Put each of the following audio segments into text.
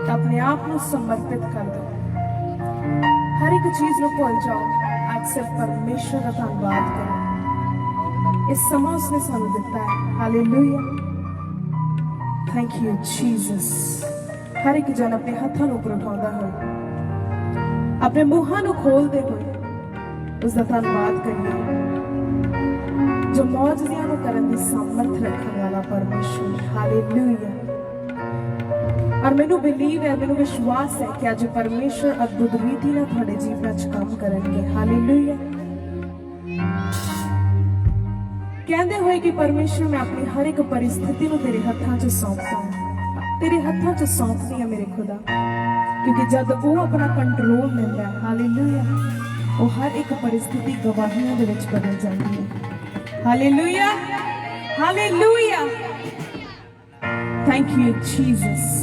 अपने आप को समर्पित कर दो। हर एक चीज को भूल जाओ, आज सिर्फ परमेश्वर का धन्यवाद करो। इस समय उसने सानू दिता है। Hallelujah, thank you Jesus. हर एक जन अपने हाथों ऊपर उठाता हुए, अपने मुहां को खोलते हुए उसका धन्यवाद करिए, जो मौजूदियां को करने की सामर्थ रखने वाला परमेश्वर। हालेलुया। और मैनू बिलीव है, मैनू विश्वास है कि आज परमेश्वर अद्भुत रीति ना थोड़े जीवन च काम करेंगे। हालेलुया। कहते हुए कि परमेश्वर मैं अपनी हर एक परिस्थिति को तेरे हाथों च सौंपता हूं, तेरे हाथों च सौंपती है मेरे खुदा, क्योंकि जब वो अपना कंट्रोल लेता है, हालेलुया, वो हर एक परिस्थिति गवाहियों के विच बदल जाती है। Hallelujah, hallelujah, thank you Jesus.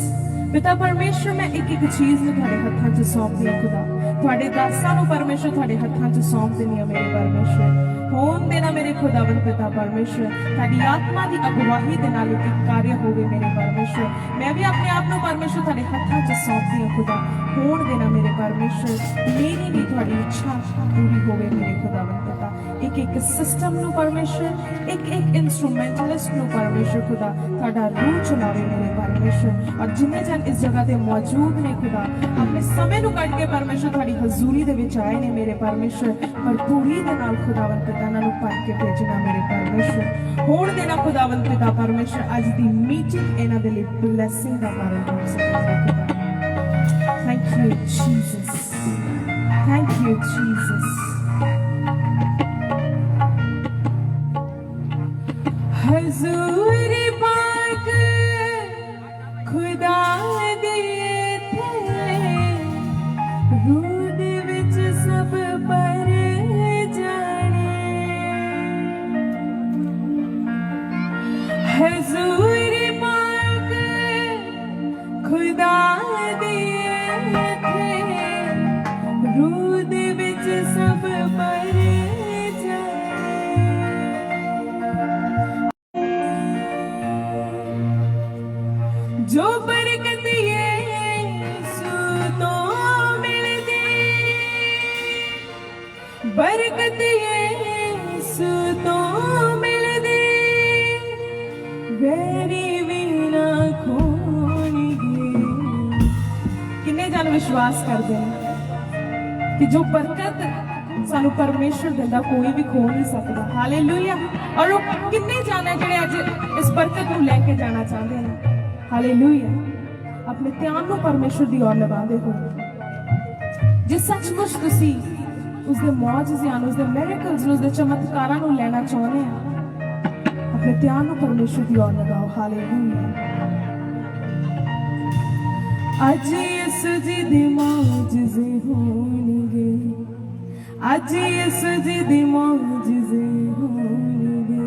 पिता परमेश्वर मैं एक एक चीज में थोड़े हाथों च सौंपदी हूं खुदा, थोड़े दासां नूं परमेश्वर थोड़े हाथों च सौंप देनी है मेरे परमेश्वर। होम देना मेरे खुदावन पिता परमेश्वर, ताड़ी आत्मा की अगवाही दे नाल एक कार्य होवे मेरे परमेश्वर। मैं भी अपने आप को परमेश्वर थोड़े हाथों च सौंपदी हूं खुदा, होण देना मेरे परमेश्वर। मेरी भी थोड़ी इच्छा पूरी होवे मेरे खुदावन पिता। एक एक सिस्टम नु परमेश्वर, एक एक इंस्ट्रूमेंटलिस्ट नु परमेश्वर खुदा थोड़ा रूह चलावे मेरे परमेश्वर। और जिन्हें जन इस जगह पे मौजूद ने खुदा, अपने समय नु कट के परमेश्वर थोड़ी हजूरी दे विच आए ने मेरे परमेश्वर, पर पूरी दे नाल खुदावन पिता नाल भर के भेजना मेरे परमेश्वर। होण देना खुदावन पिता परमेश्वर, आज दी मीटिंग इन्हां दे लई ब्लेसिंग दा कारण हो सके। Thank you Jesus, thank you Jesus. हजूर पाक खुदा दिए थे, रूह दे विच सब पर जाने। हजूर पाक खुदा दिए थे, रूह दे विच सब पर जो बरकत यीशु तो मिलती, बरकत यीशु तो मिलती, वेरी भी ना खोएगी। किन्ने जन विश्वास करते हैं कि जो बरकत सानू परमेश्वर देता कोई भी खो नहीं सकता। हालेलुया। और वो किन्ने जाने जिहड़े अज इस बरकत को लेके जाना चाहते हैं। हालेलुया। अपने ध्यान को परमेश्वर की ओर लगाते हो, जे सचमुच तुसी उसके मौजज़ियां, उसके मिरेकल्स, उसके चमत्कारां को लेना चाहते हैं, अपने ध्यान को परमेश्वर की ओर लगाओ। हालेलुया। अज यीशु जी दी मौजज़े होणगे, अज यीशु जी दी मौजज़े होणगे,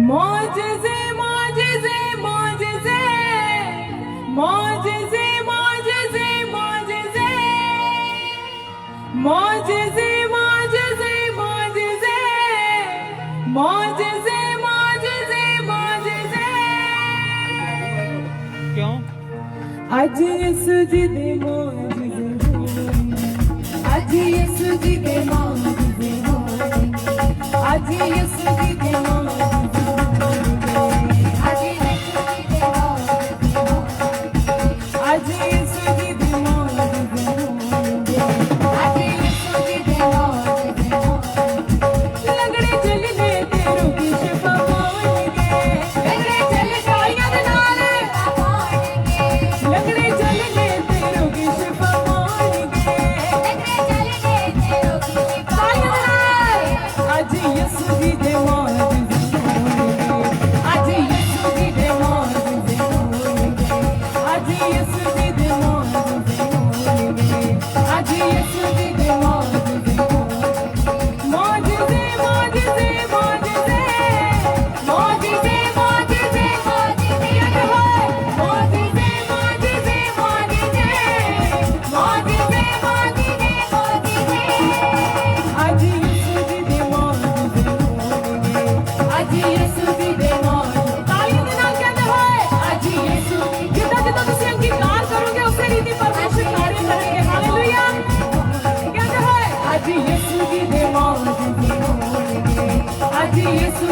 मौजज़े मौजज़े मौजज़े मौजज़े मौजज़े मौजज़े मौजज़े मौजज़े मौजज़े मौजज़े मौजज़े मौजज़े। क्यों? आज यीशु जी दे मौजज़े होणगे, आज यीशु जी दे मौजज़े होणगे, आज यीशु जी दे मौजज़े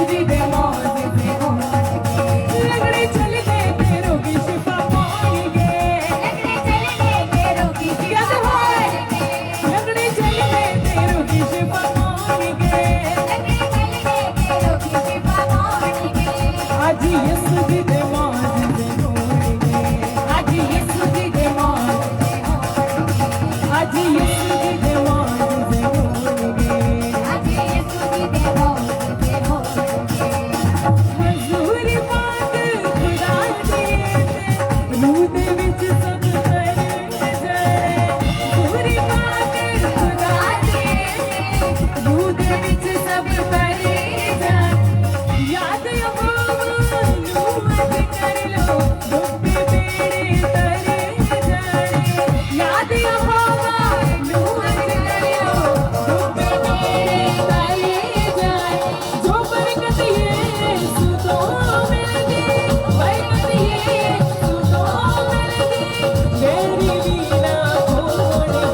जी दे मौज दे होणगे लगड़े चल गए ते रोगी शिफा पाउणगे लगड़े चल गए ते रोगी शिफा पाउणगे लगड़े चल गए ते रोगी शिफा पाउणगे लगड़े चल गए ते रोगी शिफा पाउणगे आज यीशु जी दे मौज दे होणगे आज यीशु जी दे मौज दे होणगे आज यीशु जी दे मौज दे होणगे आज यीशु जी दे मौज दे होणगे हजूरी बात खुदा दी रूह दे विच सब करे जाए हजूरी बात खुदा दी रूह दे विच सब करे जाए याद यहोवा नू अज कर लो डुबे बेड़े तरे जाए याद यहोवा नू अज कर लो डुबे बेड़े तरे जाए जो बरकत यीशु तो मिलदी बरकत यीशु तो मिलदी मेरी भी ना खोणगे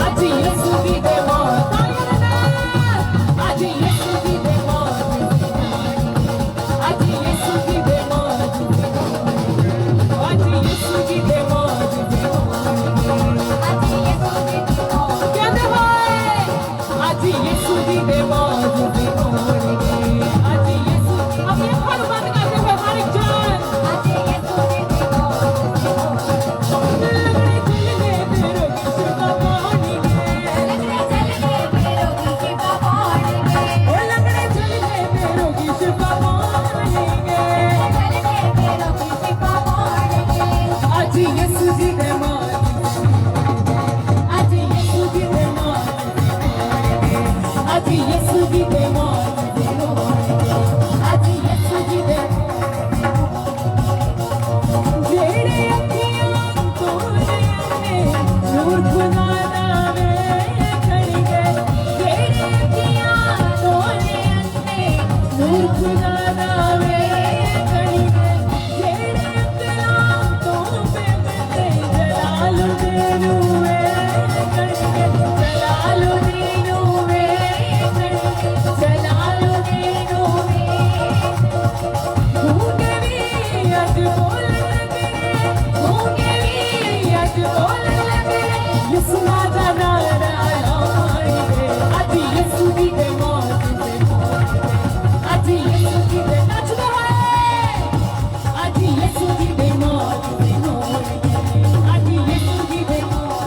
आज यीशु जी दे मौज आज यीशु जी दे मौज आज यीशु जी दे मौज आज यीशु जी दे मौज आज यीशु जी दे मौज कहते होए आज यीशु जी दे मौज दे होणगे आज यीशु अपने अखर बंद करते हुए हर एक जान आज यीशु जी दे मौज लगड़े चल गए ते रोगी शिफा पाउणगे लगड़े चल गए ते रोगी शिफा पाउणगे ओ लगड़े चल गए ते रोगी शिफा पाउणगे चल गए ते रोगी शिफा पाउणगे आज यीशु जी दे मौज आज यीशु जी दे मौज आज यीशु जी दे मौज आज यीशु जी दे जेड़े अखियां तोड़े ने नूर खुदा दा वेखणगे जेड़े अखियां तोड़े ने नूर खुदा दा वेखणगे जेड़े अकलां तो बेबते जलालुद्दीन वेखणगे जलालुद्दीन वेखणगे जलालुद्दीन गूंगे भी अज बोलन लगे गूंगे भी अज बोलन लगे यीशु राजा नारा लाएंगे आज यीशु जी दे मौज दे होणगे आज यीशु जी दे नचदे होए आज यीशु जी दे मौज दे होणगे आज यीशु जी दे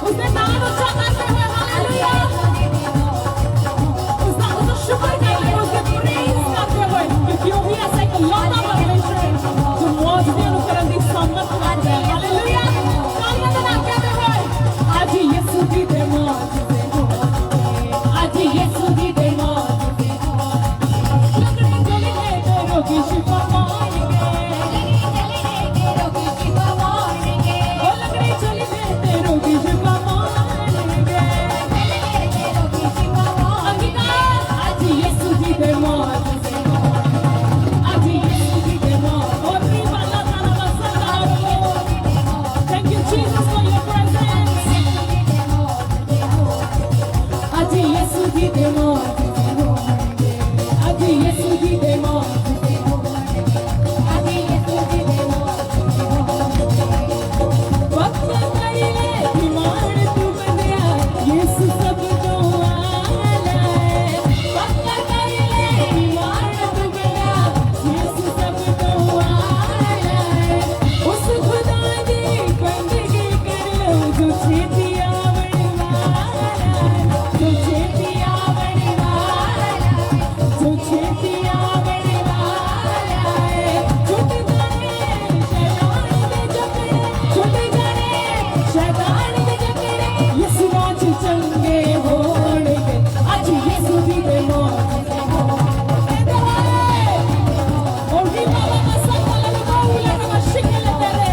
उसने नाम उच्चा करते हुए हालेलुया उसका शुक्र करिए उसके प्रेज करते हुए क्योंकि वो भी ऐसा एक लौटा परमेश्वर है जो मौज दे अनुकरण दी सम्मत करता है हालेलुया तालियां बजा कहते हुए आज यीशु जी दे मौज दे होणगे आज यीशु जी दे मौज दे होणगे लगड़े चल गए ते रोगी शिफा पाउणगे लगड़े चल गए ते रोगी शिफा पाउणगे ओ लगड़े चल गए ते रोगी शिफा पाउणगे चल गए ते रोगी शिफा पाउणगे आज यीशु जी दे मौज दे होणगे आज यीशु जी दे मौज और री वाला ताला बसंदा thank you Jesus for your presence आज यीशु जी दे मौज दे होणगे आज यीशु जी दे मौज दे होणगे आज यीशु जी दे मौज दे होणगे वक्त कइले ईमान तू बंदिया यीशु सब तो आला है वक्त कइले ईमान तू बंदिया यीशु सब तो आला है उस खुदा दी बंदगी कर लो जो छेती आवण वाला है जो छेती आवण वाला है जो छेती आवण वाला है छुट जाने शैतान दे जकड़े छुट जाने शैतान दे जकड़े यीशु राज चंगे होणगे आज यीशु जी दे मौज दे होणगे और भी बाबा मसला लगा उला ना शिकल तेरे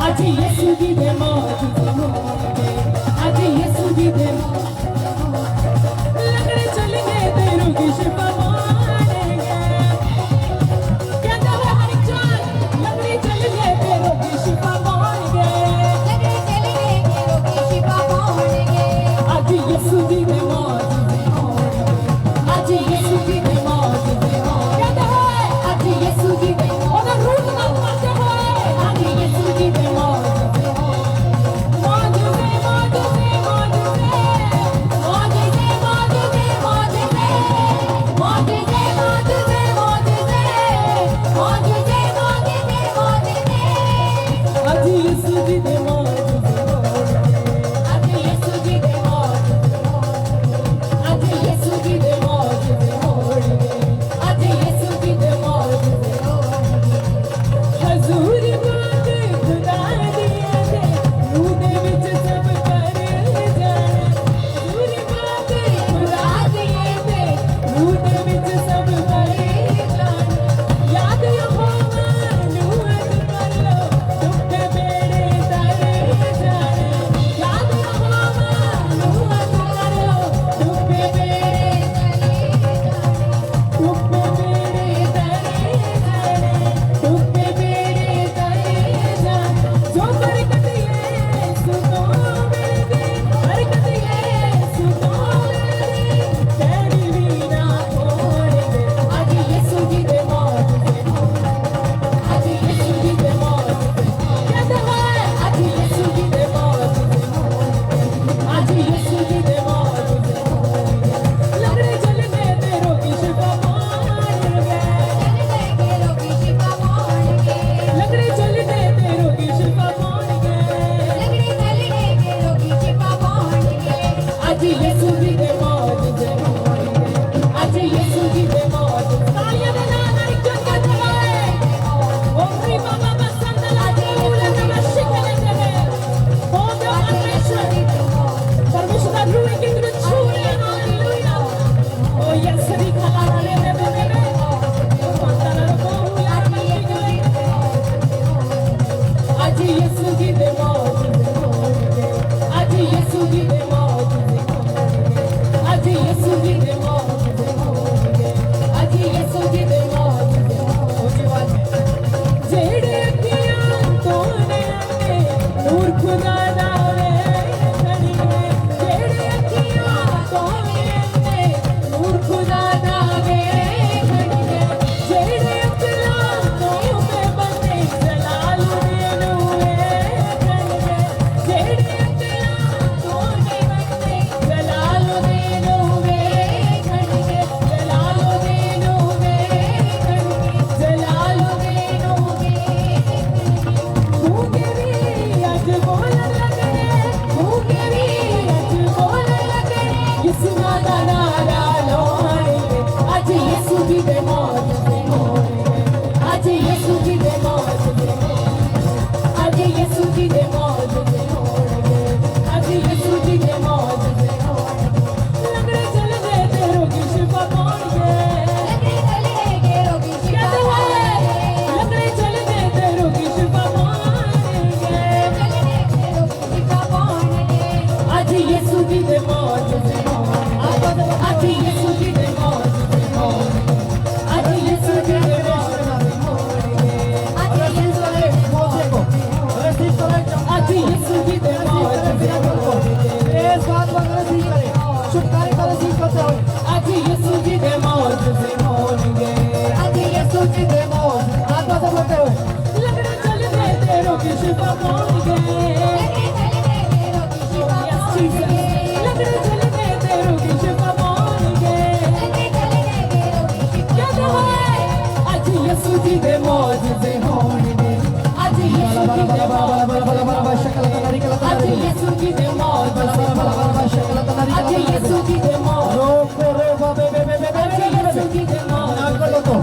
आज यीशु जी दे मौज दे होणगे आज यीशु जी दे लगड़े चल गए ते रोगी शिफा पाउणगे कहते हुए हर एक जान लगड़े चल गए ते रोगी शिफा पाउणगे लगड़े चल गए ते रोगी शिफा पाउणगे आज यीशु जी दे मौज दे होणगे आज यीशु जी दे मौज दे आज यीशु जी दे मौजूद होंगे, आज यीशु जी दे मौजूद होंगे, आज यीशु जी दे मौजूद होंगे, आज यीशु जी दे मौजूद होंगे। जेड़े अखियां तोने आने नूर खुदा दा वेखणगे, जेड़े अखियां तोने आने नूर खुदा दा वेखणगे, जेड़े अखियां तोने बने जलालुद्दीन वेखणगे, जेड़े अखियां तोने बने जलालुद्दीन वेखणगे, जलालुद्दीन वेखणगे, जलालुद्दीन भूखे भी अज बोलन लगने, भूखे भी अज बोलन लगने, यीशु दा नारा लाउणगे, अज यीशु जी दे मौजूद होणगे, अज यीशु जी दे मौजूद होणगे, अज यीशु जी दे मौजूद होणगे, अज यीशु जी दे मौजूद होणगे। लंगड़े चलदे ते रोगी शिफा पाउणगे, लंगड़े चलदे ते रोगी शिफा पाउणगे, आज यीशु जी दे मौजूद होणगे, आज यीशु जी दे मौजूद होणगे, आज यीशु जी दे मौजूद होणगे, आज यीशु जी दे मौजूद होणगे, इस बात को अगर सीख करें, छुटकारे का नसीब करते हो। आज यीशु जी दे मौजूद होणगे, आज यीशु जी दे मौजूद, आत्मा से बोलते हुए, लंगड़े चलदे ते रोगी शिफा पाउणगे, लंगड़े चलदे ते रोगी शिफा पाउणगे, कहते होए आज यीशु जी दे मौजूद होणगे, आज यीशु जी दे मौजूद, शक्ल तनारी कला आज तनारी, यीशु जी दे मौजूद, शक्ल तनारी आज यीशु जी दे मौजूद, रोको रोको आज यीशु जी दे मौजूद, कर लो तो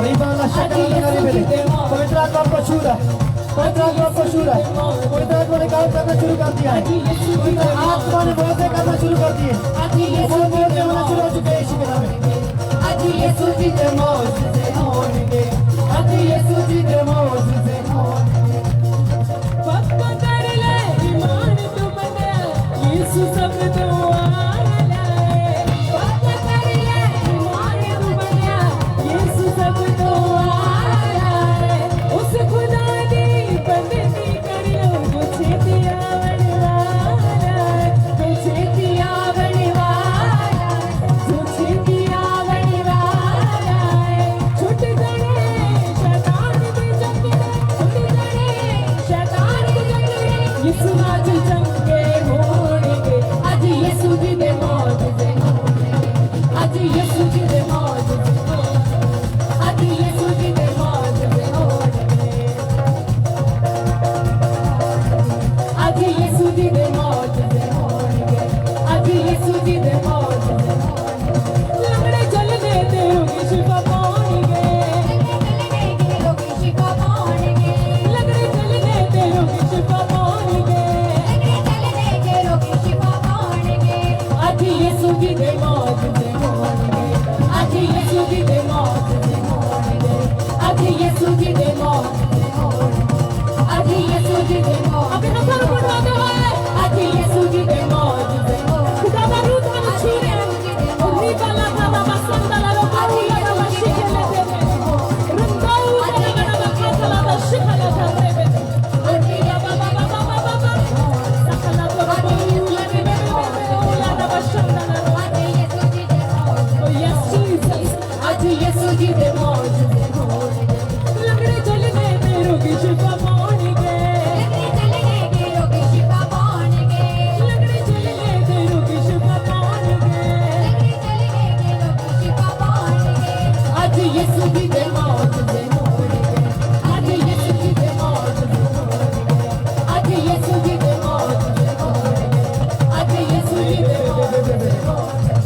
रिबाला शक्ल तनारी बेटे पवित्र आत्मा को छू रहा, पवित्र आत्मा को छू रहा, पवित्र आत्मा ने काम करना शुरू कर दिया है, पवित्र आत्मा ने मौतें करना शुरू कर दिए, आज यीशु वो जी मौतें दे होना शुरू हो चुके हैं यीशु के नाम में। आज यीशु जी दे मौजूद होणगे, आज यीशु जी दे मौजूद होणगे। पक्का कर ले ईमान तू बने, यीशु सब दुआ लाए, पक्का कर ले ईमान तू बने, यीशु सब दुआ लाए, उस खुदा दी बंदगी कर लो जो छेती आवण वाला है, जो छेती आवण वाला है, जो छेती आवण वाला है। छुट गए शैतान दे जंगले, छुट गए शैतान दे जंगले, यीशु आज चंगे होणगे, आज यीशु जी दे मौजूद होणगे, आज यीशु जी दे मौजूद होणगे, आज यीशु जी दे मौजूद होणगे, आज यीशु जी दे मौजूद होणगे, आज यीशु जी दे मौजूद होणगे। लंगड़े चलदे ते रोगी शिफा पाउणगे, लंगड़े चलदे ते रोगी शिफा पाउणगे, आज यीशु जी दे मौजूद होणगे, आज यीशु जी दे मौजूद होणगे, आज यीशु जी दे मौजूद होणगे, आज यीशु जी दे मौजूद, अभी हम सब पढ़ते हैं, आज यीशु जी दे मौजूद होणगे। खुदा रूत में छूरे और निकाला बाबा बसंतला रो बाबूला बाबा शिखले देवे, रंगाऊ बाबा बाबा खातला बाबा शिखले देवे, और बाबा बाबा बाबा बाबा सकला तो बाबा उला देवे उला बाबा शंतला रो, oh yes Jesus, आज यीशु जी दे मौजूद होणगे। लंगड़े चलदे ते रोगी शिफा पाउणगे, लंगड़े चलदे ते रोगी शिफा पाउणगे, आज यीशु जी दे मौजूद होणगे, आज यीशु जी दे मौजूद होणगे, आज यीशु जी दे मौजूद होणगे, आज यीशु जी दे मौजूद होणगे,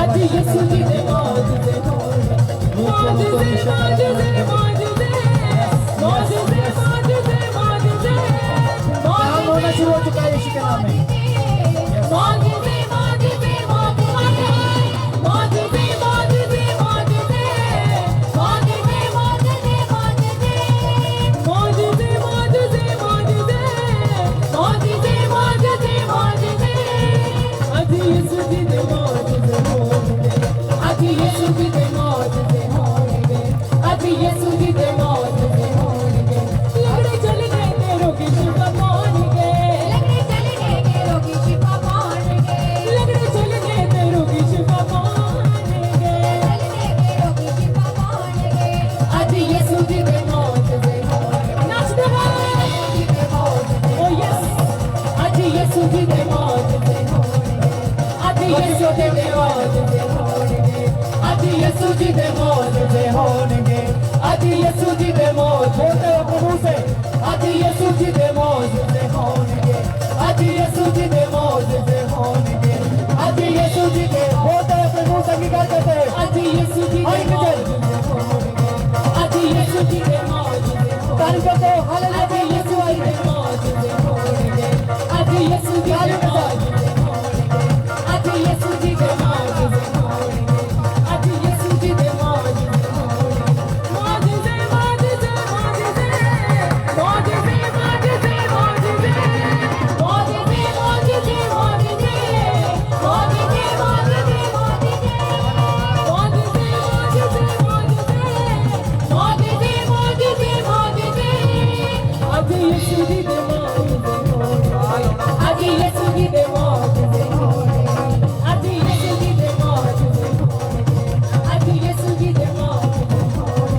आज यीशु जी दे मौजूद होणगे। मौजूद मौजूद मौजूद मौजूद मौजूद मौजूद काम होना शुरू हो चुका है यीशु के नाम में। मौजूद मौजूद मौजूद मौजूद मौजूद मौजूद जी दे मौजूदे होणगे अज यीशु जी दे मौजूदे होणगे अज यीशु जी दे मौजूदे होणगे अज यीशु जी दे मौजूदे प्रभु से अज यीशु जी दे मौजूदे होणगे अज यीशु जी दे मौजूदे होणगे अज यीशु जी दे बोलते हैं प्रभु से अंगीकार करते हैं अज यीशु जी दे मौजूदे होणगे अज यीशु जी दे मौजूदे तारीफ करते हैं अज हालेलुया यीशु जी दे मौजूदे होणगे अज यीशु जी दे मौजूदे होणगे अज यीशु जी दे मौजूदे होणगे अज यीशु जी दे मौजूदे होणगे मौजूदे मौजूदे मौजूदे मौजूदे मौजूदे मौजूदे मौजूदे मौजूदे मौजूदे मौजूदे मौजूदे मौजूदे मौजूदे अज यीशु जी दे मौजूदे होणगे अज यीशु जी दे मौजूदे होणगे अज यीशु जी दे मौजूदे होणगे अज यीशु जी दे मौजूदे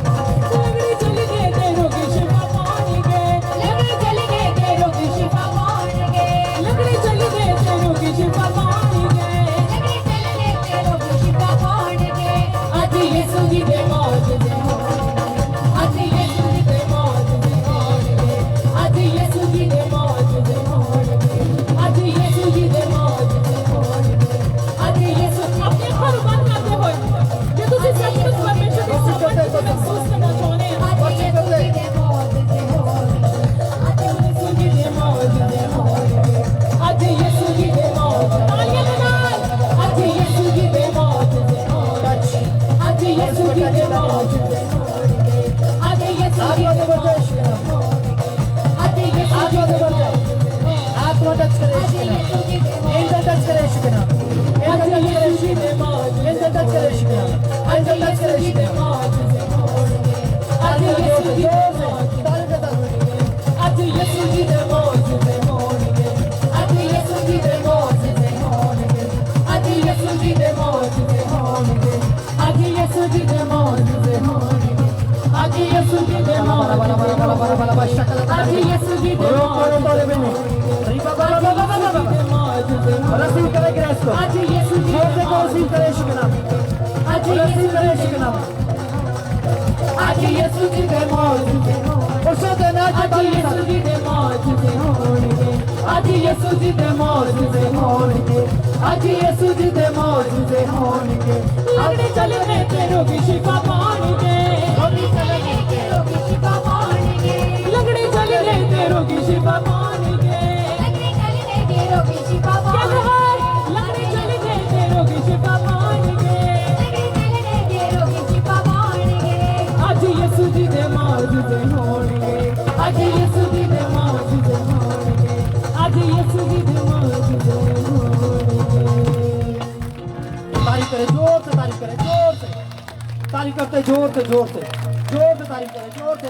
होणगे लगड़ी चली गए ते रोगी शिफा पाएंगे लगड़ी चली गए ते रोगी शिफा पाएंगे लगड़ी चली गए ते रोगी शिफा पाएंगे लगड़ी चली गए ते रोगी शिफा पाएंगे अज यीशु जी दे मौजूदे होणगे अज यीशु जी दे मौजूदे होणगे अज यीशु जी दे मौजूदे होणगे अज यीशु जी दे मौजूदे होणगे अज यीशु अपने घर बंद करते होए जे तुसी सब कुछ परमेश्वर के सामने महसूस करना चाहते हैं अज यीशु जी दे मौजूदे होणगे अज यीशु जी दे मौजूदे होणगे अज यीशु जी दे मौजूदे तालियां बजाओ अज यीशु जी दे मौजूदे होणगे अज यीशु जी दे मौजूदे होणगे अज यीशु जी दे मौजूदे होणगे अज यीशु जी दे मौजूदे आत्मा टच करे अज यीशु जी दे इनका टच करे यीशु के नाम अज यीशु जी दे मौजूदे इनका टच करे यीशु के नाम अज यीशु जी दे मौजूदे होणगे अज यीशु जी दे मौजूदे तारीफ करता हूं अज यीशु जी दे मौजूदे होणगे अज यीशु जी दे मौजूदे होणगे अज यीशु जी दे मौजूदे होणगे अज यीशु जी दे मौजूदे होणगे अज यीशु जी दे बड़ा बड़ा बड़ा बड़ा बड़ा बड़ा बड़ा शक्ल अज यीशु जी दे रोको बारे में रिपा बाबा बाबा बाबा मौजूदे रसीव करेंगे इसको अज यीशु जी जोर से को रसीव करे यीशु के नाम अज रसीव करे यीशु के नाम अज यीशु जी दे मौजूदे होणगे उसे देना अज यीशु जी दे मौजूदे होणगे अज यीशु जी दे मौजूदे होणगे अज यीशु जी दे मौजूदे होणगे लगड़ी चले गए ते रोगी शिफा पाएंगे रोगी चले गए ते रोगी शिफा पाएंगे लगड़ी चले गए ते रोगी शिफा पाएंगे लगड़ी चले गए ते रोगी शिफा पाएंगे लगड़ी चले गए ते रोगी शिफा पाएंगे लगड़ी चले गए ते रोगी शिफा पाएंगे अज यीशु जी दे मौजूदे होणगे अज यीशु जी दे मौजूदे होणगे अज यीशु जी दे मौजूदे होणगे तारीफ करे जोर से तारीफ करे जोर से तारीफ करते जोर से जोर से जोर से तारीफ करे जोर से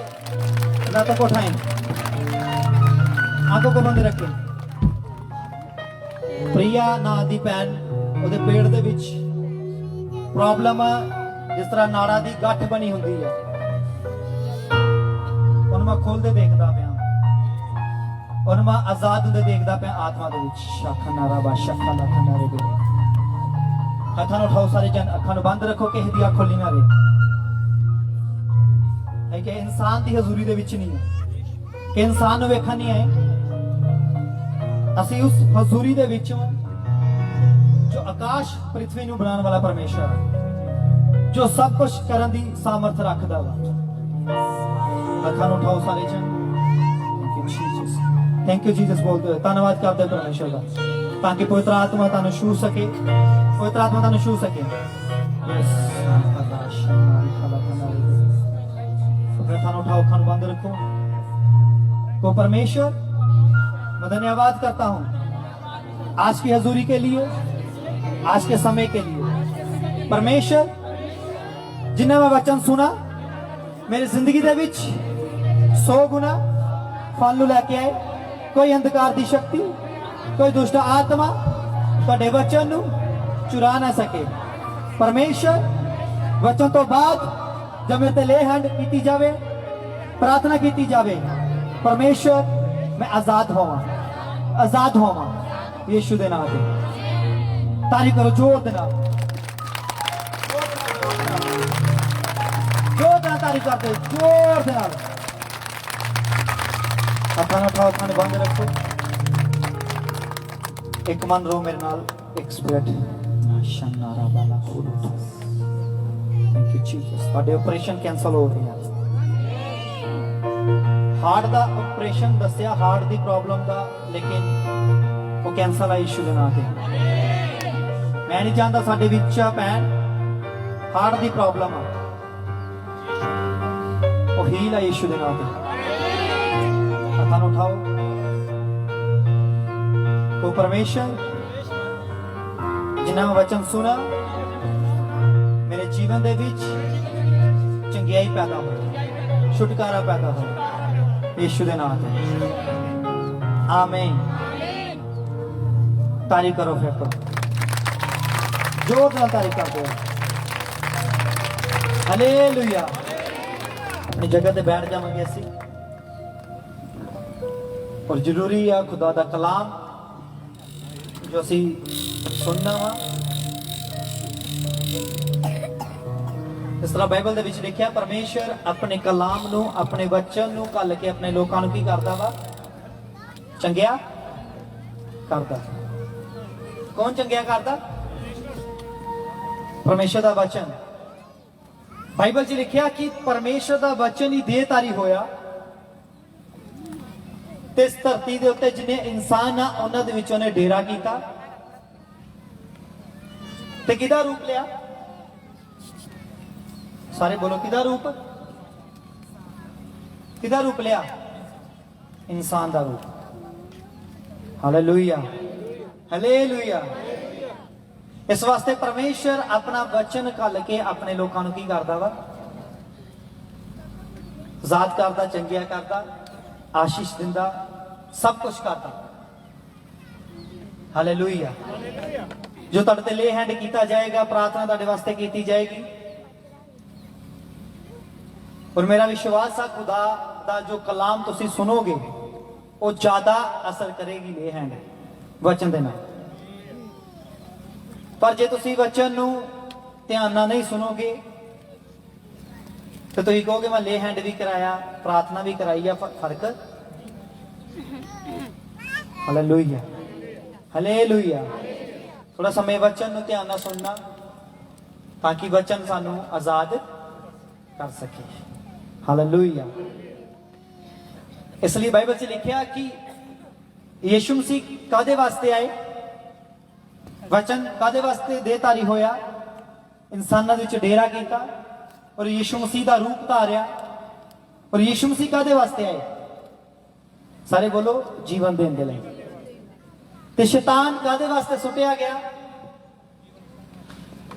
हाथों को उठाएं आंखों को बंद रखें प्रिया ना दी भैन ਉਹਦੇ ਪੇਟ ਦੇ ਵਿੱਚ ਪ੍ਰੋਬਲਮ ਜਿਸ ਤਰ੍ਹਾਂ ਨਾੜਾ ਦੀ ਗੱਠ ਬਣੀ ਹੁੰਦੀ ਹੈ ਉਹਨੂੰ ਮੈਂ ਖੋਲਦੇ ਦੇਖਦਾ ਪਿਆ ਉਹਨੂੰ ਮੈਂ ਆਜ਼ਾਦ ਹੁੰਦੇ ਦੇਖਦਾ ਪਿਆ ਆਤਮਾ ਦੇ ਵਿੱਚ ਸ਼ਾਖਾ ਨਾਰਾ ਬਾ ਸ਼ਾਖਾ ਲੱਖਾ ਨਾਰੇ ਦੇ ਹੱਥਾਂ ਨੂੰ ਉਠਾਓ ਸਾਰੇ ਜਨ ਅੱਖਾਂ ਨੂੰ ਬੰਦ ਰੱਖੋ ਕਿਸੇ ਦੀ ਅੱਖ ਖੋਲੀ ਨਾ ਰਹੇ ਹੈ ਕਿ ਇਨਸਾਨ ਦੀ ਹਜ਼ੂਰੀ ਦੇ ਵਿੱਚ ਨਹੀਂ ਹੈ ਕਿ ਇਨਸਾਨ ਨੂੰ ਵੇਖਣ ਨਹੀਂ ਆਏ ਅਸੀਂ ਉਸ ਹਜ਼ੂਰੀ ਦੇ ਵਿੱਚੋਂ ਜੋ ਆਕਾਸ਼ ਪ੍ਰithvi ਨੂੰ ਬਣਾਉਣ ਵਾਲਾ ਪਰਮੇਸ਼ਰ ਜੋ ਸਭ ਕੁਝ ਕਰਨ ਦੀ ਸਾਮਰਥ ਰੱਖਦਾ ਵਾ ਅੱਖਾਂ ਨੂੰ ਉਠਾਓ ਸਾਰੇ ਜਨ ਥੈਂਕ ਯੂ ਜੀਸਸ ਬੋਲਦੇ ਹੋਏ ਧੰਨਵਾਦ ਕਰਦੇ ਪਰਮੇਸ਼ਰ ਦਾ ਤਾਂ ਕਿ ਪਵਿੱਤਰ ਆਤਮਾ ਤੁਹਾਨੂੰ ਛੂ ਸਕੇ ਪਵਿੱਤਰ ਆਤਮਾ ਤੁਹਾਨੂੰ ਛੂ ਸਕੇ ਯੈਸ थाना उठाओ खान बंद रखो को परमेश्वर मैं धन्यवाद करता हूं आज की हजूरी के लिए आज के समय के लिए परमेश्वर जिन्हें मैं वचन सुना मेरी जिंदगी दे विच 100 गुना फल लैके आए कोई अंधकार की शक्ति कोई दुष्ट आत्मा तुहाडे वचन नूं चुरा ना सके परमेश्वर वचन तो बाद जब मेरे ते ले हैंड की जावे प्रार्थना की जावे परमेश्वर मैं आजाद होवा ਯੀਸ਼ੂ ਦੇ ਨਾਮ ਤੇ। ਤਾਰੀਫ ਕਰੋ ਜ਼ੋਰ ਦੇ ਨਾਲ, ਜ਼ੋਰ ਦੇ ਨਾਲ ਤਾਰੀਫ ਕਰਦੇ, ਜ਼ੋਰ ਦੇ ਨਾਲ। अपना उठाओ, अपने बंद रखो, एक मन रो मेरे नाल, एक स्पिरिट शनारा वाला फूल। Thank you Jesus. ਤੁਹਾਡੇ ਆਪਰੇਸ਼ਨ ਕੈਂਸਲ ਹੋ ਰਿਹਾ। ਹਾਰਟ ਦਾ ਆਪਰੇਸ਼ਨ ਦੱਸਿਆ, ਹਾਰਟ ਦੀ ਪ੍ਰੋਬਲਮ ਦਾ, ਲੇਕਿਨ ਉਹ ਕੈਂਸਲ ਆ ਯਿਸੂ ਦੇ ਨਾਮ ਤੇ। ਮੈਂ ਨਹੀਂ ਚਾਹੁੰਦਾ ਸਾਡੇ ਵਿੱਚ ਭੈਣ ਹਾਰਟ ਦੀ ਪ੍ਰੋਬਲਮ ਆ, ਉਹ ਹੀਲ ਆ ਯਿਸੂ ਦੇ ਨਾਮ ਤੇ। हथां नूं उठाओ। ओ परमेश्वर, जिन्हां वचन सुना मेरे जीवन दे विच चंगियाई पैदा हो, छुटकारा पैदा हो यीशु दे नाम ते। आमीन। तारीफ करो फिर तो जोर नाल तारीफ कर दो। हालेलुया। अपनी जगह ते बैठ जावांगे असीं। और जरूरी है खुदा दा कलाम जो असी सुनना वा। इस तरह बाइबल दे विच लिखिया, परमेश्वर अपने कलाम नूं, अपने वचन नूं घल के अपने लोकां नूं की करदा वा? चंगिया करदा। कौन चंगिया करदा? परमेश्वर दा वचन। बाइबल च लिखिया कि परमेश्वर दा वचन ही देहधारी होया ते इस धरती दे उत्ते जिन्ने इंसान आ उन्हां दे विच उहने डेरा कीता ते किहदा रूप लिया? सारे बोलो, किहदा रूप? किहदा रूप लिया? इंसान दा रूप। Hallelujah, hallelujah. इस वास्ते परमेश्वर अपना वचन घल के अपने लोकां नूं की करदा वा? आजाद करदा, चंगिया करदा, आशीष दिंदा, सब कुछ करता। हालेलुया। जो तुहाडे ते ले हैंड कीता जाएगा, प्रार्थना तुहाडे वास्ते कीती जाएगी। और मेरा विश्वास है खुदा दा जो कलाम तुसीं सुनोगे वो ज्यादा असर करेगी ले हैंड वचन दे नाल। पर जे तुसीं वचन नूं ध्यान नाल नहीं सुनोगे तो तुसीं कहोगे मैं ले हैंड भी कराया, प्रार्थना भी कराई है, फर्क? Hallelujah, hallelujah. थोड़ा समय वचन नूं ध्यान नाल सुनना ताकि वचन सानू आजाद कर सके। हालेलुया। इसलिए बाइबल च लिखिया कि यीशु मसीह कादे वास्ते आए? वचन कादे वास्ते देहधारी होया, इंसानां दे विच डेरा कीता और यीशु मसीह दा रूप धारिया। और यीशु मसीह कादे वास्ते आए? सारे बोलो, जीवन देने दे लई। ते शैतान कादे वास्ते सुटिया गया?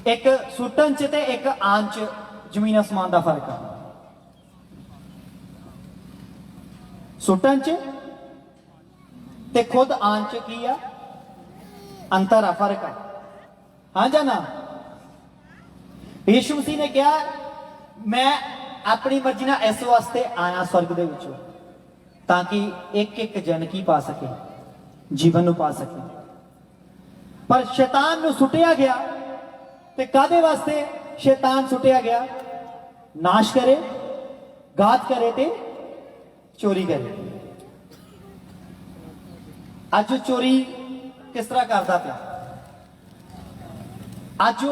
एक सुटन च ते एक आन च जमीन आसमान दा फर्क है। सुटन च ते खुद आन च की आ अंतर आ, फर्क है। हाँ जा ना? यीशु मसीह ने कहा मैं अपनी मर्जी ना इस वास्ते आया स्वर्ग दे विचों ताकि एक एक जन की पा सके, जीवन नूं पा सके। पर शैतान नूं सुटिया गया ते कादे वास्ते शैतान सुटिया गया? नाश करे, घात करे ते चोरी करे। अज चोरी किस तरह करता पिया? अज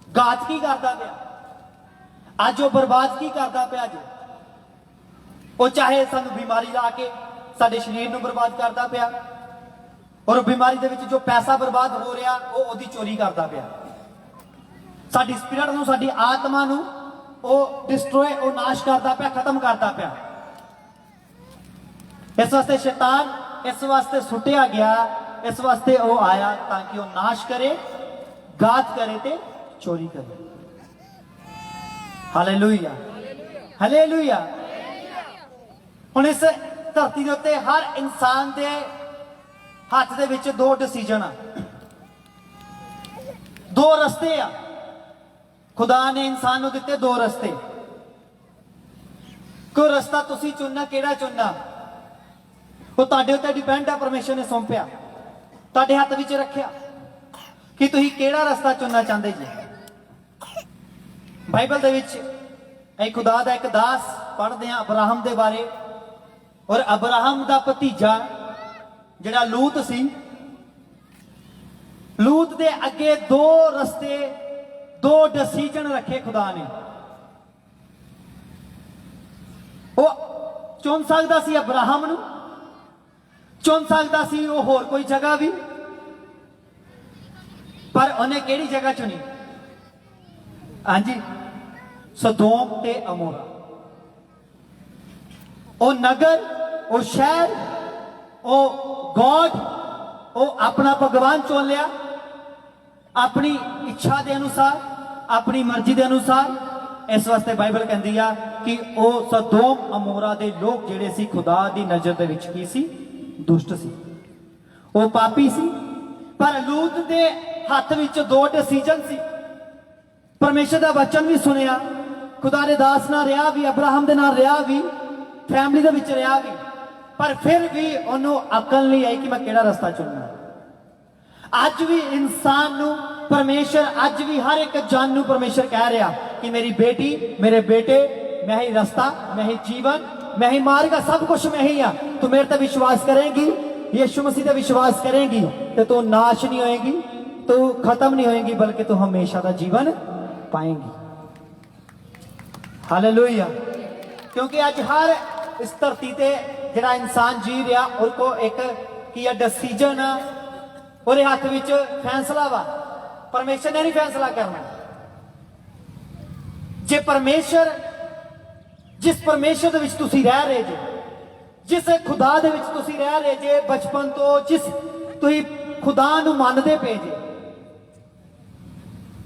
घात की करता पिया? अज बर्बाद की करता पिया? वो चाहे सानू बीमारी ला के साडे शरीर नूं बर्बाद करता पिया और बीमारी दे विच जो पैसा बर्बाद हो रहा वो ओदी चोरी करता पिया। साडी स्पिरिट नूं, साडी आत्मा नूं वो डिस्ट्रॉय, वो नाश करता पिया, खत्म करता पिया। इस वास्ते शैतान इस वास्ते सुटिया गया, इस वास्ते वो आया ताकि वो नाश करे, घात करे ते चोरी करे। Hallelujah, hallelujah. हुण इस धरती दे उत्ते हर इंसान दे हाथ दे विच दो डिसीजन आ, दो रस्ते आ। खुदा ने इंसान नूं दित्ते दो रस्ते। कोई रस्ता तुसीं चुनना, केड़ा चुनना वो तुहाडे उत्ते डिपेंड आ, परमेश्वर ने सौंपिया। ਤੁਹਾਡੇ ਹੱਥ ਵਿੱਚ ਰੱਖਿਆ ਕਿ ਤੁਸੀਂ ਕਿਹੜਾ ਰਸਤਾ ਚੁਣਨਾ ਚਾਹੁੰਦੇ ਜੀ। ਬਾਈਬਲ ਦੇ ਵਿੱਚ ਇਹ ਖੁਦਾ ਦਾ ਇੱਕ ਦਾਸ ਪੜ੍ਹਦੇ ਆ ਅਬਰਾਹਮ ਦੇ ਬਾਰੇ, ਔਰ ਅਬਰਾਹਮ ਦਾ ਭਤੀਜਾ ਜਿਹੜਾ ਲੂਤ ਸੀ, ਲੂਤ ਦੇ ਅੱਗੇ ਦੋ ਰਸਤੇ, ਦੋ ਡਿਸੀਜਨ ਰੱਖੇ ਖੁਦਾ ਨੇ। ਉਹ ਚੁਣ ਸਕਦਾ ਸੀ ਅਬਰਾਹਮ ਨੂੰ, ਚੁਣ ਸਕਦਾ ਸੀ ਉਹ ਹੋਰ ਕੋਈ ਜਗ੍ਹਾ ਵੀ, ਪਰ ਉਹਨੇ ਕਿਹੜੀ ਜਗ੍ਹਾ ਚੁਣੀ? ਹਾਂਜੀ, ਸਦੋਮ ਤੇ ਅਮੋਰਾ। ਉਹ ਨਗਰ, ਉਹ ਸ਼ਹਿਰ, ਉਹ ਗॉड, ਉਹ ਆਪਣਾ ਭਗਵਾਨ ਚੁਣ ਲਿਆ ਆਪਣੀ ਇੱਛਾ ਦੇ ਅਨੁਸਾਰ, ਆਪਣੀ ਮਰਜ਼ੀ ਦੇ ਅਨੁਸਾਰ। ਇਸ ਵਾਸਤੇ ਬਾਈਬਲ ਕਹਿੰਦੀ ਆ ਕਿ ਉਹ ਸਦੋਮ ਅਮੋਰਾ ਦੇ ਲੋਕ ਜਿਹੜੇ ਸੀ ਖੁਦਾ ਦੀ ਨਜ਼ਰ ਦੇ ਵਿੱਚ ਕੀ ਸੀ? ਦੁਸ਼ਟ ਸੀ, ਉਹ ਪਾਪੀ ਸੀ। ਪਰ ਲੂਤ ਦੇ ਹੱਥ ਵਿੱਚ ਦੋ ਡਿਸੀਜਨ ਸੀ। ਪਰਮੇਸ਼ਰ ਦਾ ਵਚਨ ਵੀ ਸੁਣਿਆ, ਖੁਦਾ ਦੇ ਦਾਸ ਨਾਲ ਰਿਹਾ ਵੀ, ਅਬਰਾਹਮ ਦੇ ਨਾਲ ਰਿਹਾ ਵੀ, ਫੈਮਿਲੀ ਦੇ ਵਿੱਚ ਰਿਹਾ ਵੀ, ਪਰ ਫਿਰ ਵੀ ਉਹਨੂੰ ਅਕਲ ਨਹੀਂ ਆਈ ਕਿ ਮੈਂ ਕਿਹੜਾ ਰਸਤਾ ਚੁਣਨਾ। ਅੱਜ ਵੀ ਇਨਸਾਨ ਨੂੰ ਪਰਮੇਸ਼ਰ, ਅੱਜ ਵੀ ਹਰ ਇੱਕ ਜਨ ਨੂੰ ਪਰਮੇਸ਼ਰ ਕਹਿ ਰਿਹਾ ਕਿ ਮੇਰੀ ਬੇਟੀ, ਮੇਰੇ ਬੇਟੇ, मैं ही रास्ता, मैं ही जीवन, मैं ही मार्ग, सब कुछ मैं ही हाँ। तू मेरे ते विश्वास करेंगी, यीशु मसीह ते विश्वास करेंगी तो तू नाश नहीं होएगी, तू खत्म नहीं होएगी, बल्कि तू हमेशा का जीवन पाएंगी। हालेलुया। क्योंकि आज हर इस धरती ते जिहड़ा इंसान जी रहा और को एक की डिसीजन और हाथ विच फैसला वा। परमेश्वर ने नहीं फैसला करना। जे परमेश्वर, जिस परमेश्वर दे विच तुसी रह रहे जे, जिस खुदा दे विच तुसी रह रहे जे बचपन तो, जिस तुसी खुदा नूं मनदे पे जे,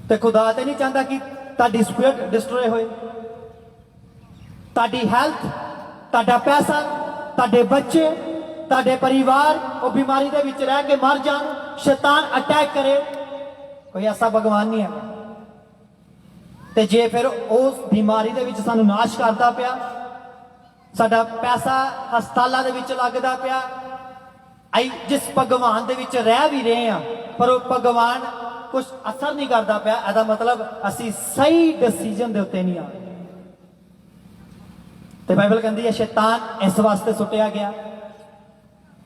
ते खुदा ते नहीं चाहता कि तुहाडी स्पिरिट डिस्ट्रॉय होए, तुहाडी हेल्थ, तुहाडा पैसा, तुहाडे बच्चे, तुहाडे परिवार वो बीमारी दे विच रह के मर जान, शैतान अटैक करे। कोई ऐसा भगवान नहीं है। ते जे फिर उस बीमारी दे विच सानू नाश करता पिया, साडा पैसा हस्पतालों दे विच लगदा पिया, आई जिस भगवान दे विच रह भी रहे हैं पर वो भगवान कुछ असर नहीं करता पिया, एदा मतलब असी सही डिसीजन दे उत्ते नहीं आ रहे। ते बाइबल कहती है शैतान इस वास्ते सुटिया गया,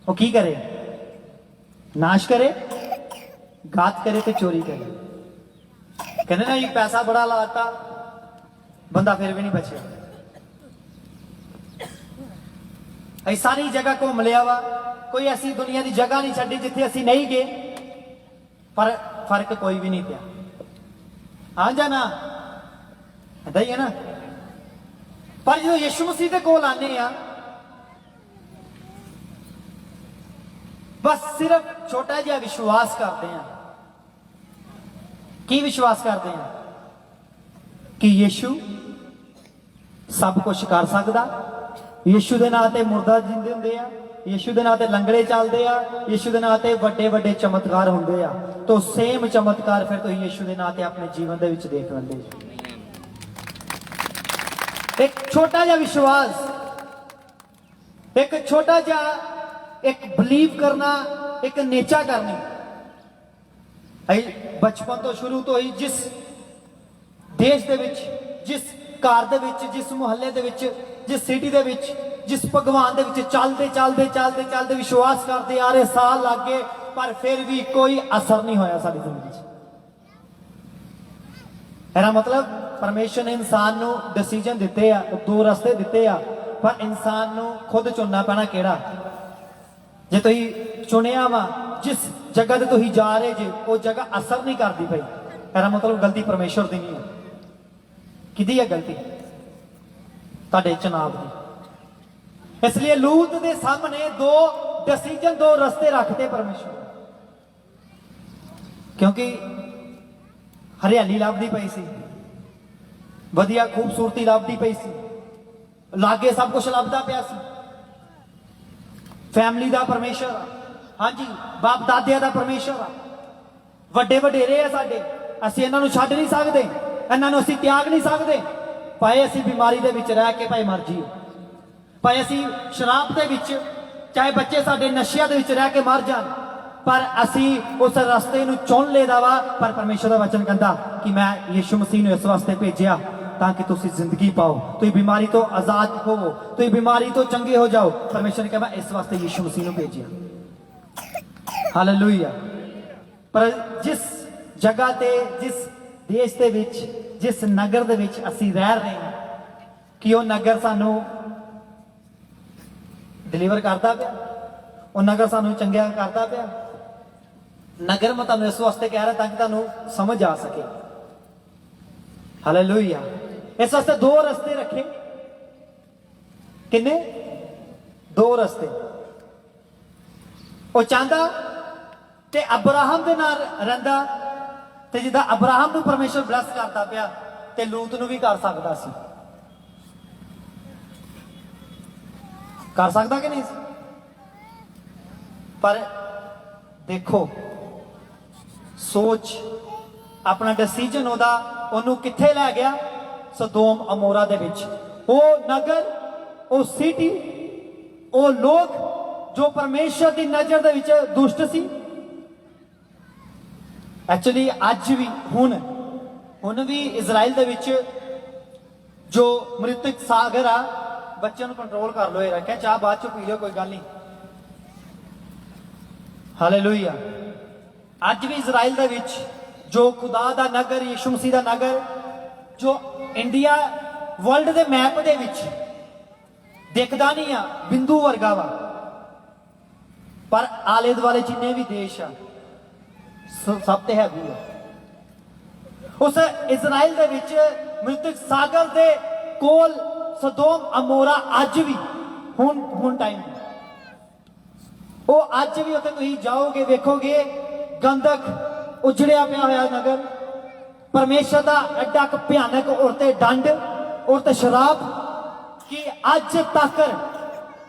वो की करे? नाश करे, घात करे ते चोरी करे। कहने ना ये पैसा बड़ा लाता, बंदा फिर भी नहीं बचे। ऐसी सारी जगह घूम लिया वा, कोई ऐसी दुनिया की जगह नहीं छड़ी जिथे असी नहीं गए, पर फर्क कोई भी नहीं पिया। हाँ जा ना, ऐसा ही है ना। पर जो यीशु मसीह के कोल आने आ, बस सिर्फ छोटा जिहा विश्वास करते हैं। की विश्वास करते हैं? कि यीशु सब कुछ कर सकता, यीशु के नाम से मुर्दा जिंदे होंगे आ, यीशु के नाम से लंगड़े चलते आ, यीशु के नाम से बड़े बड़े चमत्कार होंगे आ। तो सेम चमत्कार फिर तुम यीशु के नाम से अपने जीवन के विच देख लेंगे। एक छोटा जिहा विश्वास, एक छोटा जिहा एक बिलीव करना, एक नेचा करनी। बचपन तो शुरू तो ही जिस देश दे विच, जिस घर दे विच, जिस मुहल्ले दे विच, जिस सिटी दे विच, जिस भगवान दे विच चलते चलते चलते चलते विश्वास करते आ रहे, साल लग गए, पर फिर भी कोई असर नहीं होया साडी जिंदगी च। एदा मतलब परमेश्वर ने इंसान नूं डिसीजन दिते आ, दो रस्ते दिते आ, पर इंसान नूं खुद चुनना पैना किहड़ा। जे तुसीं चुनिया वा, जिस जगह ते तुसीं जा रहे जे वो जगह असर नहीं करती पई, एदा मतलब गलती परमेश्वर दी नहीं है। किहदी है गलती? तुहाडे चुनाव दी। इसलिए लूत दे सामने दो डिसीजन, दो रस्ते रखते परमेश्वर, क्योंकि हरियाली लभदी पई सी, वधिया खूबसूरती लभदी पई सी, लागे सब कुछ लभदा पिया सी। फैमिली दा परमेश्वर, हाँ जी, बाप दादिया दा परमेश्वर, वड्डे वडेरे आ साडे, असीं इन्हां नूं छड्ड नहीं सकदे, इन्हां नूं असीं त्याग नहीं सकदे। भाए असीं बीमारी दे विच रह के भाई मर जाइए, भाए असीं शराब दे विच, चाहे बच्चे साडे नशिया दे विच रह के मर जान, पर असी उस रस्ते नूं चुन लेदा वा। पर परमेश्वर दा वचन कहंदा कि मैं यीशु मसीह नूं इस वास्ते भेजिया ताकि तुसी जिंदगी पाओ, तुसी बीमारी तो आजाद होवो, तुसी बीमारी तो चंगे हो जाओ। परमेश्वर ने कहा मैं इस वास्ते यीशु मसीह नूं भेजिया। हालेलुया। पर जिस जगह ते, जिस देश दे विच, जिस नगर दे विच असी रह रहे हैं कि वो नगर सानू डिलीवर करता पिया, वो नगर सानू चंगा करता पिया। नगर मैं तुहानू इस वास्ते कह रहा ताकि तुहानू समझ आ सके। हालेलुया। इस वास्ते दो रस्ते रखे। किन्ने? दो रस्ते। वो चाहता ते अब्राहम दे नाल रहिंदा ते जिद्दां अब्राहम नूं परमेश्वर ब्लैस करता पिया ते लूत नूं भी कर सकदा सी। कर सकदा कि नहीं सी? पर देखो सोच, अपना डिसीजन ओदा ओनू किथे लै गया? सदोम अमोरा दे विच। ओ नगर, ओ सिटी, ओ लोग जो परमेश्वर की नजर दे विच दुष्ट सी। एक्चुअली अज भी हुन भी इजराइल दे विच जो मृतक सागर आ, बच्चों को कंट्रोल कर लो, ये रखा चाह बाद चो पी लो, कोई गल नहीं। हालेलुया। अज भी इजराइल दे विच जो खुदा दा नगर, यीशु मसीह दा नगर, जो इंडिया वर्ल्ड दे मैप दे विच दिखदा नहीं आ, बिंदु वर्गा वा, पर आले दुआले जिन्ने भी देश आ सब ते हैवी है। उस इजराइल दे विच मृतक सागर दे कोल सदोम अमोरा अज भी हुन टाइम वो अज भी उत्थे तुसीं जाओगे वेखोगे गंदक उजड़िया पिया होया नगर, परमेश्वर का एडा भयानक और ते दंड और ते शराब कि अज तक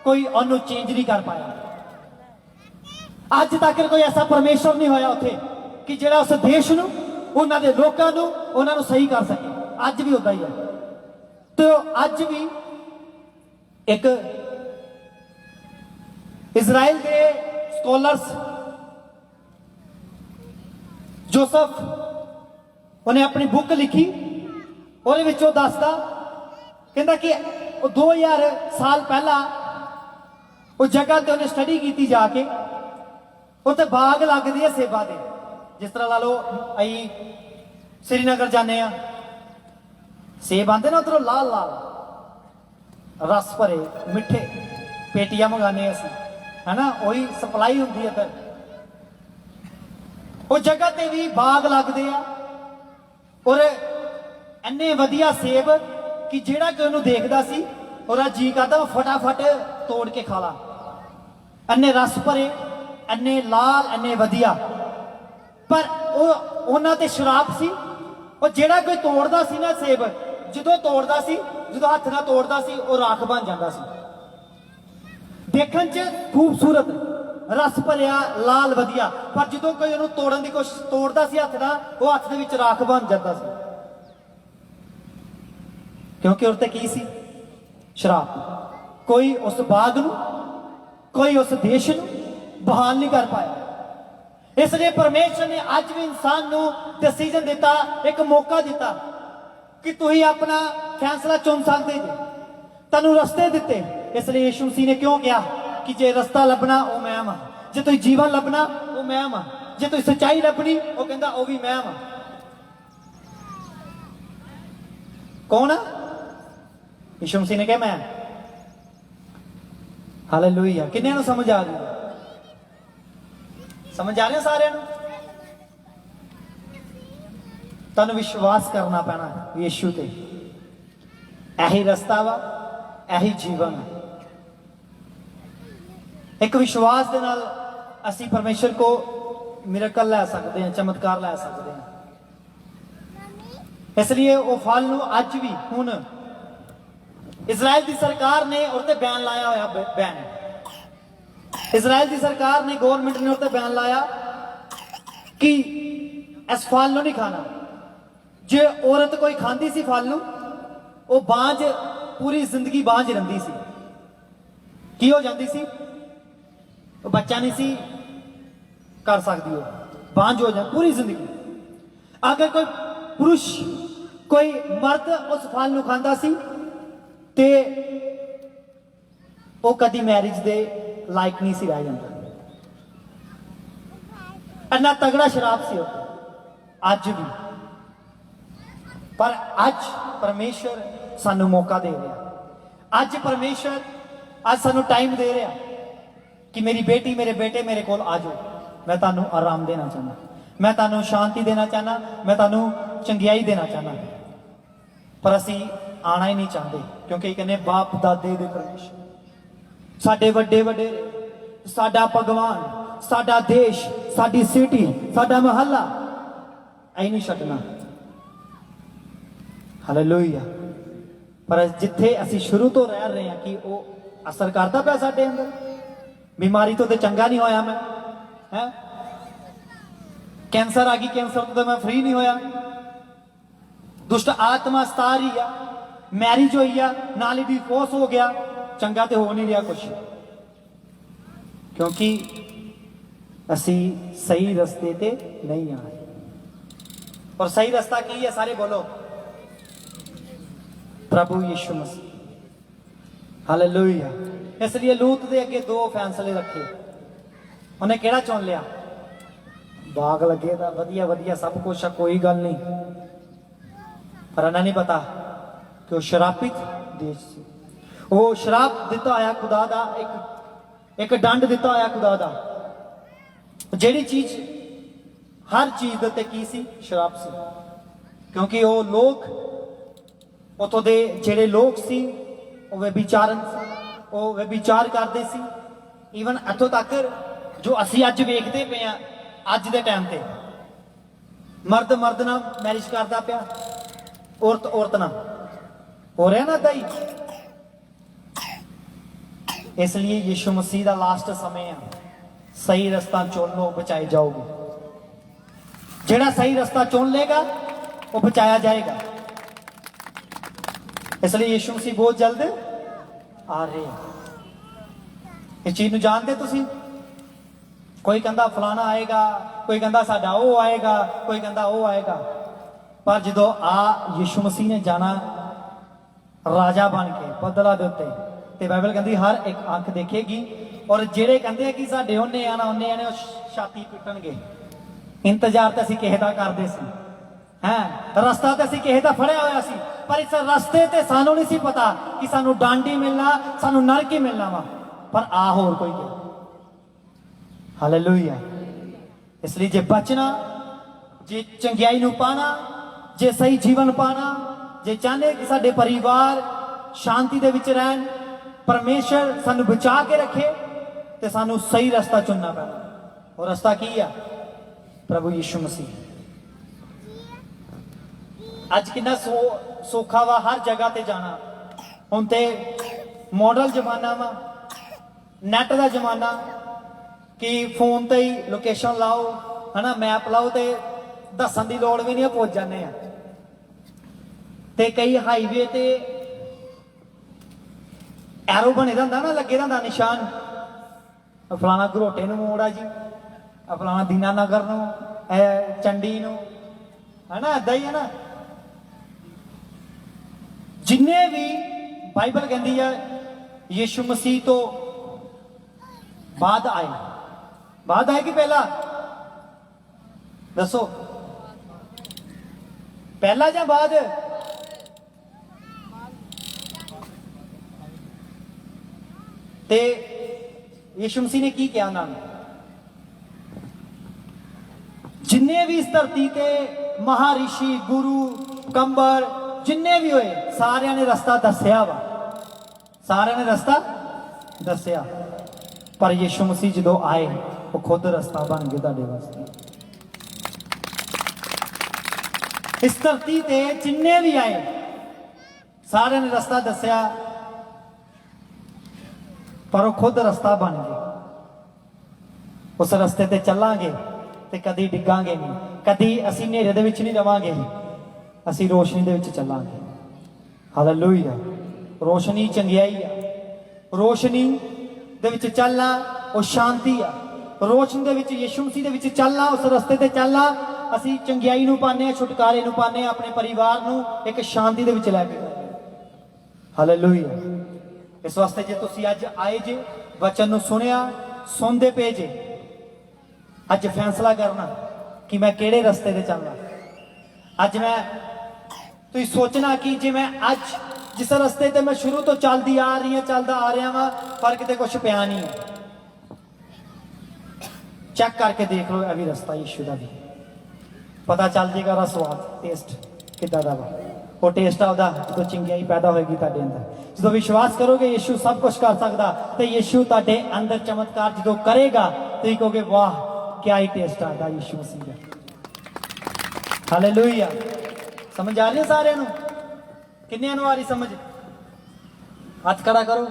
कोई उन्होंने चेंज नहीं कर पाया। अज तक कोई ऐसा परमेश्वर नहीं होया उत्थे कि जिहड़ा उस देश नूं, उन्हां दे लोकां नूं, उन्हां नूं सही कर सके। अज भी उदा ही है। तो अज भी एक इजराइल के स्कॉलर्स जोसफ उन्हें अपनी बुक लिखी, और दसदा कहता कि 2000 साल पहला उस जगह ते उन्हें स्टडी की जाके, उत्ते बाग लगदी है सेबा दे। जिस तरह ला लो अई श्रीनगर जाने, सेब आते ना उधरों लाल लाल रस भरे मिठे, पेटियां मंगाने असी, है ना, वही सप्लाई होंगी है। फिर उस जगह ते भी बाग लगते हैं और इन्ने वधिया सेब कि जेड़ा कि उन्होंने देखता सी और जी करता फटाफट तोड़ के खा ला। इन्ने रस भरे, इन्ने लाल, इन्ने वधिया। पर उन्होंने ते शराब सी। और जेड़ा कोई तोड़दा सी ना सेब, जो तोड़दा सी, जो हथ नाल तोड़दा सी, वो राख बन जाता सी। देखण च खूबसूरत, रस भरिया, लाल, वधिया। पर जो कोई उन्होंने तोड़न की कोशिश तोड़दा सी हथ नाल, वो हथ दे विच राख बन जाता सी, क्योंकि उसते की सी? शराब। कोई उस बाग नूं, कोई उस देश नूं बहाल नहीं कर पाया। इसलिए परमेश्वर ने अज भी इंसान नूं डिसीजन दिता, एक मौका दिता कि तुसीं अपना फैसला चुन सकते जे, तैनूं रस्ते दिते। इसलिए यीशु मसीह ने क्यों कहा कि जे रस्ता लभना वो मैं हाँ, जे तुसीं जीवन लभना वो मैं हाँ, जे तुसीं सच्चाई लभनी वो कहंदा वो भी मैं हाँ। कौन है? यीशु मसीह ने कहा मैं। हालेलुया। किन्ने नूं समझ आ गई? समझ आ रहे सारे? तुहानूं विश्वास करना पैना यीशु ते। यही रस्ता वा, यही जीवन है। एक विश्वास दे नाल असीं परमेश्वर को मिरेकल लै सकते हैं, चमत्कार लै सकते हैं। इसलिए वो फल नूं अज भी हुण इजराइल की सरकार ने उस बैन लाया होया। बैन इजराइल की सरकार ने, गवर्नमेंट ने उस बैन लाया कि इस फल नूं नहीं खाना। जे औरत कोई खाती सी फल नूं, वो बांझ, पूरी जिंदगी बांझ रहिंदी सी। की हो जाती सी? वो बच्चा नहीं सी कर सकती हो, बांझ हो जाए पूरी जिंदगी। अगर कोई पुरुष कोई मर्द उस फल नूं खांदा सी ते वो कदी मैरिज दे लायक नहीं सी रह जाता। इन्ना तगड़ा शराब सी अज भी। पर अज परमेश्वर सानू मौका दे रहा। अज परमेश्वर अज सानू टाइम दे रहा कि मेरी बेटी मेरे बेटे मेरे कोल आ जाओ, मैं तानू आराम देना चाहना, मैं तानू शांति देना चाहना, मैं तानू चंगियाई देना चाहना। पर असी आना ही नहीं चाहते क्योंकि कहने बाप दादे दे परमेश्वर साडे वड्डे वड्डे, साडा भगवान, साडा देश, साडी सिटी, साडा महल्ला ऐ नहीं छड्डना। हालेलुया। पर जिथे असी शुरू तो रह रहे हैं कि वो असर करता पिया साडे अंदर। बीमारी तो चंगा नहीं होया मैं, है कैंसर आ गई, कैंसर तो मैं फ्री नहीं होया। दुष्ट आत्मा सता रही है, मैरिज हुई है नाल ही डिवोर्स हो गया, चंगा तो हो नहीं रहा कुछ, क्योंकि असी सही रस्ते ते नहीं आ रहे। और सही रास्ता की है? सारे बोलो प्रभु यीशु मसीह। हालेलुया। इसलिए लूत दे अगे दो फैसले रखे। उन्हें केड़ा चुन लिया? बाग लगे था वधिया वधिया सब कुछ है, कोई गल नहीं, पर उन्हें नहीं पता कि वो शरापित देश से, वो शराप दिता होया खुदा दा, एक दंड दिता होया खुदा दा। जेड़ी चीज हर चीज दे उत्ते की सी? शराप सी। क्योंकि वो लोग उतों दे जेड़े लोग सी वो व्यभिचारन सी, वो व्यभिचार करते सी। ईवन इत्थों तक जो असी अज वेखते पे हैं अज दे टाइम ते, मर्द मर्द नाल मैरिज करता पिया, औरत औरत नाल हो रहा ना दई। इसलिए यीशु मसीह का लास्ट समय है, सही रास्ता चुन लो, बचाए जाओगे। जेड़ा सही रास्ता चुन लेगा वो बचाया जाएगा। इसलिए यीशु मसीह बहुत जल्द आ रहे हैं। इस चीज नूं जानते तुसीं? कोई कहता फलाना आएगा, कोई कहता साडा वो आएगा, कोई कहता वो आएगा। पर जो यीशु मसीह ने जाना राजा बन के बदला दे उत्ते, ते बाइबल कहती हर एक अख देखेगी। और जेड़े कहते हैं कि साडे उन्हें आना उन्हें आने, छाती पिटणगे। इंतजार तो असीं किसे दा करदे सी, हैं रस्ता तो असीं किसे दा फड़िया होया सी, पर इस रस्ते ते सानू नहीं सी पता कि सानू डांडी मिलना, सानू नरक ही मिलना वा। पर आ होर कोई गया। हालेलुया। इसलिए जे बचना, जे चंगियाई नूं पाना, जे सही जीवन पाना, जे चाहते कि साडे परिवार शांति दे विच रहन, परमेश्वर सानू बचा के रखे, ते सानू सही रास्ता चुनना पैना। और रास्ता की है? प्रभु यीशु मसीह। अज कितना सौखा वा हर जगह ते जाना। हुण ते मॉडल जमाना वा, नैट का जमाना कि फोन ते ही लोकेशन लाओ, है ना, मैप लाओ, तो दसन की लौड़ भी नहीं, पहुंच जाने। ते कई हाईवे ते एरो बने दा हुंदा ना, लगे दा हुंदा निशान, फलाना घरोटे नूं मोड़ आ जी, फलाना दीनानगर नूं, चंडी नूं, है ना, इदां ही है ना। जिन्ने भी बाइबल कहती है यीशु मसीह तो बाद आए, बाद आए कि पहला? दसो, पहला या बाद? ते यीशु मसीह ने की किया उन्होंने? जिन्ने भी इस धरती के महारिषि गुरु कंबर जिन्ने भी होए, सारिया ने रास्ता दसिया वा, सारिया ने रास्ता दसिया। पर यीशु मसीह जो आए वो खुद रास्ता बन गए तुहाडे वास्ते। इस धरती ते जिन्ने भी आए सारिया ने रास्ता दसिया, पर वो खुद रास्ता बन गए। उस रास्ते ते चलांगे ते कदी डिगांगे नहीं, कदी असी नेरे दे विच नहीं रवांगे, असी रोशनी दे विच चलांगे। हालेलुया। रोशनी चंगियाई है, रोशनी दे विच चलना वो शांति है, रोशन दे विच यीशु मसीह दे विच चलना, उस रस्ते ते चलना, ਅਸੀਂ ਚੰਗਿਆਈ ਨੂੰ ਪਾਉਂਦੇ ਹਾਂ, ਛੁਟਕਾਰੇ ਨੂੰ ਪਾਉਂਦੇ ਹਾਂ, ਆਪਣੇ ਪਰਿਵਾਰ ਨੂੰ ਇੱਕ ਸ਼ਾਂਤੀ ਦੇ ਵਿੱਚ ਲੈ ਕੇ ਜਾਂਦੇ ਹਾਂ। ਹਾਲੇਲੂਇਆ। ਇਸ ਵਾਸਤੇ ਜੇ ਤੁਸੀਂ ਅੱਜ ਆਏ ਜੇ, ਵਚਨ ਨੂੰ ਸੁਣਿਆ, ਸੁਣਦੇ ਪਏ ਜੇ, ਅੱਜ ਫੈਸਲਾ ਕਰਨਾ ਕਿ ਮੈਂ ਕਿਹੜੇ ਰਸਤੇ ਤੇ ਚੱਲਣਾ। ਅੱਜ ਮੈਂ ਤੁਸੀਂ ਸੋਚਣਾ ਕਿ ਜੇ ਮੈਂ ਅੱਜ ਜਿਸ ਰਸਤੇ ਤੇ ਮੈਂ ਸ਼ੁਰੂ ਤੋਂ ਚੱਲਦੀ ਆ ਰਹੀ ਹਾਂ, ਚੱਲਦਾ ਆ ਰਿਹਾ ਵਾਂ, ਪਰ ਕਿਤੇ ਕੁਝ ਪਿਆ ਨਹੀਂ ਹੈ। ਚੈੱਕ ਕਰਕੇ ਦੇਖ ਲਓ, ਇਹ ਵੀ ਰਸਤਾ ਯੀਸ਼ੂ ਦਾ ਵੀ ਪਤਾ ਚੱਲ ਜੇਗਾ। ਉਹਦਾ ਸਵਾਦ, ਟੇਸਟ ਕਿੱਦਾਂ ਦਾ ਵਾ। ਉਹ ਟੇਸਟ ਆ ਉਹਦਾ ਜਦੋਂ ਚੰਗਿਆਈ ਪੈਦਾ ਹੋਏਗੀ ਤੁਹਾਡੇ ਅੰਦਰ। ਜਦੋਂ ਵਿਸ਼ਵਾਸ ਕਰੋਗੇ ਯੀਸ਼ੂ ਸਭ ਕੁਝ ਕਰ ਸਕਦਾ, ਤੇ ਯੀਸ਼ੂ ਤੁਹਾਡੇ ਅੰਦਰ ਚਮਤਕਾਰ ਜਦੋਂ ਕਰੇਗਾ, ਤੁਸੀਂ ਕਹੋਗੇ ਵਾਹ ਕੀ ਹੀ ਟੇਸਟ ਆਦਾ ਯੀਸ਼ੂ ਮਸੀਹ ਦਾ। ਹਾਲੇਲੂਇਆ। ਸਮਝ ਆ ਰਹੀ ਹੈ ਸਾਰਿਆਂ ਨੂੰ? ਕਿੰਨਿਆਂ ਨੂੰ ਆ ਰਹੀ ਸਮਝ? ਹੱਥ ਖੜਾ ਕਰੋ।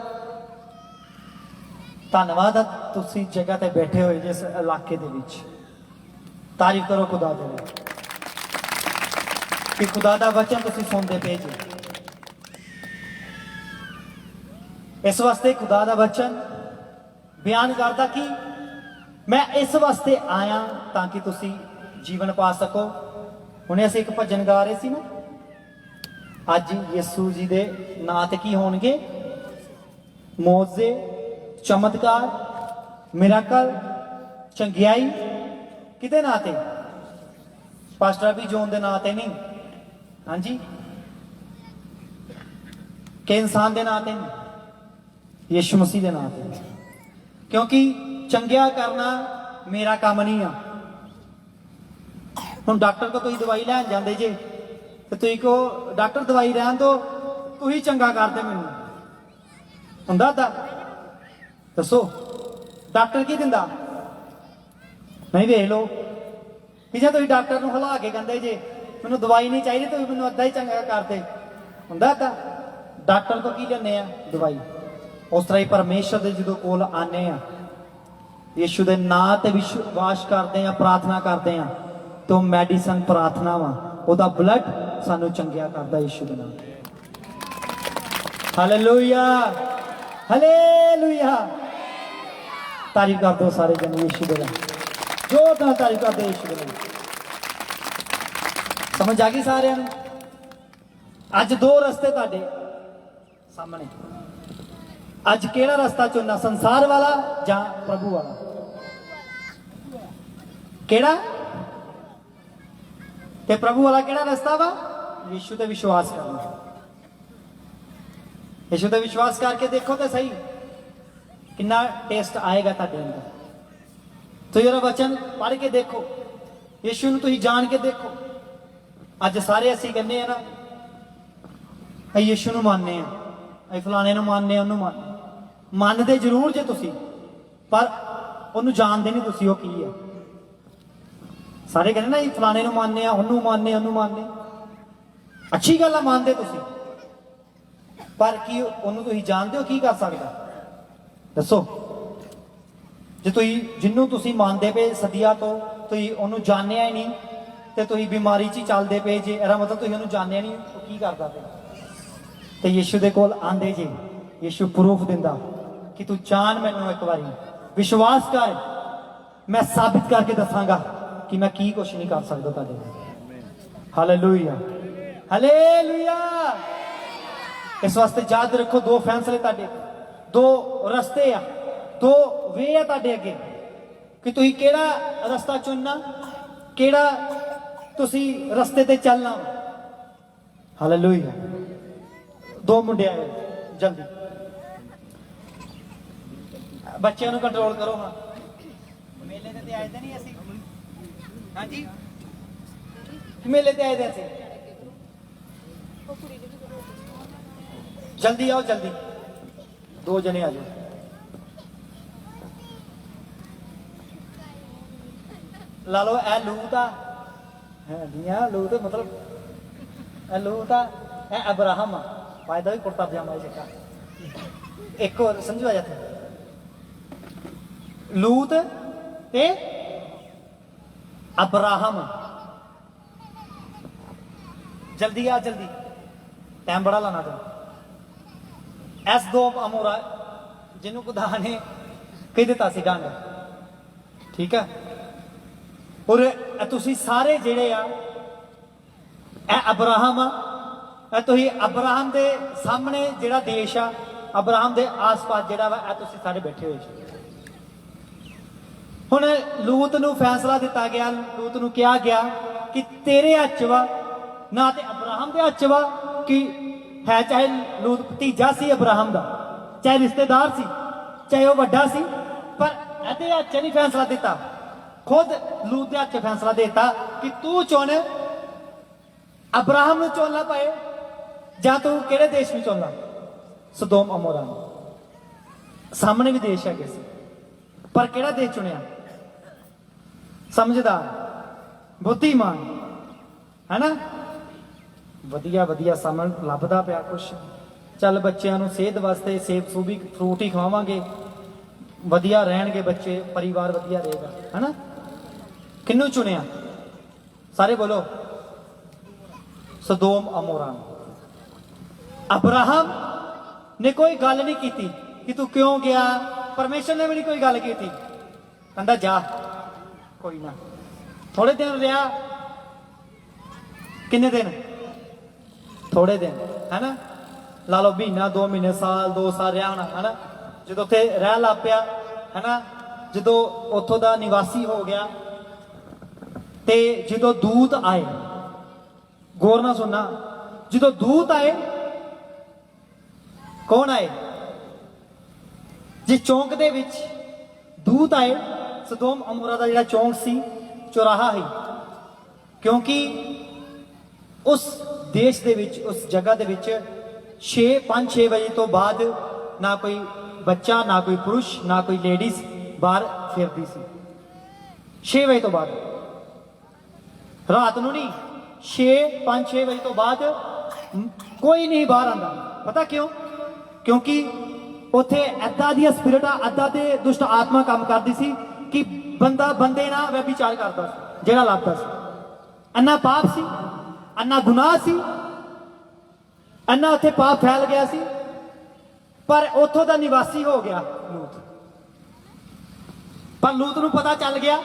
ਧੰਨਵਾਦ ਆ ਤੁਸੀਂ ਜਗ੍ਹਾ ਤੇ ਬੈਠੇ ਹੋਏ ਜਿਸ ਇਲਾਕੇ ਦੇ ਵਿੱਚ। ਤਾਰੀਫ ਕਰੋ ਖੁਦਾ ਦੇ ਲਈ ਕਿ ਖੁਦਾ ਦਾ ਵਚਨ ਤੁਸੀਂ ਸੁਣਦੇ ਪਏ ਜੀ। ਇਸ ਵਾਸਤੇ ਖੁਦਾ ਦਾ ਵਚਨ ਬਿਆਨ ਕਰਦਾ ਕਿ ਮੈਂ ਇਸ ਵਾਸਤੇ ਆਇਆ ਤਾਂ ਕਿ ਤੁਸੀਂ ਜੀਵਨ ਪਾ ਸਕੋ। ਹੁਣੇ ਅਸੀਂ ਇੱਕ ਭਜਨ ਗਾ ਰਹੇ ਸੀ ਨਾ, ਅੱਜ ਯਿਸੂ ਜੀ ਦੇ ਨਾਂ ਤੇ ਕੀ ਹੋਣਗੇ? ਮੌਜੇ, ਚਮਤਕਾਰ, ਮਿਰਾਕਲ, ਚੰਗਿਆਈ। ਕਿਹਦੇ ਨਾਂ ਤੇ? ਪਾਸਟਰ ਅਭੀ ਜੋਨ ਦੇ ਨਾਂ ਤੇ ਨਹੀਂ, ਹਾਂਜੀ, ਕਿ ਇਨਸਾਨ ਦੇ ਨਾਂ ਤੇ ਨਹੀਂ, ਯਿਸੂ ਮਸੀਹ ਦੇ ਨਾਂ ਤੇ। ਕਿਉਂਕਿ ਚੰਗਿਆ ਕਰਨਾ ਮੇਰਾ ਕੰਮ ਨਹੀਂ ਆ। ਹੁਣ ਡਾਕਟਰ ਕੋਲ ਤੁਸੀਂ ਦਵਾਈ ਲੈਣ ਜਾਂਦੇ ਜੇ ਤੇ ਤੁਸੀਂ ਕਹੋ ਡਾਕਟਰ ਦਵਾਈ ਰਹਿਣ ਦੋ, ਤੁਸੀਂ ਚੰਗਾ ਕਰਦੇ ਮੈਨੂੰ, ਹੁੰਦਾ ਤਾਂ ਦੱਸੋ? ਡਾਕਟਰ ਕੀ ਦਿੰਦਾ? ਨਹੀਂ, ਵੇਖ ਲਓ ਕਿ ਜੇ ਤੁਸੀਂ ਡਾਕਟਰ ਨੂੰ ਹਿਲਾ ਕੇ ਕਹਿੰਦੇ ਜੇ ਮੈਨੂੰ ਦਵਾਈ ਨਹੀਂ ਚਾਹੀਦੀ, ਤੁਸੀਂ ਮੈਨੂੰ ਅੱਧਾ ਹੀ ਚੰਗਾ ਕਰਦੇ, ਹੁੰਦਾ ਤਾਂ? ਡਾਕਟਰ ਤੋਂ ਕੀ ਲੈਂਦੇ ਆ? ਦਵਾਈ। ਉਸ ਤਰ੍ਹਾਂ ਹੀ ਪਰਮੇਸ਼ਰ ਦੇ ਜਦੋਂ ਕੋਲ ਆਨੇ ਆ, ਯੀਸ਼ੂ ਦੇ ਨਾਂ ਤੇ ਵਿਸ਼ਵਾਸ ਕਰਦੇ ਆ, ਪ੍ਰਾਰਥਨਾ ਕਰਦੇ ਆ, ਤੇ ਉਹ ਮੈਡੀਸਨ ਪ੍ਰਾਰਥਨਾ ਵਾ, ਉਹਦਾ ਬਲੱਡ ਸਾਨੂੰ ਚੰਗਿਆ ਕਰਦਾ ਯੀਸ਼ੂ ਦੇ ਨਾਮ। Hallelujah, hallelujah. ਤਾਰੀਫ ਕਰ ਦਿਓ ਸਾਰੇ ਜਨ ਯੀਸ਼ੂ ਦੇ ਨਾਮ, ਜ਼ੋਰਦਾਰ ਤਾਰੀਫ ਕਰਦੇ ਯੀਸ਼ੂ ਦੇ ਨਾਮ। ਸਮਝ ਆ ਗਈ ਸਾਰਿਆਂ ਨੂੰ? ਅੱਜ ਦੋ ਰਸਤੇ ਤੁਹਾਡੇ ਸਾਹਮਣੇ। ਅੱਜ ਕਿਹੜਾ ਰਸਤਾ ਚੁਣਨਾ? ਸੰਸਾਰ ਵਾਲਾ ਜਾਂ ਪ੍ਰਭੂ ਵਾਲਾ? ਕਿਹੜਾ? ਤੇ ਪ੍ਰਭੂ ਵਾਲਾ ਕਿਹੜਾ ਰਸਤਾ ਵਾ? ਯੀਸ਼ੂ ਤੇ ਵਿਸ਼ਵਾਸ ਕਰਨਾ। ਯੀਸ਼ੂ ਤੇ ਵਿਸ਼ਵਾਸ ਕਰਕੇ ਦੇਖੋ ਤੇ ਸਹੀ ਕਿੰਨਾ ਟੇਸਟ ਆਏਗਾ ਤੁਹਾਡੇ ਅੰਦਰ। ਤੁਸੀਂ ਇਹਦਾ ਵਚਨ ਪੜ੍ਹ ਕੇ ਦੇਖੋ, ਯੀਸ਼ੂ ਨੂੰ ਤੁਸੀਂ ਜਾਣ ਕੇ ਦੇਖੋ। ਅੱਜ ਸਾਰੇ ਅਸੀਂ ਕਹਿੰਦੇ ਆ ਨਾ, ਅਸੀਂ ਯੀਸ਼ੂ ਨੂੰ ਮੰਨਦੇ ਆ, ਅਸੀਂ ਫਲਾਣੇ ਨੂੰ ਮੰਨਦੇ ਆ, ਉਹਨੂੰ ਮੰਨਦੇ ਜ਼ਰੂਰ ਜੇ ਤੁਸੀਂ, ਪਰ ਉਹਨੂੰ ਜਾਣਦੇ ਨਹੀਂ ਤੁਸੀਂ ਉਹ ਕੀ ਹੈ। ਸਾਰੇ ਕਹਿੰਦੇ ਨਾ ਇਹ ਫਲਾਣੇ ਨੂੰ ਮੰਨਦੇ ਆ, ਉਹਨੂੰ ਮੰਨਦੇ, ਉਹਨੂੰ ਮੰਨਦੇ। ਅੱਛੀ ਗੱਲ ਆ ਮੰਨਦੇ ਤੁਸੀਂ, ਪਰ ਕੀ ਉਹਨੂੰ ਤੁਸੀਂ ਜਾਣਦੇ ਹੋ? ਕੀ ਕਰ ਸਕਦਾ ਦੱਸੋ? ਜੇ ਤੁਸੀਂ ਜਿਹਨੂੰ ਤੁਸੀਂ ਮੰਨਦੇ ਪਏ ਸਦੀਆਂ ਤੋਂ, ਤੁਸੀਂ ਉਹਨੂੰ ਜਾਣਿਆ ਹੀ ਨਹੀਂ, ਤੇ ਤੁਸੀਂ ਬਿਮਾਰੀ 'ਚ ਹੀ ਚੱਲਦੇ ਪਏ ਜੇ, ਇਹਦਾ ਮਤਲਬ ਤੁਸੀਂ ਉਹਨੂੰ ਜਾਣਿਆ ਨਹੀਂ, ਉਹ ਕੀ ਕਰਦਾ ਪਿਆ। ਤੇ ਯੀਸ਼ੂ ਦੇ ਕੋਲ ਆਂਦੇ ਜੇ, ਯੀਸ਼ੂ ਪ੍ਰੂਫ ਦਿੰਦਾ ਕਿ ਤੂੰ ਜਾਣ ਮੈਨੂੰ, ਇੱਕ ਵਾਰੀ ਵਿਸ਼ਵਾਸ ਕਰ, ਮੈਂ ਸਾਬਿਤ ਕਰਕੇ ਦੱਸਾਂਗਾ ਕਿ ਮੈਂ ਕੀ ਕੁਛ ਨਹੀਂ ਕਰ ਸਕਦਾ ਤੁਹਾਡੇ ਨਾਲ। Hallelujah, hallelujah. ਇਸ ਵਾਸਤੇ ਯਾਦ ਰੱਖੋ, ਦੋ ਫੈਸਲੇ ਤੁਹਾਡੇ, ਦੋ ਰਸਤੇ ਆ, ਦੋ ਵੇ ਆ ਤੁਹਾਡੇ ਅੱਗੇ ਕਿ ਤੁਸੀਂ ਕਿਹੜਾ ਰਸਤਾ ਚੁਣਨਾ, ਕਿਹੜਾ ਤੁਸੀਂ ਰਸਤੇ ਤੇ ਚੱਲਣਾ। ਹਾਲੇਲੂਇਆ। ਦੋ ਮੁੰਡੇ ਆਏ, ਜਲਦੀ ਬੱਚਿਆਂ ਨੂੰ ਕੰਟਰੋਲ ਕਰੋ। ਹਾਂ, ਮੇਲੇ ਤੇ ਆਏ ਤਾਂ ਨਹੀਂ ਅਸੀਂ? ਹਾਂਜੀ, ਮੇਲੇ ਤੇ ਆਏ ਤੇ ਅਸੀਂ। ਜਲਦੀ ਆਓ, ਜਲਦੀ, ਦੋ ਜਣੇ ਆ ਜਾਓ। ਲਾ ਲਓ ਇਹ ਲੂਤ ਆ, ਹੈ ਲੂਤ ਮਤਲਬ ਇਹ ਲੂਤ ਆ, ਇਹ ਅਬਰਾਹਮ ਆ, ਫਾਇਦਾ ਵੀ ਕੁੜਤਾ ਪਜਾਮਾ ਚੱਕਾ। ਇੱਕ ਹੋਰ ਸਮਝੋ ਆ ਜਾਂਦੇ, ਲੂਤ ਤੇ ਅਬਰਾਹਮ। ਜਲਦੀ ਆ, ਜਲਦੀ, ਟਾਈਮ ਬੜਾ ਲਾਣਾ ਤੂੰ। ਐਸ ਦੋ ਅਮੋਰਾ ਜਿਹਨੂੰ ਖੁਦਾ ਨੇ ਕਹਿ ਦਿੱਤਾ ਸੀ ਗੰਢ, ਠੀਕ ਹੈ। ਔਰ ਇਹ ਤੁਸੀਂ ਸਾਰੇ ਜਿਹੜੇ ਆ ਇਹ ਅਬਰਾਹਮ ਆ, ਇਹ ਤੁਸੀਂ ਅਬਰਾਹਮ ਦੇ ਸਾਹਮਣੇ ਜਿਹੜਾ ਦੇਸ਼ ਆ, ਅਬਰਾਹਮ ਦੇ ਆਸ-ਪਾਸ ਜਿਹੜਾ ਵਾ ਇਹ ਤੁਸੀਂ ਸਾਰੇ ਬੈਠੇ ਹੋਏ ਜੀ। ਹੁਣ ਲੂਤ ਨੂੰ ਫੈਸਲਾ ਦਿੱਤਾ ਗਿਆ, ਲੂਤ ਨੂੰ ਕਿਹਾ ਗਿਆ ਕਿ ਤੇਰੇ ਹੱਥ 'ਚ ਵਾ, ਨਾ ਤੇ ਅਬਰਾਹਮ ਦੇ ਹੱਥ 'ਚ ਵਾ ਕਿ ਹੈ, ਚਾਹੇ ਲੂਤ ਭਤੀਜਾ ਸੀ ਅਬਰਾਹਮ ਦਾ, ਚਾਹੇ ਰਿਸ਼ਤੇਦਾਰ ਸੀ, ਚਾਹੇ ਉਹ ਵੱਡਾ ਸੀ, ਪਰ ਇਹਦੇ ਹੱਥ 'ਚ ਨਹੀਂ ਫੈਸਲਾ ਦਿੱਤਾ। ਖੁਦ ਲੂਤ ਦੇ ਹੱਥ 'ਚ ਫੈਸਲਾ ਦਿੱਤਾ ਕਿ ਤੂੰ ਚੁਣ, ਅਬਰਾਹਮ ਨੂੰ ਚੁਣਨਾ ਪਏ ਜਾਂ ਤੂੰ ਕਿਹੜੇ ਦੇਸ਼ ਨੂੰ ਚੁਣਨਾ, ਸਦੋਮ ਅਮੋਰਾ ਨੂੰ। ਸਾਹਮਣੇ ਵੀ ਦੇਸ਼ ਹੈਗੇ ਸੀ, ਪਰ ਕਿਹੜਾ ਦੇਸ਼ ਚੁਣਿਆ? ਸਮਝਦਾਰ, ਬੁੱਧੀਮਾਨ, ਹੈ ਨਾ, ਵਧੀਆ ਵਧੀਆ ਸਮਝ ਲੱਭਦਾ ਪਿਆ ਕੁਛ। ਚੱਲ ਬੱਚਿਆਂ ਨੂੰ ਸਿਹਤ ਵਾਸਤੇ ਸੇਬ ਸੂਬੀ ਫਰੂਟ ਹੀ ਖਵਾਵਾਂਗੇ, ਵਧੀਆ ਰਹਿਣਗੇ ਬੱਚੇ, ਪਰਿਵਾਰ ਵਧੀਆ ਰਹੇਗਾ, ਹੈ ਨਾ। ਕਿਹਨੂੰ ਚੁਣਿਆ? ਸਾਰੇ ਬੋਲੋ, ਸਦੋਮ ਅਮੋਰਾ। ਅਬਰਾਹਮ ਨੇ ਕੋਈ ਗੱਲ ਨਹੀਂ ਕੀਤੀ ਕਿ ਤੂੰ ਕਿਉਂ ਗਿਆ, ਪਰਮੇਸ਼ਰ ਨੇ ਵੀ ਨਹੀਂ ਕੋਈ ਗੱਲ ਕੀਤੀ, ਕਹਿੰਦਾ ਜਾ ਕੋਈ ਨਾ। ਥੋੜੇ ਦਿਨ ਰਿਹਾ, ਕਿੰਨੇ ਦਿਨ? ਥੋੜੇ ਦਿਨ, ਹੈ ਨਾ, ਲਾ ਲਓ ਮਹੀਨਾ, 2 ਮਹੀਨੇ, ਸਾਲ, 2 ਸਾਲ ਰਿਹਾ ਹੋਣਾ, ਹੈ ਨਾ। ਜਦੋਂ ਉੱਥੇ ਰਹਿ ਲੱਗ ਪਿਆ, ਹੈ ਨਾ, ਜਦੋਂ ਉੱਥੋਂ ਦਾ ਨਿਵਾਸੀ ਹੋ ਗਿਆ, ਤੇ ਜਦੋਂ ਦੂਤ ਆਏ, ਗੌਰ ਨਾਲ ਸੁਣਨਾ, ਜਦੋਂ ਦੂਤ ਆਏ, ਕੌਣ ਆਏ? ਜਿਸ ਚੌਂਕ ਦੇ ਵਿੱਚ ਦੂਤ ਆਏ, ਸਦੋਮ ਅਮੋਰਾ ਦਾ ਜਿਹੜਾ ਚੌਂਕ ਸੀ, ਚੌਰਾਹਾ ਸੀ, ਕਿਉਂਕਿ ਉਸ ਦੇਸ਼ ਦੇ ਵਿੱਚ, ਉਸ ਜਗ੍ਹਾ ਦੇ ਵਿੱਚ 5-6 ਵਜੇ ਤੋਂ ਬਾਅਦ ਨਾ ਕੋਈ ਬੱਚਾ, ਨਾ ਕੋਈ ਪੁਰਸ਼, ਨਾ ਕੋਈ ਲੇਡੀਜ਼ ਬਾਹਰ ਫਿਰਦੀ ਸੀ। 6 ਵਜੇ ਤੋਂ ਬਾਅਦ, ਰਾਤ ਨੂੰ ਨਹੀਂ, 5-6 ਵਜੇ ਤੋਂ ਬਾਅਦ ਕੋਈ ਨਹੀਂ ਬਾਹਰ ਆਉਂਦਾ। ਪਤਾ ਕਿਉਂ? ਕਿਉਂਕਿ ਉੱਥੇ ਏਦਾਂ ਦੀਆਂ ਸਪਿਰਿਟਾਂ, ਏਦਾਂ ਦੇ ਦੁਸ਼ਟ ਆਤਮਾ ਕੰਮ ਕਰਦੀ ਸੀ ਕਿ ਬੰਦਾ ਬੰਦੇ ਨਾਲ ਵਿਚਾਰ ਕਰਦਾ ਸੀ, ਜਿਹੜਾ ਲੱਭਦਾ ਸੀ। ਇੰਨਾ ਪਾਪ ਸੀ, ਇੰਨਾ ਗੁਨਾਹ ਸੀ, ਇੰਨਾ ਉੱਥੇ ਪਾਪ ਫੈਲ ਗਿਆ ਸੀ, ਪਰ ਉੱਥੋਂ ਦਾ ਨਿਵਾਸੀ ਹੋ ਗਿਆ ਲੂਤ। ਪਰ ਲੂਤ ਨੂੰ ਪਤਾ ਚੱਲ ਗਿਆ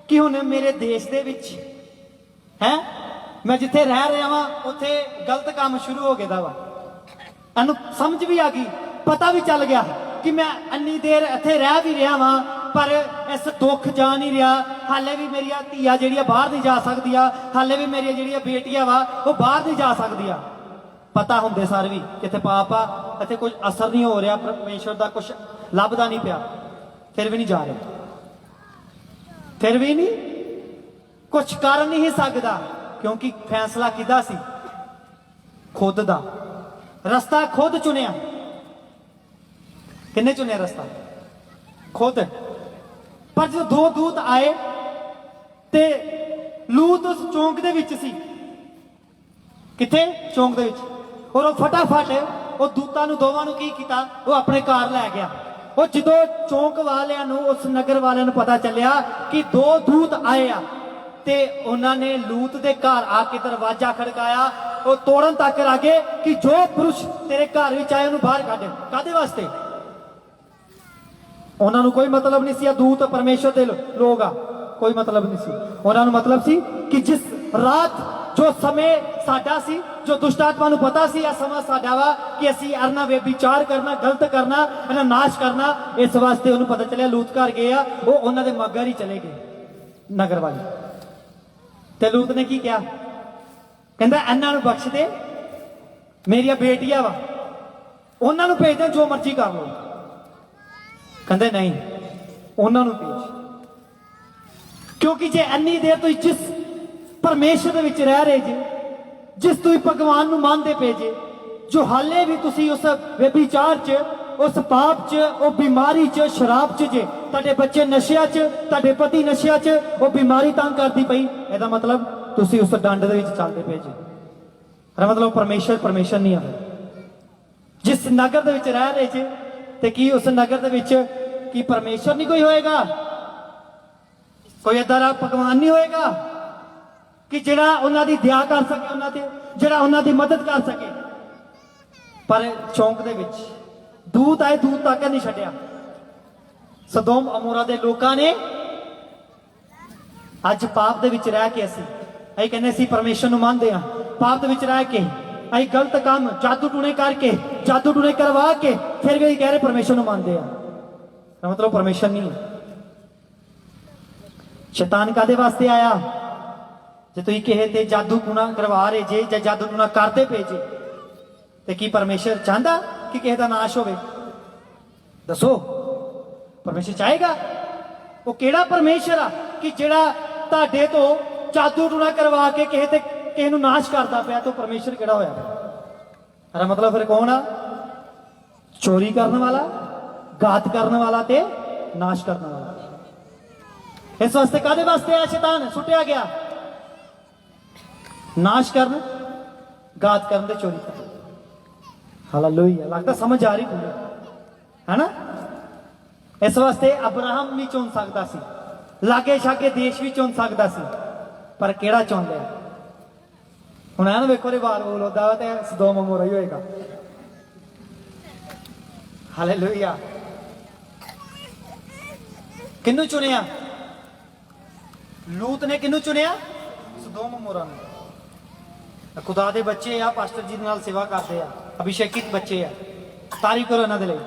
ਕਿ ਹੁਣ ਮੇਰੇ ਦੇਸ਼ ਦੇ ਵਿੱਚ ਹੈ, ਮੈਂ ਜਿੱਥੇ ਰਹਿ ਰਿਹਾ ਵਾਂ, ਉੱਥੇ ਗਲਤ ਕੰਮ ਸ਼ੁਰੂ ਹੋ ਗਿਆ ਦਾ ਵਾ। ਇਹਨੂੰ ਸਮਝ ਵੀ ਆ ਗਈ, ਪਤਾ ਵੀ ਚੱਲ ਗਿਆ ਕਿ ਮੈਂ ਇੰਨੀ ਦੇਰ ਇੱਥੇ ਰਹਿ ਵੀ ਰਿਹਾ ਵਾਂ, ਪਰ ਇਸ ਦੁੱਖ ਜਾ ਨਹੀਂ ਰਿਹਾ। ਹਾਲੇ ਵੀ ਮੇਰੀਆਂ ਧੀਆਂ ਜਿਹੜੀਆਂ ਬਾਹਰ ਨਹੀਂ ਜਾ ਸਕਦੀਆਂ, ਹਾਲੇ ਵੀ ਮੇਰੀਆਂ ਜਿਹੜੀਆਂ ਬੇਟੀਆਂ ਵਾ ਉਹ ਬਾਹਰ ਨਹੀਂ ਜਾ ਸਕਦੀਆਂ। ਪਤਾ ਹੁੰਦੇ ਸਾਰੇ ਵੀ ਕਿੱਥੇ ਪਾਪ ਆ, ਇੱਥੇ ਕੁਝ ਅਸਰ ਨਹੀਂ ਹੋ ਰਿਹਾ, ਪਰਮੇਸ਼ਰ ਦਾ ਕੁਝ ਲੱਭਦਾ ਨਹੀਂ ਪਿਆ, ਫਿਰ ਵੀ ਨਹੀਂ ਜਾ ਰਿਹਾ, ਫਿਰ ਵੀ ਨਹੀਂ ਕੁਝ ਕਰ ਨਹੀਂ ਸਕਦਾ, ਕਿਉਂਕਿ ਫੈਸਲਾ ਕਿਹਦਾ ਸੀ? ਖੁਦ ਦਾ। ਰਸਤਾ ਖੁਦ ਚੁਣਿਆ। ਕਿੰਨੇ ਚੁਣਿਆ ਰਸਤਾ? ਖੁਦ। ਪਰ ਜਦੋਂ 2 ਦੂਤ ਆਏ ਤੇ ਲੂਤ ਉਸ ਚੌਂਕ ਦੇ ਵਿੱਚ ਸੀ। ਕਿੱਥੇ? ਚੌਂਕ ਦੇ ਵਿੱਚ। ਔਰ ਉਹ ਫਟਾਫਟ ਉਹ ਦੂਤਾਂ ਨੂੰ, ਦੋਵਾਂ ਨੂੰ ਕੀ ਕੀਤਾ? ਉਹ ਆਪਣੇ ਘਰ ਲੈ ਗਿਆ। ਉਹ ਜਦੋਂ ਚੌਂਕ ਵਾਲਿਆਂ ਨੂੰ, ਉਸ ਨਗਰ ਵਾਲਿਆਂ ਨੂੰ ਪਤਾ ਚੱਲਿਆ ਕਿ 2 ਦੂਤ ਆਏ ਆ, ਤੇ ਉਹਨਾਂ ਨੇ ਲੂਤ ਦੇ ਘਰ ਆ ਕੇ ਦਰਵਾਜ਼ਾ ਖੜਕਾਇਆ। ਉਹ ਤੋੜਨ ਤੱਕ ਆ ਗਏ ਕਿ ਜੋ ਪੁਰਸ਼ ਤੇਰੇ ਘਰ ਵਿੱਚ ਆਏ ਉਹਨੂੰ ਬਾਹਰ ਕੱਢ। ਕਾਹਦੇ ਵਾਸਤੇ? ਉਹਨਾਂ ਨੂੰ ਕੋਈ ਮਤਲਬ ਨਹੀਂ ਸੀ ਆ ਦੂਤ ਪਰਮੇਸ਼ਰ ਦੇ ਲੋਕ ਆ, ਕੋਈ ਮਤਲਬ ਨਹੀਂ ਸੀ ਉਹਨਾਂ ਨੂੰ। ਮਤਲਬ ਸੀ ਕਿ ਜਿਸ ਰਾਤ, ਜੋ ਸਮੇਂ ਸਾਡਾ ਸੀ, ਜੋ ਦੁਸ਼ਟ ਆਤਮਾ ਨੂੰ ਪਤਾ ਸੀ ਆ ਸਮਾਂ ਸਾਡਾ ਵਾ ਕਿ ਅਸੀਂ ਅਰਨਾ ਵਿਚਾਰ ਕਰਨਾ, ਗਲਤ ਕਰਨਾ, ਇਹਨਾਂ ਨਾਸ਼ ਕਰਨਾ। ਇਸ ਵਾਸਤੇ ਉਹਨੂੰ ਪਤਾ ਚੱਲਿਆ, ਲੂਤ ਘਰ ਗਏ ਆ, ਉਹ ਉਹਨਾਂ ਦੇ ਮਗਰ ਹੀ ਚਲੇ ਗਏ ਨਗਰ ਵਾਲੇ। ਤੇ ਲੂਤ ਨੇ ਕੀ ਕਿਹਾ? ਕਹਿੰਦਾ ਇਹਨਾਂ ਨੂੰ ਬਖਸ਼ ਦੇ, ਮੇਰੀਆਂ ਬੇਟੀਆਂ ਵਾ, ਉਹਨਾਂ ਨੂੰ ਭੇਜ ਦੇ, ਜੋ ਮਰਜ਼ੀ ਕਰ ਲਓ। ਕਹਿੰਦੇ ਨਹੀਂ, ਉਹਨਾਂ ਨੂੰ ਭੇਜ, ਕਿਉਂਕਿ ਜੇ ਇੰਨੀ ਦੇਰ ਤੁਸੀਂ ਜਿਸ ਪਰਮੇਸ਼ਰ ਦੇ ਵਿੱਚ ਰਹਿ ਰਹੇ ਜੇ, ਜਿਸ ਤੁਸੀਂ ਭਗਵਾਨ ਨੂੰ ਮੰਨਦੇ ਪਏ ਜੇ, ਜੋ ਹਾਲੇ ਵੀ ਤੁਸੀਂ ਉਸ ਵਿਚਾਰ 'ਚ, ਉਸ ਪਾਪ 'ਚ, ਉਹ ਬਿਮਾਰੀ 'ਚ, ਸ਼ਰਾਬ 'ਚ ਜੇ, ਤੁਹਾਡੇ ਬੱਚੇ ਨਸ਼ਿਆਂ 'ਚ, ਤੁਹਾਡੇ ਪਤੀ ਨਸ਼ਿਆਂ 'ਚ, ਉਹ ਬਿਮਾਰੀ ਤੰਗ ਕਰਦੀ ਪਈ, ਇਹਦਾ ਮਤਲਬ ਤੁਸੀਂ ਉਸ ਡੰਡ ਦੇ ਵਿੱਚ ਚੱਲਦੇ ਪਏ ਜੇ। ਇਹਦਾ ਮਤਲਬ ਪਰਮੇਸ਼ਰ ਨਹੀਂ ਆ। ਜਿਸ ਨਗਰ ਦੇ ਵਿੱਚ ਰਹਿ ਰਹੇ ਜੇ, ਤੇ ਕੀ ਉਸ ਨਗਰ ਦੇ ਵਿੱਚ ਕੀ ਪਰਮੇਸ਼ਰ ਨਹੀਂ ਕੋਈ ਹੋਏਗਾ? ਕੋਈ ਏਦਾਂ ਦਾ ਭਗਵਾਨ ਨਹੀਂ ਹੋਏਗਾ ਕਿ ਜਿਹੜਾ ਉਹਨਾਂ ਦੀ ਦਇਆ ਕਰ ਸਕੇ, ਉਹਨਾਂ ਤੇ, ਜਿਹੜਾ ਉਹਨਾਂ ਦੀ ਮਦਦ ਕਰ ਸਕੇ? ਪਰ ਚੌਂਕ ਦੇ ਵਿੱਚ ਦੂਤ ਆਏ, ਦੂਤ ਤੱਕ ਨਹੀਂ ਛੱਡਿਆ। ਸਦੋਮ ਅਮੋਰਾ ਦੇ ਲੋਕਾਂ ਨੇ ਅੱਜ ਪਾਪ ਦੇ ਵਿੱਚ ਰਹਿ ਕੇ ਅਸੀਂ ਕਹਿੰਦੇ ਸੀ ਪਰਮੇਸ਼ਰ ਨੂੰ ਮੰਨਦੇ ਆ, ਪਾਪ ਦੇ ਵਿੱਚ ਰਹਿ ਕੇ ਅਸੀਂ ਗਲਤ ਕੰਮ ਜਾਦੂ ਟੂਣੇ ਕਰਕੇ, ਜਾਦੂ ਟੂਣੇ ਕਰਵਾ ਕੇ ਫਿਰ ਵੀ ਕਹਿ ਰਹੇ ਪਰਮੇਸ਼ਰ ਨੂੰ ਮੰਨਦੇ ਆ। ਤਾਂ ਮਤਲਬ ਪਰਮੇਸ਼ਰ ਨਹੀਂ ਹੈ। ਸ਼ੈਤਾਨ ਕਾਦੇ ਵਾਸਤੇ ਆਇਆ? ਜੇ ਤੁਸੀਂ ਕਿਸੇ ਤੇ ਜਾਦੂ ਟੂਣਾ ਕਰਵਾ ਰਹੇ ਜੇ ਜਾਂ ਜਾਦੂ ਟੂਣਾ ਕਰਦੇ ਪਏ ਜੇ, ਤੇ ਕੀ ਪਰਮੇਸ਼ਰ ਚਾਹੁੰਦਾ ਕਿ ਕਿਸੇ ਦਾ ਨਾਸ਼ ਹੋਵੇ? ਦੱਸੋ, ਪਰਮੇਸ਼ਰ ਚਾਹੇਗਾ? ਉਹ ਕਿਹੜਾ ਪਰਮੇਸ਼ਰ ਆ ਕਿ ਜਿਹੜਾ ਤੁਹਾਡੇ ਤੋਂ ਜਾਦੂ ਟੂਣਾ ਕਰਵਾ ਕੇ ਕਿਸੇ ਨੂੰ ਨਾਸ਼ ਕਰਦਾ ਪਿਆ? ਤਾਂ ਪਰਮੇਸ਼ਰ ਕਿਹੜਾ ਹੋਇਆ? ਇਹਦਾ ਮਤਲਬ ਫਿਰ ਕੌਣ ਆ? ਚੋਰੀ ਕਰਨ ਵਾਲਾ, ਘਾਤ ਕਰਨ ਵਾਲਾ ਤੇ ਨਾਸ਼ ਕਰਨ ਵਾਲਾ। ਇਸ ਵਾਸਤੇ ਕਾਦੇ ਵਾਸਤੇ ਆ ਸ਼ੈਤਾਨ ਸੁੱਟਿਆ ਗਿਆ? ਨਾਸ਼ ਕਰਨ, ਘਾਤ ਕਰਨ ਤੇ ਚੋਰੀ ਕਰਨ। ਹਾਲੇਲੂਇਆ। ਲੱਗਦਾ ਸਮਝ ਆ ਰਹੀ ਪੂਰੀ ਹੈ ਨਾ? ਇਸ ਵਾਸਤੇ ਅਬਰਾਹਮ ਵੀ ਚੁਣ ਸਕਦਾ ਸੀ, ਲਾਗੇ ਛਾਗੇ ਦੇਸ਼ ਵੀ ਚੁਣ ਸਕਦਾ ਸੀ, ਪਰ ਕਿਹੜਾ ਚੁਣਦਾ? ਹੁਣ ਇਹਨਾਂ ਵੇਖੋ ਰਿਵਾਲ ਬੋਲਦਾ ਵਾ ਤੇ ਸਦੋਮ ਅਮੋਰਾ ਹੀ ਹੋਏਗਾ। ਹਾਲੇਲੂਇਆ। ਕਿਹਨੂੰ ਚੁਣਿਆ? ਲੂਤ ਨੇ ਕਿਹਨੂੰ ਚੁਣਿਆ? ਸਦੋਮ ਅਮੋਰਾ ਨੂੰ। ਖੁਦਾ ਦੇ ਬੱਚੇ ਆ, ਪਾਸਟਰ ਜੀ ਦੇ ਨਾਲ ਸੇਵਾ ਕਰਦੇ ਆ, ਅਭਿਸ਼ੇਕਿਤ ਬੱਚੇ ਆ, ਤਾਰੀਫ ਕਰੋ ਇਹਨਾਂ ਦੇ ਲਈ।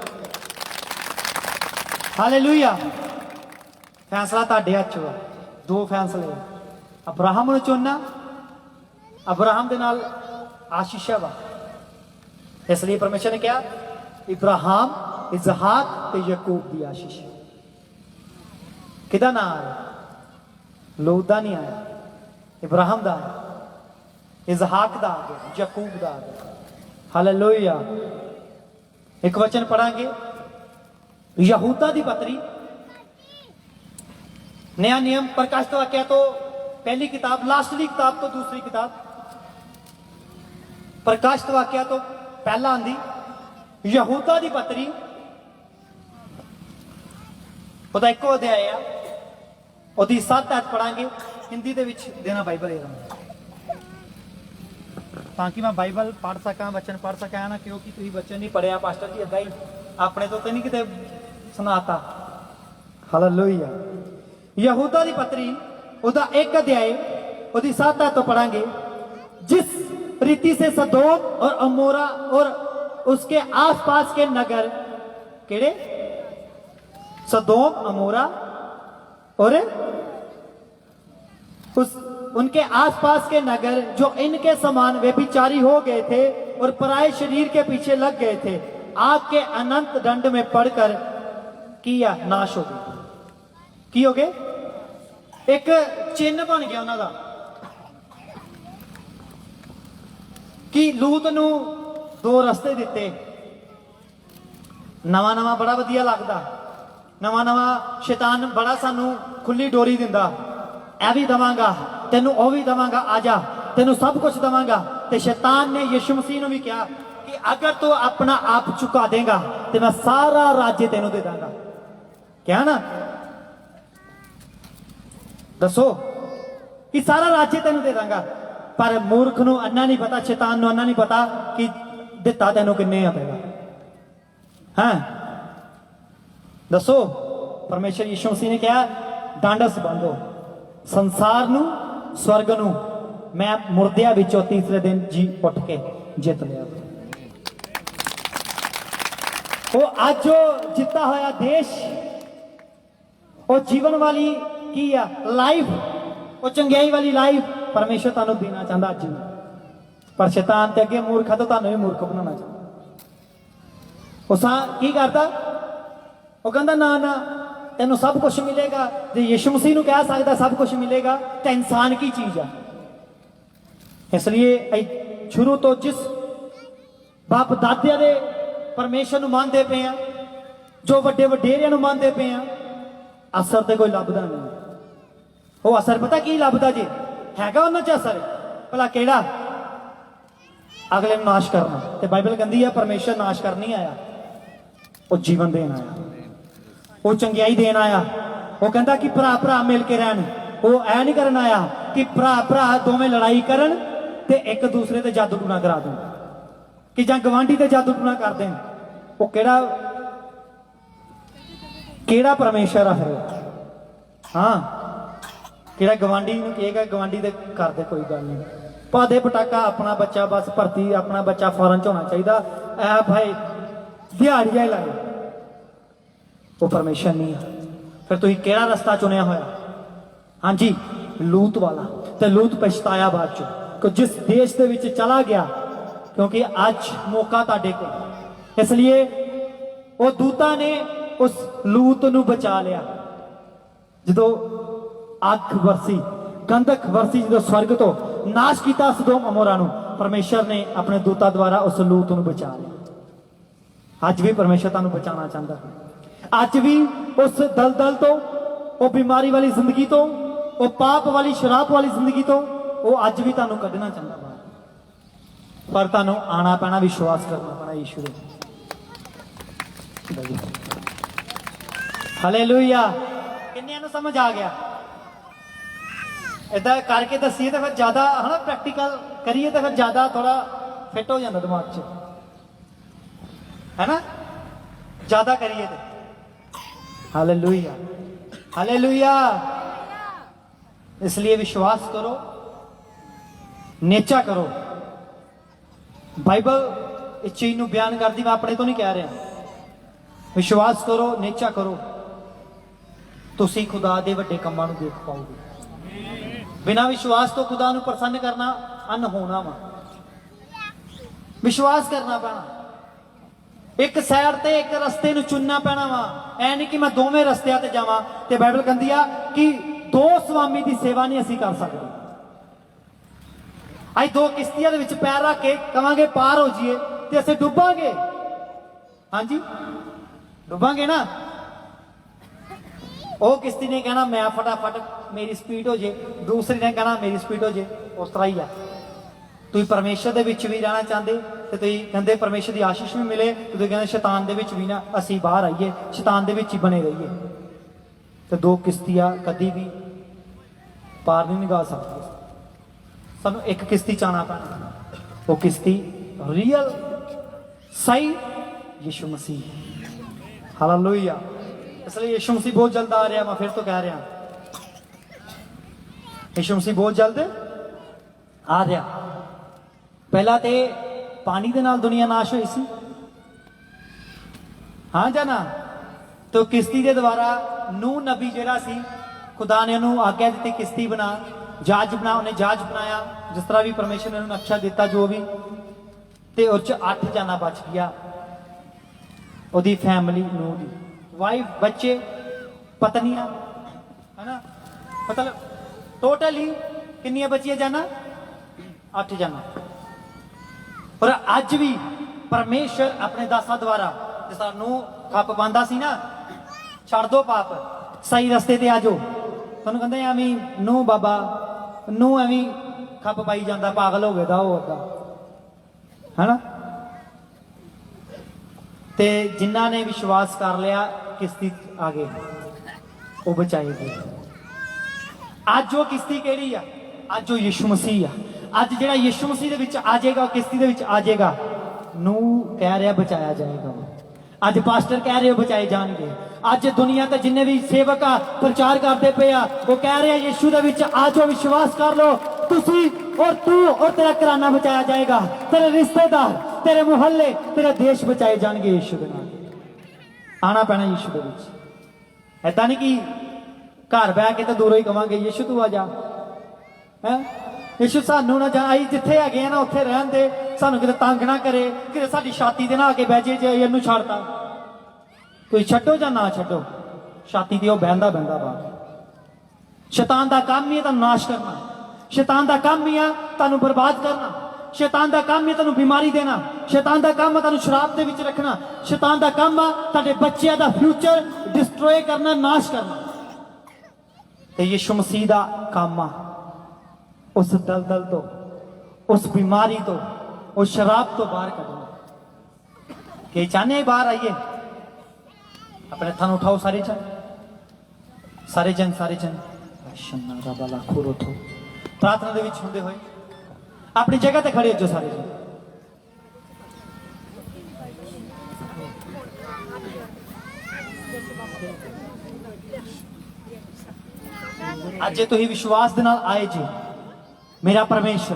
ਹਾਲੇਲੂਇਆ। ਫੈਸਲਾ ਤੁਹਾਡੇ ਹੱਥ 'ਚ ਵਾ। ਦੋ ਫੈਸਲੇ, ਅਬਰਾਹਮ ਨੂੰ ਚੁਣਨਾ, ਅਬਰਾਹਮ ਦੇ ਨਾਲ ਆਸ਼ੀਸ਼ ਵਾ। ਇਸ ਲਈ ਪਰਮੇਸ਼ਰ ਨੇ ਕਿਹਾ ਇਬਰਾਹਿਮ, ਇਜ਼ਹਾਕ ਤੇ ਯਾਕੂਬ ਦੀ ਆਸ਼ੀਸ਼। ਕਿਹਦਾ ਨਾਮ ਆਇਆ? ਲੋਤ ਦਾ ਨਹੀਂ ਆਇਆ, ਇਬਰਾਹਿਮ ਦਾ ਆਇਆ, ਇਜ਼ਹਾਕ ਦਾ ਆ ਗਿਆ, ਯਾਕੂਬ ਦਾ ਆ ਗਿਆ। ਹਾਲੇਲੂਇਆ। ਇੱਕ ਵਚਨ ਪੜਾਂਗੇ, ਯਹੂਦਾ ਦੀ ਪਤਰੀ, नया नियम, प्रकाशित वाक्य तो पहली किताब, लास्टली किताब तो दूसरी किताब, प्रकाशित वाक्य तो पहला आंदी, यहूदा दी पत्री, ਉਹਦਾ ਇੱਕੋ ਅਧਿਆਇ ਆ, ਉਹਦੀ 7 ਐਤ ਪੜਾਂਗੇ। ਹਿੰਦੀ ਦੇ ਵਿੱਚ ਦੇਣਾ ਬਾਈਬਲ ਇਹ ਤਾਂ ਕਿ ਮੈਂ ਬਾਈਬਲ ਪੜ੍ਹ ਸਕਾਂ, ਬਚਨ ਪੜ੍ਹ ਸਕਾਂ ਨਾ, ਕਿਉਂਕਿ ਤੁਸੀਂ ਬਚਨ ਨਹੀਂ ਪੜਿਆ ਪਾਸਟਰ ਜੀ, ਏਦਾਂ ਹੀ ਆਪਣੇ ਤੋਂ ਤੇ ਨਹੀਂ ਕਿਤੇ ਸੁਣਾਤਾ। ਹਾਲੇਲੂਇਆ। यहूदा दी पत्री उदा एक अध्याय उदी 7 आयत तो पढ़ांगे। जिस रीति से सदोम और अमोरा और उसके आसपास के नगर, केड़े? सदोम, अमोरा और उनके आसपास के नगर जो इनके समान व्यभिचारी हो गए थे और पराये शरीर के पीछे लग गए थे, आग के अनंत दंड में पड़कर किया नाश हो गए। की हो गए? एक चिन्ह बन गया उन्हों का कि लूत नूं दो रस्ते दिते। नवा नवा बड़ा वधिया लगता, नवा नवा शैतान बड़ा सानू खुली डोरी दिंदा, ऐ भी दवांगा तेनू, ओ भी दवांगा, आजा तेनू सब कुछ दवांगा। ते शैतान ने यीशु मसीह नूं भी कहा कि अगर तू अपना आप चुका देगा तो मैं सारा राज्य तेनू दे दांगा। क्या ना? दसो कि सारा राज्य तेन दे दांगा, पर मूर्ख नूं अन्ना नहीं पता, शैतान नूं अन्ना नहीं पता कि दिता तेनों किन्ने आ पएगा। हाँ दसो, परमेश्वर यीशु मसीह ने कहा डांडस बांधो संसार नूं, स्वर्ग नूं, मैं मुर्दिया विचों तीसरे दिन जी उठ के जित लिया। वो आज जो जिता होया देश, वो जीवन वाली की आ लाइफ, वो चंगियाई वाली लाइफ परमेश्वर तुहानू देना चाहता अज, पर शैतान ते अगे मूर्ख तो तुहानू भी मूर्ख बनाना चाहता। उस की करता? वो कहता ना ना तेनू सब कुछ मिलेगा। जो यीशु मसीह नूं कह सकता सब कुछ मिलेगा, तो इंसान की चीज है। इसलिए शुरू तो जिस बाप दादिया दे परमेश्वर नूं मानते पे आ, जो वड्डे वडेरियां नूं मानते पे आ, असर तो कोई लभदा नहीं। वो असर पता की लभदा जी हैगा उन्हां च असर, भला केड़ा? अगले नूं नाश करना। ते बाइबल कहंदी है परमेश्वर नाश कर नहीं आया, वो जीवन देन आया, वो चंगियाई देन आया। वो कहंदा कि भरा भरा मिल के रहन, वो ऐ नहीं करन आया कि भरा भरा दोवें लड़ाई करन ते एक दूसरे ते जादू टूना करा देन, कि जां गवांढी ते जादू टूना कर देन। वो केड़ा परमेश्वर आ फिर? हाँ ਕਿਹੜਾ ਗਵਾਂਢੀ ਨੂੰ ਕਹੇਗਾ ਗਵਾਂਢੀ ਦੇ ਘਰ ਦੇ ਕੋਈ ਗੱਲ ਨਹੀਂ ਪਾਦੇ ਪਟਾਕਾ ਆਪਣਾ ਬੱਚਾ ਬਸ ਭਰਤੀ ਆਪਣਾ ਬੱਚਾ ਫੌਰਨ ਚ ਹੋਣਾ ਚਾਹੀਦਾ ਐ ਭਾਈ ਦਿਹਾੜੀਆਂ ਹੀ ਲਾਏ ਉਹ ਪਰਮੇਸ਼ਰ ਨਹੀਂ ਆ ਫਿਰ ਤੁਸੀਂ ਕਿਹੜਾ ਰਸਤਾ ਚੁਣਿਆ ਹੋਇਆ ਹਾਂਜੀ ਲੂਤ ਵਾਲਾ ਤੇ ਲੂਤ ਪਛਤਾਇਆ ਬਾਅਦ ਚੋਂ ਕਿ ਜਿਸ ਦੇਸ਼ ਦੇ ਵਿੱਚ ਚਲਾ ਗਿਆ ਕਿਉਂਕਿ ਅੱਜ ਮੌਕਾ ਤੁਹਾਡੇ ਕੋਲ ਇਸ ਲਈ ਉਹ ਦੂਤਾਂ ਨੇ ਉਸ ਲੂਤ ਨੂੰ ਬਚਾ ਲਿਆ ਜਦੋਂ ਅੱਗ ਵਰਸੀ ਗੰਧਕ ਵਰਸੀ ਜਦੋਂ ਸਵਰਗ ਤੋਂ ਨਾਸ਼ ਕੀਤਾ ਸਦੋਮ ਅਮੋਰਾ ਨੂੰ ਪਰਮੇਸ਼ਰ ਨੇ ਆਪਣੇ ਦੂਤਾਂ ਦੁਆਰਾ ਉਸ ਲੂਤ ਨੂੰ ਬਚਾ ਲਿਆ ਅੱਜ ਵੀ ਪਰਮੇਸ਼ਰ ਤੁਹਾਨੂੰ ਬਚਾਉਣਾ ਚਾਹੁੰਦਾ ਅੱਜ ਵੀ ਉਸ ਦਲਦਲ ਤੋਂ ਉਹ ਬਿਮਾਰੀ ਵਾਲੀ ਜ਼ਿੰਦਗੀ ਤੋਂ ਉਹ ਪਾਪ ਵਾਲੀ ਸ਼ਰਾਬ ਵਾਲੀ ਜ਼ਿੰਦਗੀ ਤੋਂ ਉਹ ਅੱਜ ਵੀ ਤੁਹਾਨੂੰ ਕੱਢਣਾ ਚਾਹੁੰਦਾ ਪਰ ਤੁਹਾਨੂੰ ਆਣਾ ਪੈਣਾ ਵਿਸ਼ਵਾਸ ਕਰਨਾ ਪੈਣਾ ਯੀਸ਼ੂ ਦੇ ਹਾਲੇਲੂਇਆ ਕਿੰਨਿਆਂ ਨੂੰ ਸਮਝ ਆ ਗਿਆ ਇਦਾਂ ਕਰਕੇ ਦੱਸੀਏ ਤਾਂ ਫਿਰ ਜ਼ਿਆਦਾ ਹਨਾ ਪ੍ਰੈਕਟੀਕਲ ਕਰੀਏ ਤਾਂ ਫਿਰ ਜ਼ਿਆਦਾ ਥੋੜਾ ਫਿੱਟ ਹੋ ਜਾਂਦਾ ਦਿਮਾਗ 'ਚ ਹੈਨਾ ਜ਼ਿਆਦਾ ਕਰੀਏ ਤੇ ਹਾਲੇਲੂਇਆ ਹਾਲੇਲੂਇਆ इसलिए विश्वास करो नेचा करो बाइबल इस चीज को बयान करती मैं अपने तो नहीं कह रहा विश्वास करो नेचा करो तुसी खुदा दे वड्डे कम्मां नूं देख पाओगे बिना विश्वास तो खुदा नूं प्रसन्न करना अनहोना वा विश्वास करना पैना एक साइड ते एक रस्ते नूं चुनना पैना वा ऐ नहीं कि मैं दोवें रस्तियां ते जावां ते बाइबल कहंदी आ कि दो स्वामी की सेवा नहीं असी कर सकते अज दो किश्तियां दे विच पैर रख के कहांगे पार हो जाइए ते असीं डुबांगे हाँ जी डुबांगे ना वो किश्ती ने कहना मैं फटाफट मेरी स्पीड हो जाए दूसरी ने कहना मेरी स्पीड हो जाए उस तरह ही है तुसीं परमेश्वर दे विच भी रहना चाहते ते तुसीं कहंदे परमेश्वर की आशीष भी मिले ते तुसीं कहंदे शैतान दे विच भी ना असीं बाहर आइए शैतान दे विच ही बने रहिए तो दो किश्तियां कभी भी पार नहीं निकाल सकती सानू एक किश्ती चाहना पैना वो किश्ती रियल सही यीशु मसीह हालेलुया इसलिए यीशु मसीह बहुत जल्द आ रहा मैं फिर तो कह रहा यीशु मसीह बहुत जल्द आ रहा पहला तो पानी दे नाल दुनिया नाश हुई सी हाँ जाना तो किश्ती के द्वारा नूह नबी जिहड़ा सी खुदा ने उन्होंने आग्ञा दी किश्ती बना जहाज बना उन्हें जहाज बनाया जिस तरह भी परमेश्वर ने उन्होंने नक्शा दिता जो भी ते उस 8 जाना बच गया ओदी फैमिली नूह दी वाइफ बच्चे पत्नियां है ना मतलब टोटली कितनियां बचियां जाना 8 जाना और अज भी परमेश्वर अपने दासा द्वारा जिस तरह नूह खप पांदा सी ना छड़ दो पाप सही रस्ते ते आ जाओ तुहानूं कहंदे एवें नूह बाबा नूह एवें खप पाई जांदा पागल हो गया है ना ते जिन्हां ने विश्वास कर लिया किश्ती आ गए वो बचाए गए अज वो किश्ती केड़ी आ अज वो यीशु मसीह आ अज जिहड़ा यीशु मसीह दे विच आ जाएगा वो किश्ती दे विच आ जाएगा नूह कह रहा बचाया जाएगा अज पास्टर कह रहे हो बचाए जाएंगे अज दुनिया ते जिन्ने भी सेवक आ प्रचार करते पे आ वो कह रहे हैं यीशु दे विच आ जाओ विश्वास कर लो तुसी और तू और तेरा घराना बचाया जाएगा तेरे रिश्तेदार तेरे मुहल्ले तेरे देश बचाए जाएंगे यीशु दे नाल आना पैना यीशु दे विच ऐसा नहीं कि घर बह के तो दूरों ही कहांगे यीशु तू आ जा है यीशु सानू ना जा आई जिथे है ना उत्थे रहन दे सानू किते तंग ना करे किते साडी छाती ते ना आके बह जे इहनू छाड़ता कोई छड्डो या ना छड्डो छाती ते बहंदा बहंदा बाहर शैतान दा काम ही है तुहानू नाश करना शैतान दा काम ही है तुहानू बर्बाद करना शैतान दा काम है तुहानू बीमारी देना शैतान दा काम है तुहानू शराब दे विच रखना शैतान दा काम है तुहाडे बच्चों दा फ्यूचर डिस्ट्रॉय करना नाश करना ते यीशु मसीह दा काम आ उस दलदल तो उस बीमारी तो उस शराब तो बाहर कढना कि चाहने बाहर आइए अपने थान उठाओ सारे जन सारे जन प्रार्थना दे विच हुंदे होए अपनी जगह ते खड़े हो जो सारे जन ਅੱਜ ਜੇ ਤੁਸੀਂ ਵਿਸ਼ਵਾਸ ਦੇ ਨਾਲ ਆਏ ਜੀ, ਮੇਰਾ ਪਰਮੇਸ਼ਰ,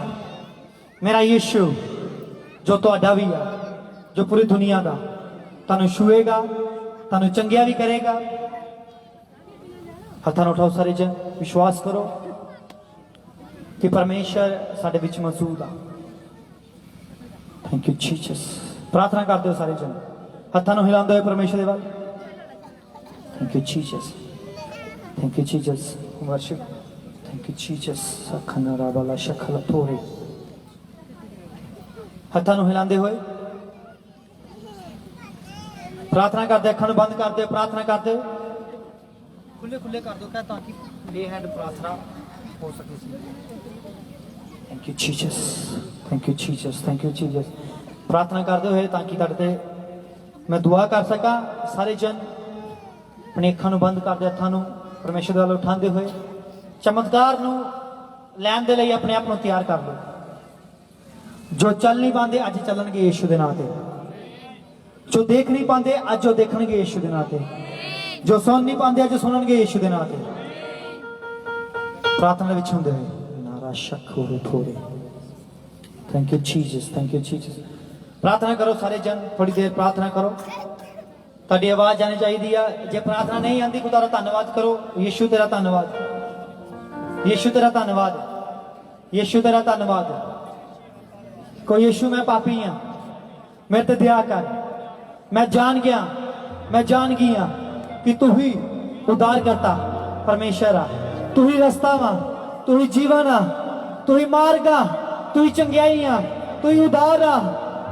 ਮੇਰਾ ਯਿਸੂ ਜੋ ਤੁਹਾਡਾ ਵੀ ਆ, ਜੋ ਪੂਰੀ ਦੁਨੀਆ ਦਾ, ਤੁਹਾਨੂੰ ਛੂਏਗਾ, ਤੁਹਾਨੂੰ ਚੰਗਿਆ ਵੀ ਕਰੇਗਾ। ਹੱਥਾਂ ਨੂੰ ਉਠਾਓ ਸਾਰੇ ਜਨ, ਵਿਸ਼ਵਾਸ ਕਰੋ ਕਿ ਪਰਮੇਸ਼ਰ ਸਾਡੇ ਵਿੱਚ ਮੌਜੂਦ ਆ। Thank you Jesus. ਪ੍ਰਾਰਥਨਾ ਕਰਦੇ ਹੋ ਸਾਰੇ ਜਨ, ਹੱਥਾਂ ਨੂੰ ਹਿਲਾਉਂਦੇ ਹੋਏ ਪਰਮੇਸ਼ਰ ਦੇ ਵੱਲ। Thank you Jesus, thank you Jesus. Worship, thank you Jesus. ਸਖਨਾ ਰਾਬਾਲਾ ਸ਼ਖਲਾ ਥੋਰੇ, ਹੱਥਾਂ ਨੂੰ ਹਿਲਾਉਂਦੇ ਹੋਏ ਪ੍ਰਾਰਥਨਾ ਕਰਦੇ, ਅੱਖਾਂ ਨੂੰ ਬੰਦ ਕਰਦੇ, ਪ੍ਰਾਰਥਨਾ ਕਰਦੇ खुले खुले कर दो क्या, ताकि ले हैंड प्रार्थना हो सके। Thank you Jesus, thank you Jesus, thank you Jesus. प्रार्थना करते हुए ताकि तुहाडे मैं दुआ कर सका। सारे जन अपनी अखां नूं बंद करदे, हत्थां नूं परमेश्वर दे वल उठांदे हुए चमत्कार नूं लैण दे लई अपने आप नूं तैयार कर लो। जो चल नहीं पाते अज चलणगे यीशु दे नाम ते, जो देख नहीं पाते अज जो देखणगे यीशु दे नाम ते, जो सुन नहीं पाते अज सुनणगे यीशु दे नाम ते। प्रार्थना विच हुंदे होए नारा शखोरे थोरे। Thank you Jesus, thank you Jesus. प्रार्थना करो सारे जन, थोड़ी देर प्रार्थना करो। तुहाडी आवाज आनी चाहिए है। जे प्रार्थना नहीं आती, खुदा दा धन्नवाद करो। यीशु तेरा धन्नवाद, यीशु तेरा धन्नवाद, यीशु तेरा धन्नवाद। कोई यीशु मैं पापी हाँ, मेरे ते दया कर। मैं जान गया, मैं जान गई हाँ कि तू ही उद्धार करता परमेश्वर आ। तू ही रास्ता वा, तू ही जीवन आ, तू ही मार्ग आ, तू ही चंगियाई आ, तू ही उद्धार आ,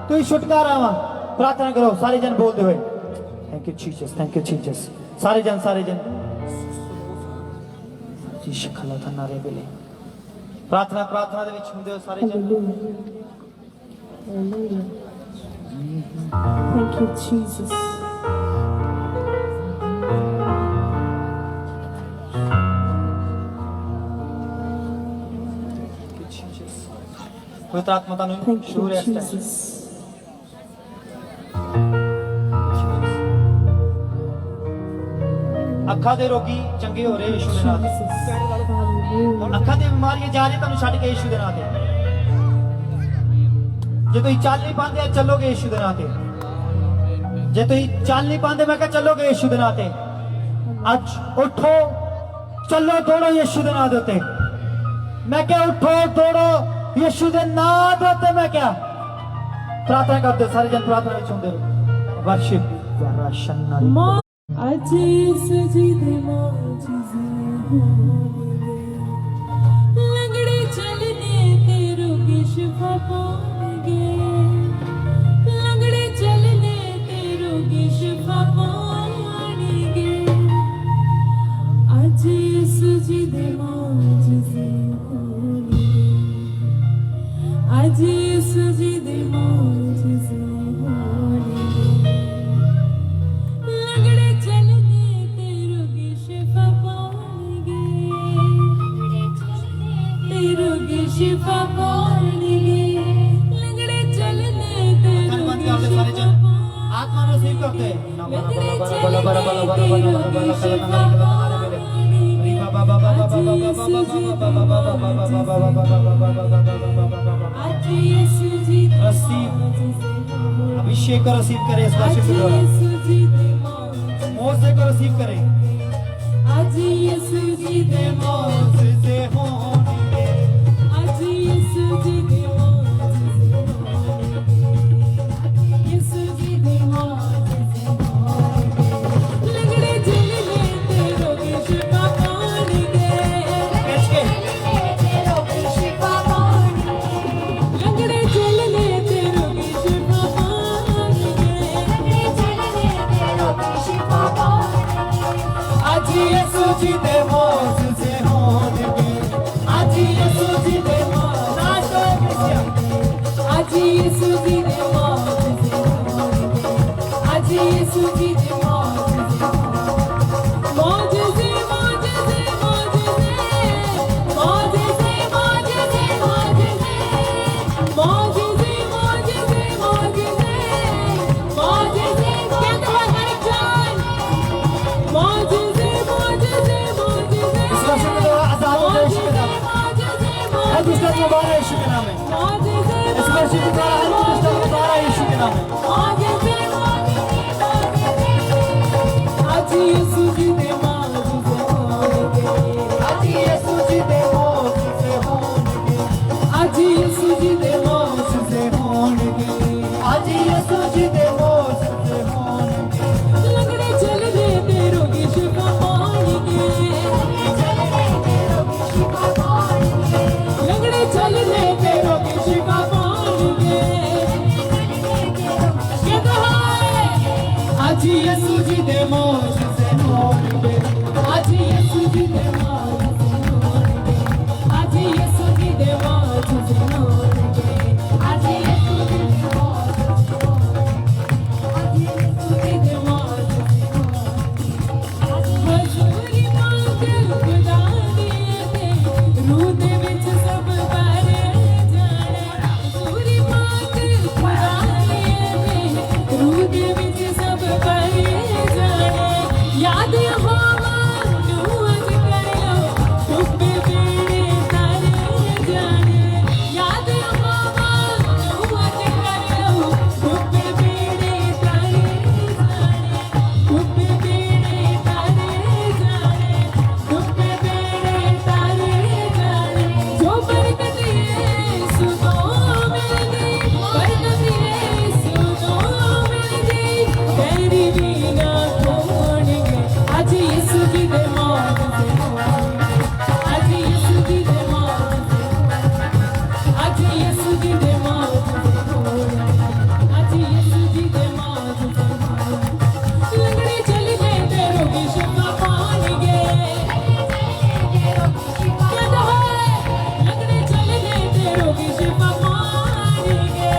तू ही छुटकारा वा। प्रार्थना करो सारे जन बोलते हुए। Thank you Jesus, thank you Jesus. सारे जन, सारे जन जी शखला था नारे बेले। प्रार्थना, प्रार्थना दे विच हुंदे हो सारे जन। Thank you, Jesus. पवित्र आत्मा तानू Thank शुरू you, है इस टाइम। Jesus. अखा दे रोगी चंगे हो रहे यीशु दे नाम ते। Hallelujah. अखा दी बीमारियां जा रही, तानू छड्ड के यीशु दे नाम ते। जे तुसीं चल नहीं पाते चलोगे यीशु दे नाम ते। जे तुसीं चल नहीं पाते मैं कहा चलोगे यीशु दे नाम ते। अज उठो, चलो, दौड़ो यीशु दे नाम दे उत्ते। मैं क्या उठो, दौड़ो यीशु दे नाम दे उत्ते। मैं क्या प्रार्थना करते सारे जन, प्रार्थना विच हुंदे रहो। वर्शिप वराशन्ना आज यीशु जी दे मौजूदे होंगे, लंगड़े चलने ते रोगी शिफा पाएंगे, लंगड़े चलने ते रोगी शिफा पाएंगे। आज यीशु जी दे मौजूदे होंगे, आज यीशु जी दे मौजूदे होंगे, लंगड़े चलने ते रोगी शिफा पाएंगे, ते रोगी शिफा पाएंगे, लंगड़े चलने ते रोगी शिफा पाएंगे, आत्मा रिसीव करते लंगड़े चलने ते रोगी शिफा पाएंगे। आज यीशु जी दे मौजूदे अभिषेक को रिसीव करे इस आज वर्शिप के द्वारा। यीशु जी दे मौजूदे मोसे को रिसीव करे। आज यीशु जी दे मोसे होंगे, आज यीशु जी दे मौजूदे यीशु जी दे मौजूदे लंगड़े चलने ते रोगी शिफा पाएंगे, खींच के लंगड़े चलने ते रोगी शिफा पाएंगे। आज यीशु जी दे मोसे होंगे, आज यीशु जी दे मोसे आज यीशु जी दे मौजूदे आज यीशु जी दे मौजूदे मौजूदे मौजूदे मौजूदे मौजूदे मौजूदे मौजूदे मौजूदे मौजूदे क्या तो हमारे जान मौजूदे मौजूदे मौजूदे बरकत मुबारक यीशु के नाम में। इस मस्जिद का हर प्रतिष्ठा मुबारक यीशु के नाम में। आज यीशु जी दे मांझे होंगे, आज यीशु जी दे मौजूद होंगे, आज यीशु जी दे मांझे होंगे, आज यीशु जी दे मौजूद होंगे। लंगड़े चल दे तेरो की शिफा पाएंगे, लंगड़े चल दे तेरो की शिफा पाएंगे। ये कहा है आज यीशु जी दे मौजूद होंगे, आज यीशु जी दे मौजूद होंगे, आज यीशु जी दे मौजूद होंगे, आज यीशु जी दे मौजूद होंगे, आज यीशु जी दे मौजूद होंगे। हजूरी मांगे खुदा दिए थे, रूह दे विच सब बारे जाने। हजूरी मांगे खुदा दिए थे, रूह दे विच सब बारे जाने। याद यहोवा नू अज कर लो, डुबे बेड़े तारे जाने। याद यहोवा नू अज कर लो, डुबे बेड़े तारे जाने, डुबे बेड़े तारे जाने, डुबे बेड़े तारे जाने। जो बरकत यीशु तो मिल गई, बरकत यीशु तो मिल गई, तेरी भी ना खोएंगे। आज यीशु जी दे मौजूद होंगे, आज यीशु जी दे मौजूद होंगे, आज यीशु जी दे मौजूद होंगे, आज यीशु जी दे मौजूद होंगे। लंगड़े चल दे तेरो की शिफा पाएंगे, कहता है लंगड़े चल दे तेरो की शिफा पाएंगे।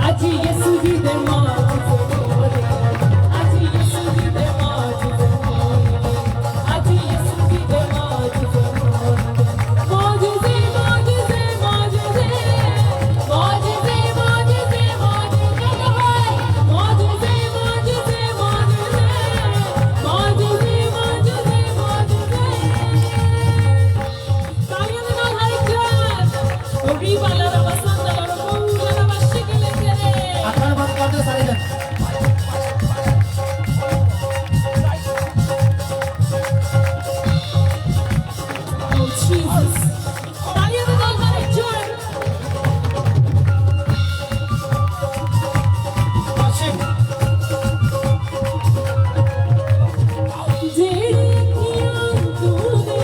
आज यीशु जी दे मौजूद होंगे, आज यीशु जी दे मौजूद होंगे, आज यीशु जी दे मौजूद होंगे। मौजूदे मौजूदे मौजूदे मौजूदे मौजूदे मौजूदे मौजूदे मौजूदे मौजूदे मौजूदे मौजूदे मौजूदे। तालियों के नाल हर क्लास ओरी वाला रबसंद लड़को रबशिक लेके रे। अखाड़ा बंद कर दो सारे जन। Oh Jesus. तालियों के नाल हर जोर। आशिक जेड़ी अखियां तू दे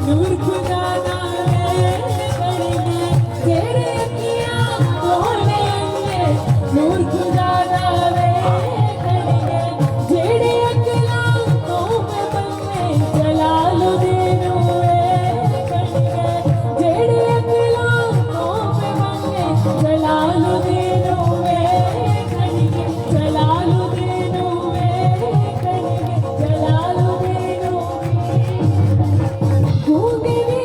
नूर खुदा दा करेंगे, जेड़ी अखियां तोड़े नूर खुदा दा करेंगे, जेड़ी अकलां तो मैं बन्ने जलालुद्दीन करेंगे, जेड़ी अकलां तो मैं बन्ने जलालुद्दीन करेंगे, जलालुद्दीन करेंगे, जलालुद्दीन। गूंगे भी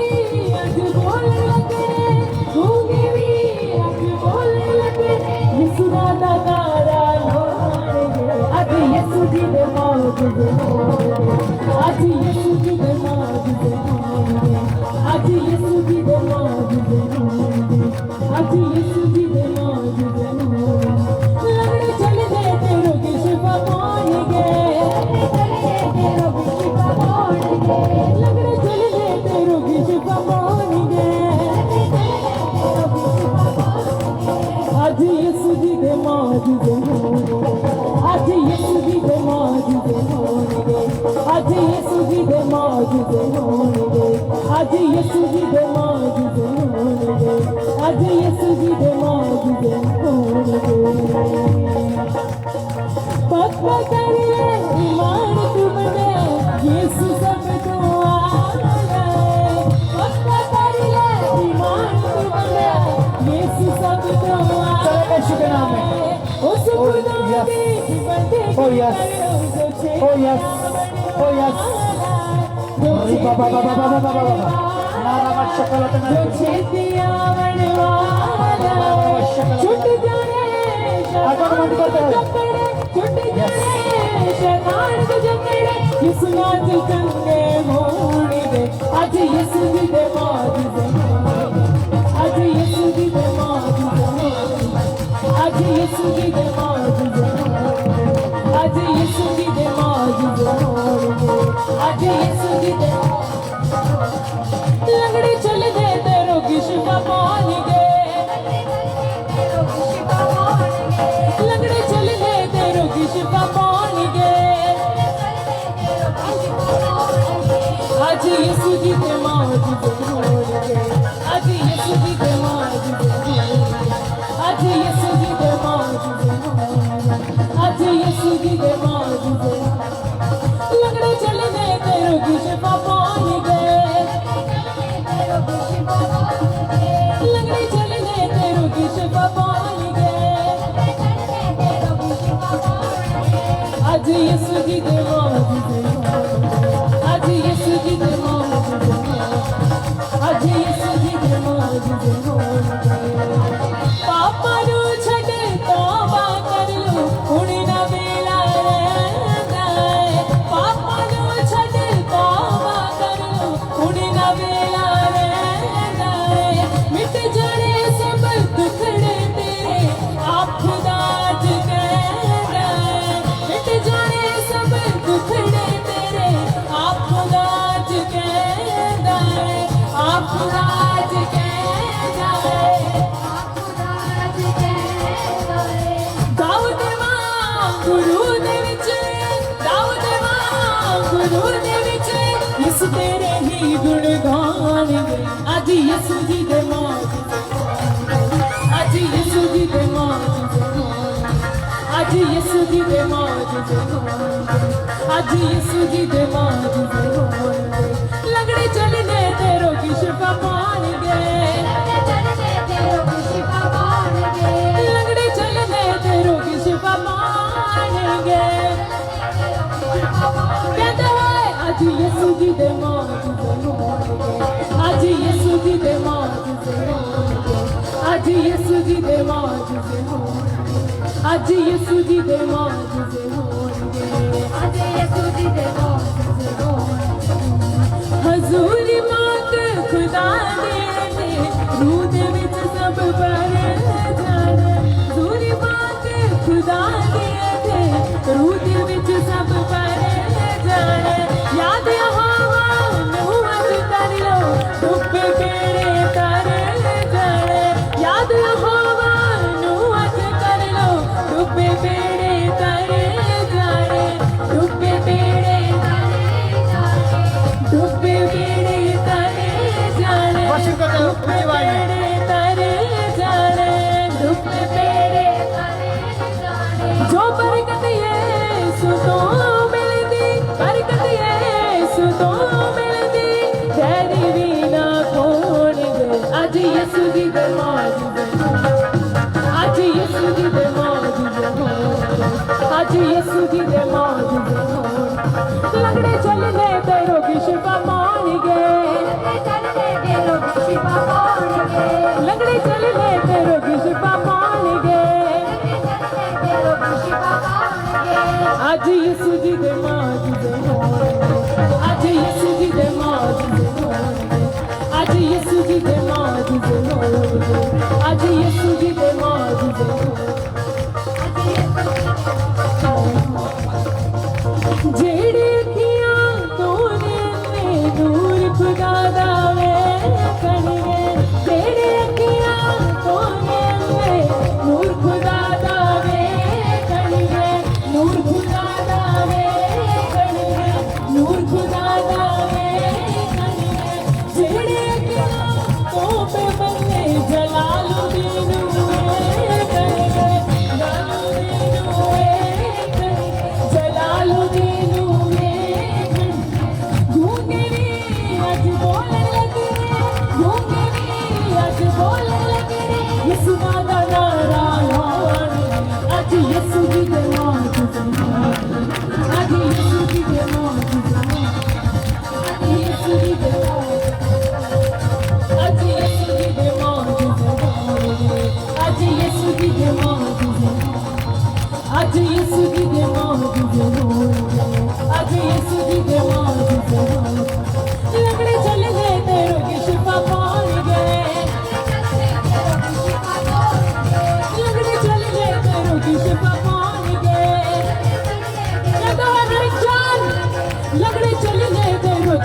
अज बोलने लगे, गूंगे भी अज बोलने लगे, यीशु दा गारा लोड़ेंगे। आज यीशु जी दे मौजूद होंगे, आज यीशु जी दे मौजूद होंगे, आज यीशु जी दे मौजूद होंगे, आज यीशु जी दे मौजूद होंगे। लंगड़े चल दे तेरो की शिफा पाएंगे, लंगड़े चल दे तेरो की शिफा पाएंगे। आज यीशु जी दे मौजूद होंगे, आज यीशु जी दे मौजूद होंगे, आज यीशु जी दे मौजूद होंगे, आज यीशु जी दे मौजूद होंगे, आज यीशु जी दे मौजूद होंगे। पक्का कर ले ईमान तुमने, यीशु सब तो आला है। पक्का कर ले ईमान तुमने, यीशु सब तो आला चलो यीशु के नाम में। है। उस खुदा yes. की बंदे Oh yes. Oh yes. Oh yes. बाबा बाबा बाबा बाबा बाबा नारा मशक्कत जो में छेतिया बनवाला, छुट जाए आजा बंद कर दो। जकड़े, छुट जाए शैतान के जकड़े, यीशु नाथ चंगे होने दे। आज यसु जी दे मौजूद होने आज यसु जी दे मौजूद होने आज यसु जी दे मौजूद होने आज यसु जी दे मौजूद होने आज यसु जी दे लंगड़े चल गए ते रोगी शिफा पाएंगे लंगड़े चल गए ते रोगी शिफा पाएंगे आज यसु जी दे मौजूद होने आज यसु जी दे मौजूद होने आज यसु जी दे मौजूद होने आज यसु जी दे मौजूद होने लंगड़े चल गए ते रोगी शिफा पाएंगे लंगड़े चल गए ते रोगी शिफा पाएंगे आज यसु जी दे मौजूद होने आज यसु जी दे मौजूद होने आज यसु जी दे मौजूद होने पापा नु छड़ तौबा कर लो हुण ना वेला रहंदा है पापा नु छड़ तौबा कर लो हुण ना वेला रहंदा है मिट जाने सब दुखड़े तेरे आप खुदा च कहंदा है मिट जाने सब दुखड़े तेरे आप खुदा च कहंदा है आप खुदा च कहंदा है दाऊद मां गुरु दे विच दाऊद मां गुरु दे विच यीशु तेरे ही गुण गाणगे आज यीशु जी दे मौजूद आज यीशु जी दे मौजूद आज यीशु जी दे मौजूद आज यीशु जी दे मौजूद लंगड़े चल गए ते रोगी शिफा पाएंगे लंगड़े चल गए ते रोगी शिफा पाएंगे कहते हैं आज यीशु जी दे मौजूद होंगे आज यीशु जी दे मौजूद होंगे आज यीशु जी दे मौजूद होंगे आज यीशु जी दे मौजूद होंगे आज यीशु जी दे मौजूद होंगे हजूर मात खुदा दे रूह दे विच सब भरे जाने हजूर मात खुदा दे रूह दे विच सब भरे जाने याद यहोवा नूह अज कर लो डुबे बेड़े तारे जाने याद यहोवा नूह अज कर लो डुबे बेड़े तारे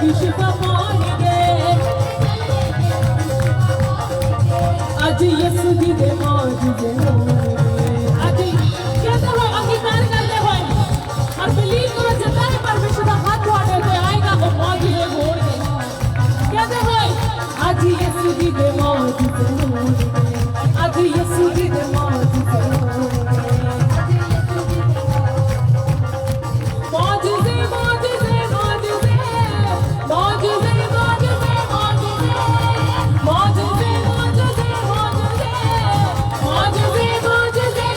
रोगी शिफा पाउणगे अज यसु दी दे मौजूदे होणगे अज कहते हो अंगीकार करते हो और बिलीव करो जितना भी परमेश्वर का हाथ तुहाडे ते आएगा वो मौजूदे होणगे कहते हो अज यसु दी दे मौजूदे होणगे अज यसु दी दे मौजूदे होणगे मौजूदे मौजूदे मौजूदे मौजूदे मौजूदे मौजूदे मौजूदे मौजूदे मौजूदे मौजूदे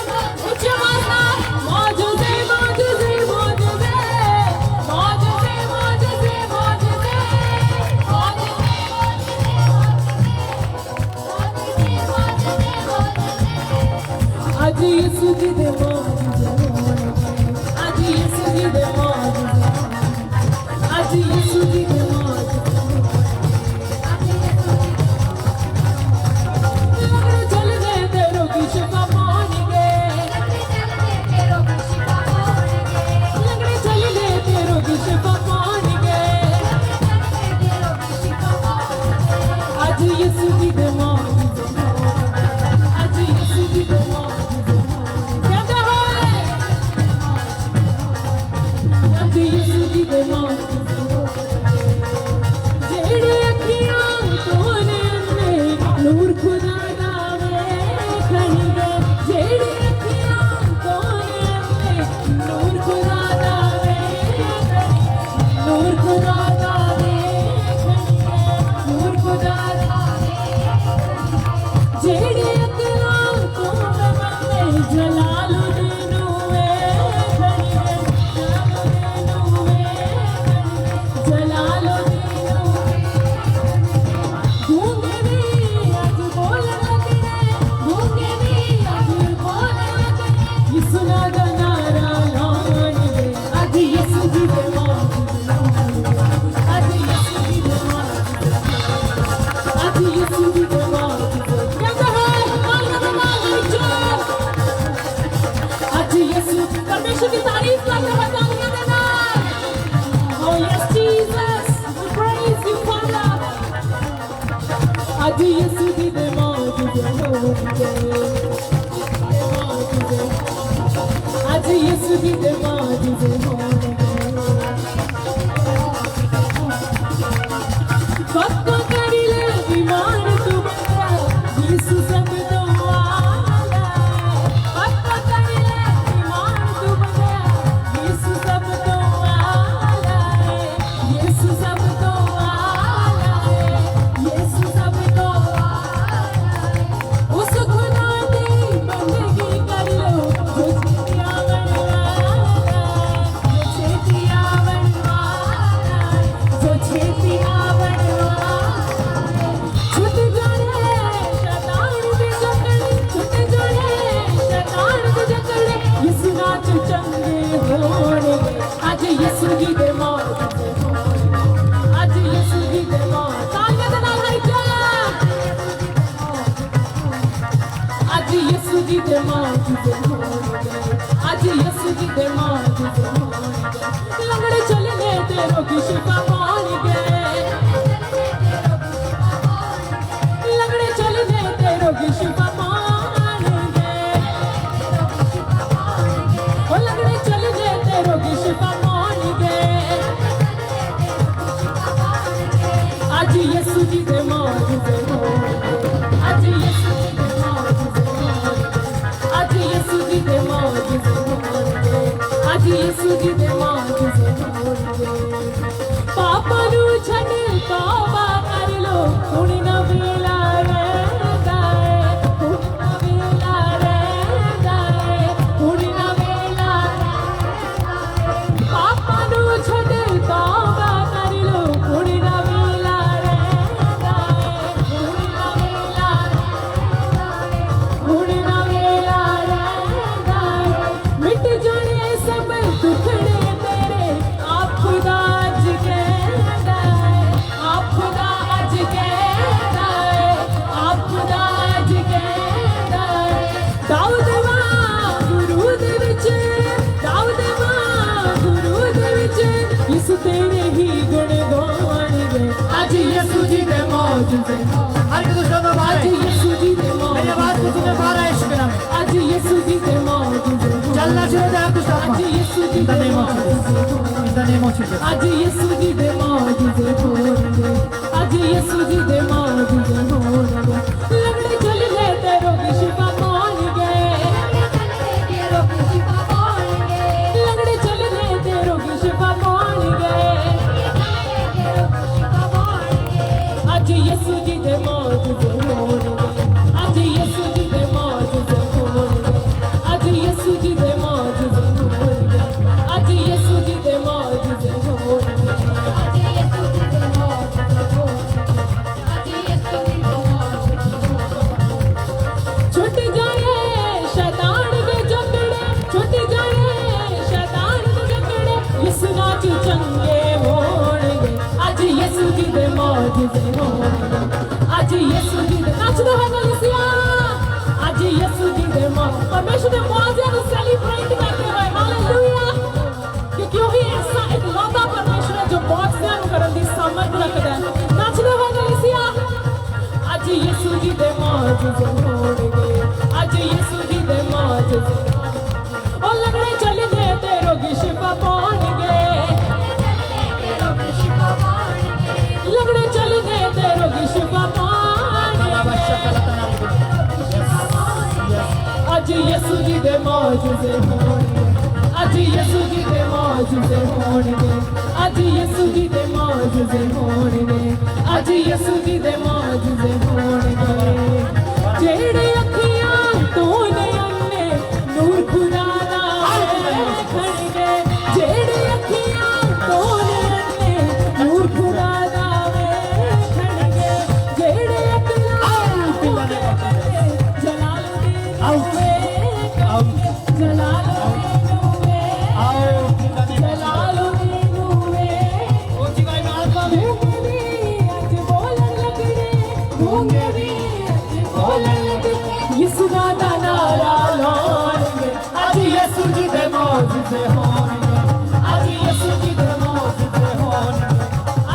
उच्च आवाज़ मौजूदे मौजूदे मौजूदे मौजूदे मौजूदे मौजूदे आज यीशु जी दे मौजूदे आज यीशु जी दे मौजूदे आज यीशु जी दे मौजूदे चल गए तेरो की शिफा पाउणगे लगड़े चल गए तेरो की शिफा पाउणगे आज यीशु जी दे मौजूदे आज यीशु जी दे मौजूदे कहता है आज यीशु जी दे मौजूदे जेड़ी अखियां तोने नूर खुदा दा वेखणगे जेड़ी अखियां तोने नूर खुदा दा वेखणगे नूर खुदा दा वेखणगे नूर खुदा दा जेड़ी अखियां तोने जलालुद्दीन वेखणगे जलालुद्दीन गूंगे भी आज बोलने लगे गूंगे भी आज बोलने लगे यीशु ना दा नारा लाउणगे आज यीशु जी दे मौजूदे आज यीशु जी दे मौजूदे आज यीशु जी दे मौजूदे कहता है आज यीशु परमेश्वर की तारीफ करते हैं तालियां दे नाल Oh yes Jesus we praise you Father आज यीशु जी दे मौजूदे होणगे आज यीशु जी दे मौजूदे होणगे पक्का करी ले बीमार तू बंदा यीशु सब तो आला पक्का करी ले बीमार तू बंदा यीशु सब तो आला यीशु सब तो आला यीशु सब तो आला उस खुदा दी बंदगी कर लो जो छेती आवण वाला जो छेती आवण वाला छुट जाने शैतान दी जकड़ छुट जाने शैतान दी जकड़ यीशु नाच चंगे होणगे आज यीशु जी दे मौजूदे होणगे आज यीशु जी दे मौजूदे तालियां दे नाल हाई आज यीशु जी दे मौजूदे होणगे आज यीशु जी दे मौजूदे होणगे लगड़े चलने तेरो की शिफा पाउणगे लगड़े चलने तेरो की शिफा पाउणगे ओ लगड़े चलने तेरो की शिफा पाउणगे आज यीशु जी दे मौजूदे होणगे आज यीशु जी दे मौजूदे होणगे आज यीशु जी दे मौजूदे होणगे आज यीशु जी दे मौजूदे होणगे पापा नू छड़ तौबा कर लो हुण ना वेला रहंदा है हुण ना वेला रहंदा है हुण ना वेला रहंदा है पापा नू छड़ तौबा कर लो हुण ना वेला रहंदा है हुण ना वेला रहंदा है हुण ना वेला रहंदा है मिट जाने सब दुखड़े तेरे आप खुदा अज कहंदा है आप खुदा अज कहंदा है आप खुदा अज कहंदा है दाऊद मां गुरु दे विच दाऊद मां गुरु दे विच यीशु तेरे ही गुण गाए you. आज यीशु जी दे मौजूदे होणगे आज यीशु जी दे मौजूदे होणगे लंगड़े चल गए ते रोगी शिफा पाणगे लंगड़े चल गए ते रोगी शिफा पाणगे आज यीशु जी दे मौजूदे होणगे आज यीशु जी दे मौजूदे होणगे आज यीशु जी दे मौजूदे होणगे आज यीशु जी दे मौजूदे होणगे छुट जाए शैतान दे जकड़े छुट जाए शैतान दे जकड़े यीशु नाच चंगे होणगे आज यीशु जी दे मौजूदे होणगे आज यीशु जी दे नाचदे है कलीसिया आज यीशु जी दे परमेश्वर दे मौजे को सेलिब्रेट करते हुए हालेलुया क्योंकि वही ऐसा इकलौता परमेश्वर है जो मौजिज़ा नु करन दी समझ रखदा है नाचदे है कलीसिया आज यीशु जी दे मौजूदे होणगे आज यीशु जी दे मौजूदे ओ लंगड़े चल दे ते रोगी शिफा पाणगे लंगड़े चल दे ते रोगी शिफा पाणगे आज यीशु जी दे मौजूदे होणगे आज यीशु जी दे मौजूदे होणगे आज यीशु जी दे मौजूदे होणगे आज यीशु जी दे मौजूदे होणगे जेड़े अखियां तो ने अन्ने नूर खुदा दा वेखणगे जेड़े अखियां तो ने अन्ने नूर खुदा दा वेखणगे जेड़े अखियां तो ने अन्ने जलालुद्दीन वे जलालुद्दीन वे आज बोलन लगड़े गूंगे भी आज बोलन लगड़े यीशु दा नारा लाणगे आज यीशु जी दे मौजूदे होणगे आज यीशु जी दे मौजूदे होणगे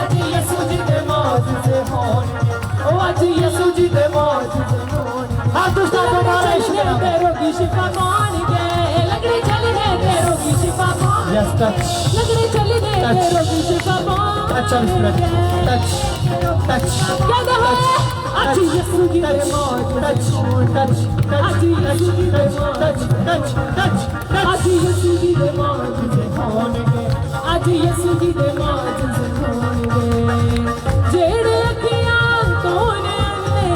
आज यीशु जी दे मौजूदे होणगे ओ आज यीशु जी दे मौजूदे होणगे हाथ उठा के नारे शिफा तेरो की शिफा पाणगे लंगड़े चल गए तेरो की शिफा पाणगे यस टच लंगड़े चल गए तेरो की शिफा टच ऑन स्पिरिट पाणगे टच टच कहता है आज यीशु जी दे मौजूदे टच आज यीशु जी दे मौजूदे आज यीशु जी दे मौजूदे होणगे आज यीशु जी दे मौजूदे होणगे जेड़े अखियां तो ने अन्ने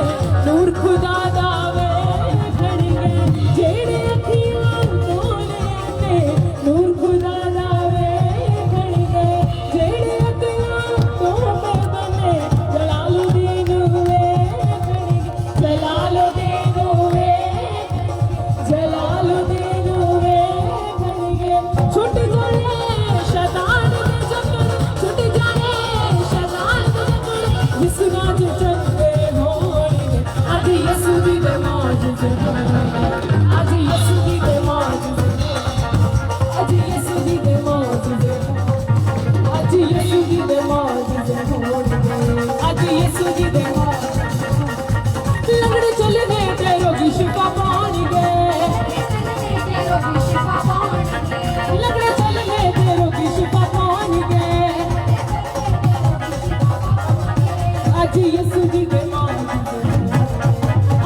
नूर खुदा दा वेखणगे जेड़े अखियां तो ने अन्ने नूर खुदा दा वेखणगे जेड़े अखियां तो ने बने जलालुद्दीन वेखणगे जलालुद्दीन वेखणगे छुट जाए शैतान दे जकड़े छुट जाए शैतान दे जकड़े यीशु नाच चंगे होणगे आज यीशु जी दे मौजूदे होणगे आज यीशु जी दे मौजूदे आज यीशु जी दे मौजूदे आज यीशु जी दे मौजूदे होणगे आज यीशु जी दे मौजूदे लंगड़े चल गए ते रोगी शिफा पाणगे लंगड़े चल गए ते रोगी शिफा पाणगे आज यीशु जी दे मौजूदे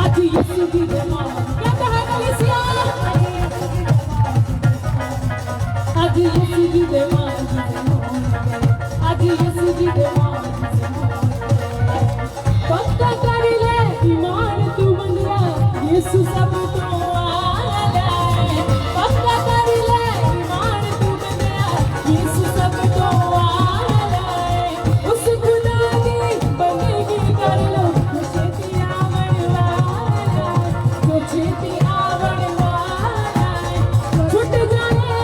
आज यीशु जी दे मौजूदे कहता है कलीसिया आज यीशु जी दे मौजूदे आज यीशु जी दे मौजूदे पक्का कर ले ईमान तू बंदिया यीशु सब तो आला है पक्का कर ले ईमान तू बंदिया यीशु सब तो आला है उस खुदा की बंदगी कर लो जो छेती आवण वाला है छुट जाए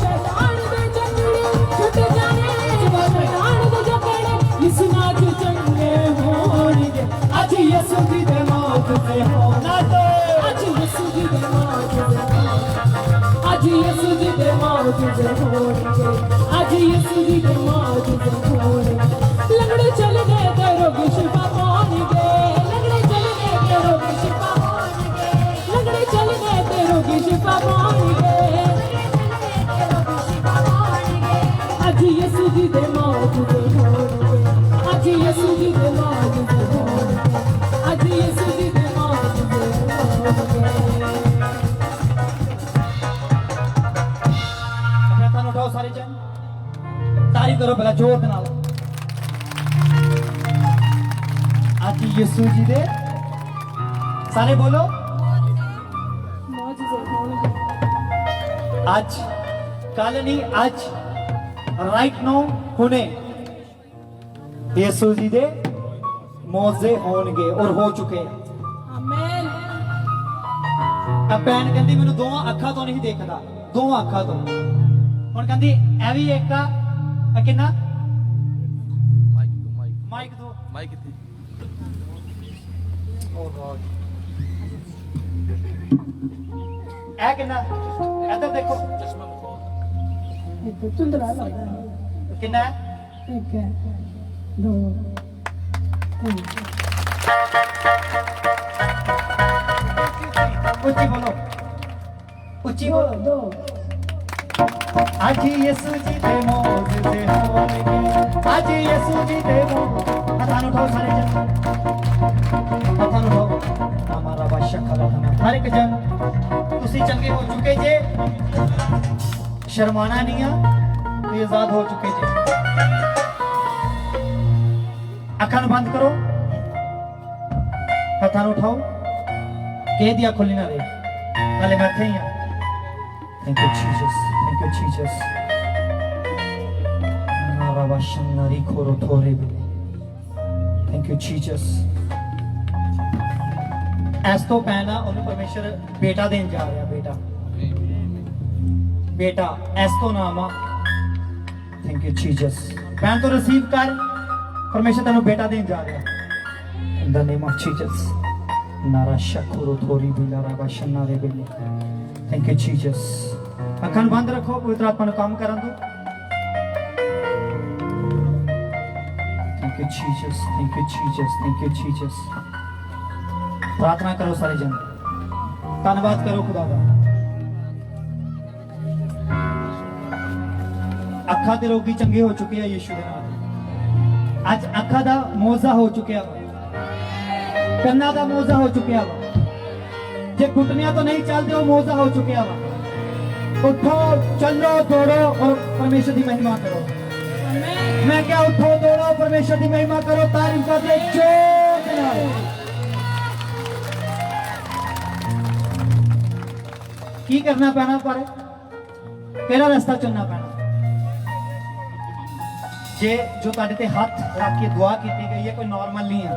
शैतान दे जकड़े छुट जाए शैतान दे जकड़े यीशु नाच चंगे होणगे आज यीशु जी दे मौजूदे होणगे आज यीशु जी दे मौजूदे आज यीशु जी दे मौजूदे होणगे आज यीशु जी दे मौजूदे होणगे लंगड़े चल गए ते रोगी शिफा पाणगे लंगड़े चल गए ते रोगी शिफा पाणगे लंगड़े चल गए ते रोगी शिफा पाणगे आज यीशु जी दे मौजूदे होणगे अज यसु जी दे मौजूदे होणगे अज यसु जी दे मौजूदे होणगे अपने हत्थां उठाओ सारे जन तारीफ करो भला जोर दे नाल अज यीशु जी दे सारे बोलो मौजूदे होणगे आज कल नहीं आज राइट नो हुने यीशु जी दे मौजे होणगे और हो चुके हैं आमीन अब भैन कहती मैनू दोवां अखां तो नहीं देखदा दोवां अखां तो हुण कहती ए भी एक आ किन्ना माइक दो ओ गॉड ए किन्ना इधर देखो एक चुंदरा लगा है किन्ना है एक है दो तीन उच्ची बोलो उच्ची बोलो दो आज यीशु जी दे मौजूदे होणगे आज यीशु जी दे हत्थां उठाओ सारे जन हत्थां उठाओ हमारा बादशाह खड़ा था हर एक जन तुसी चंगे हो चुके जे शर्माना नहीं आ तो आजाद हो चुके जे अखां बंद करो हत्थां उठाओ कह दिया खुली ना रहे हाले मैं थे ही हां thank you Jesus thank you Jesus नारा वाशनरी खोरो थोरे बिले थैंक यू जीसस ਐਸ ਤੋਂ ਪਹਿਲਾਂ ਉਹਨੂੰ ਪਰਮੇਸ਼ਰ ਬੇਟਾ ਦੇਣ ਜਾ ਰਿਹਾ ਬੇਟਾ ਐਸ ਤੋਂ ਨਾਮ ਆ ਥੈਂਕ ਯੂ ਜੀਸਸ ਭੈਣ ਤੋਂ ਰਿਸੀਵ ਕਰ ਪਰਮੇਸ਼ਰ ਤੈਨੂੰ ਬੇਟਾ ਦੇਣ ਜਾ ਰਿਹਾ ਇਨ ਦਾ ਨੇਮ ਆਫ ਜੀਸਸ ਨਾਰਾ ਸ਼ਕੂਰੋ ਥੋਰੀ ਬਿਲਾ ਰਾਬਾ ਸ਼ਨਾਰੇ ਬਿਲੇ ਥੈਂਕ ਯੂ ਜੀਸਸ ਅੱਖਾਂ ਬੰਦ ਰੱਖੋ ਪਵਿੱਤਰ ਆਤਮਾ ਨੂੰ ਕੰਮ ਕਰਨ ਦਿਓ thank you Jesus thank you Jesus thank you Jesus प्रार्थना करो सारे जन धन्यवाद करो खुदा का अखा दे रोगी चंगे हो चुके हैं यीशु दे नाम आज अखा दा मौजा हो चुकिया कन्ना दा मौजा हो चुकिया जे घुटनियां तो नहीं चलते वो मौजा हो चुकिया उठो चलो दौड़ो और परमेश्वर की महिमा करो मैं क्या उठो दौड़ो परमेश्वर की महिमा करो तारीफ करते जोर से की करना पैना पर केड़ा रास्ता चुनना पैना जे जो तुहाडे ते हाथ रख के दुआ की गई है कोई नॉर्मल नहीं है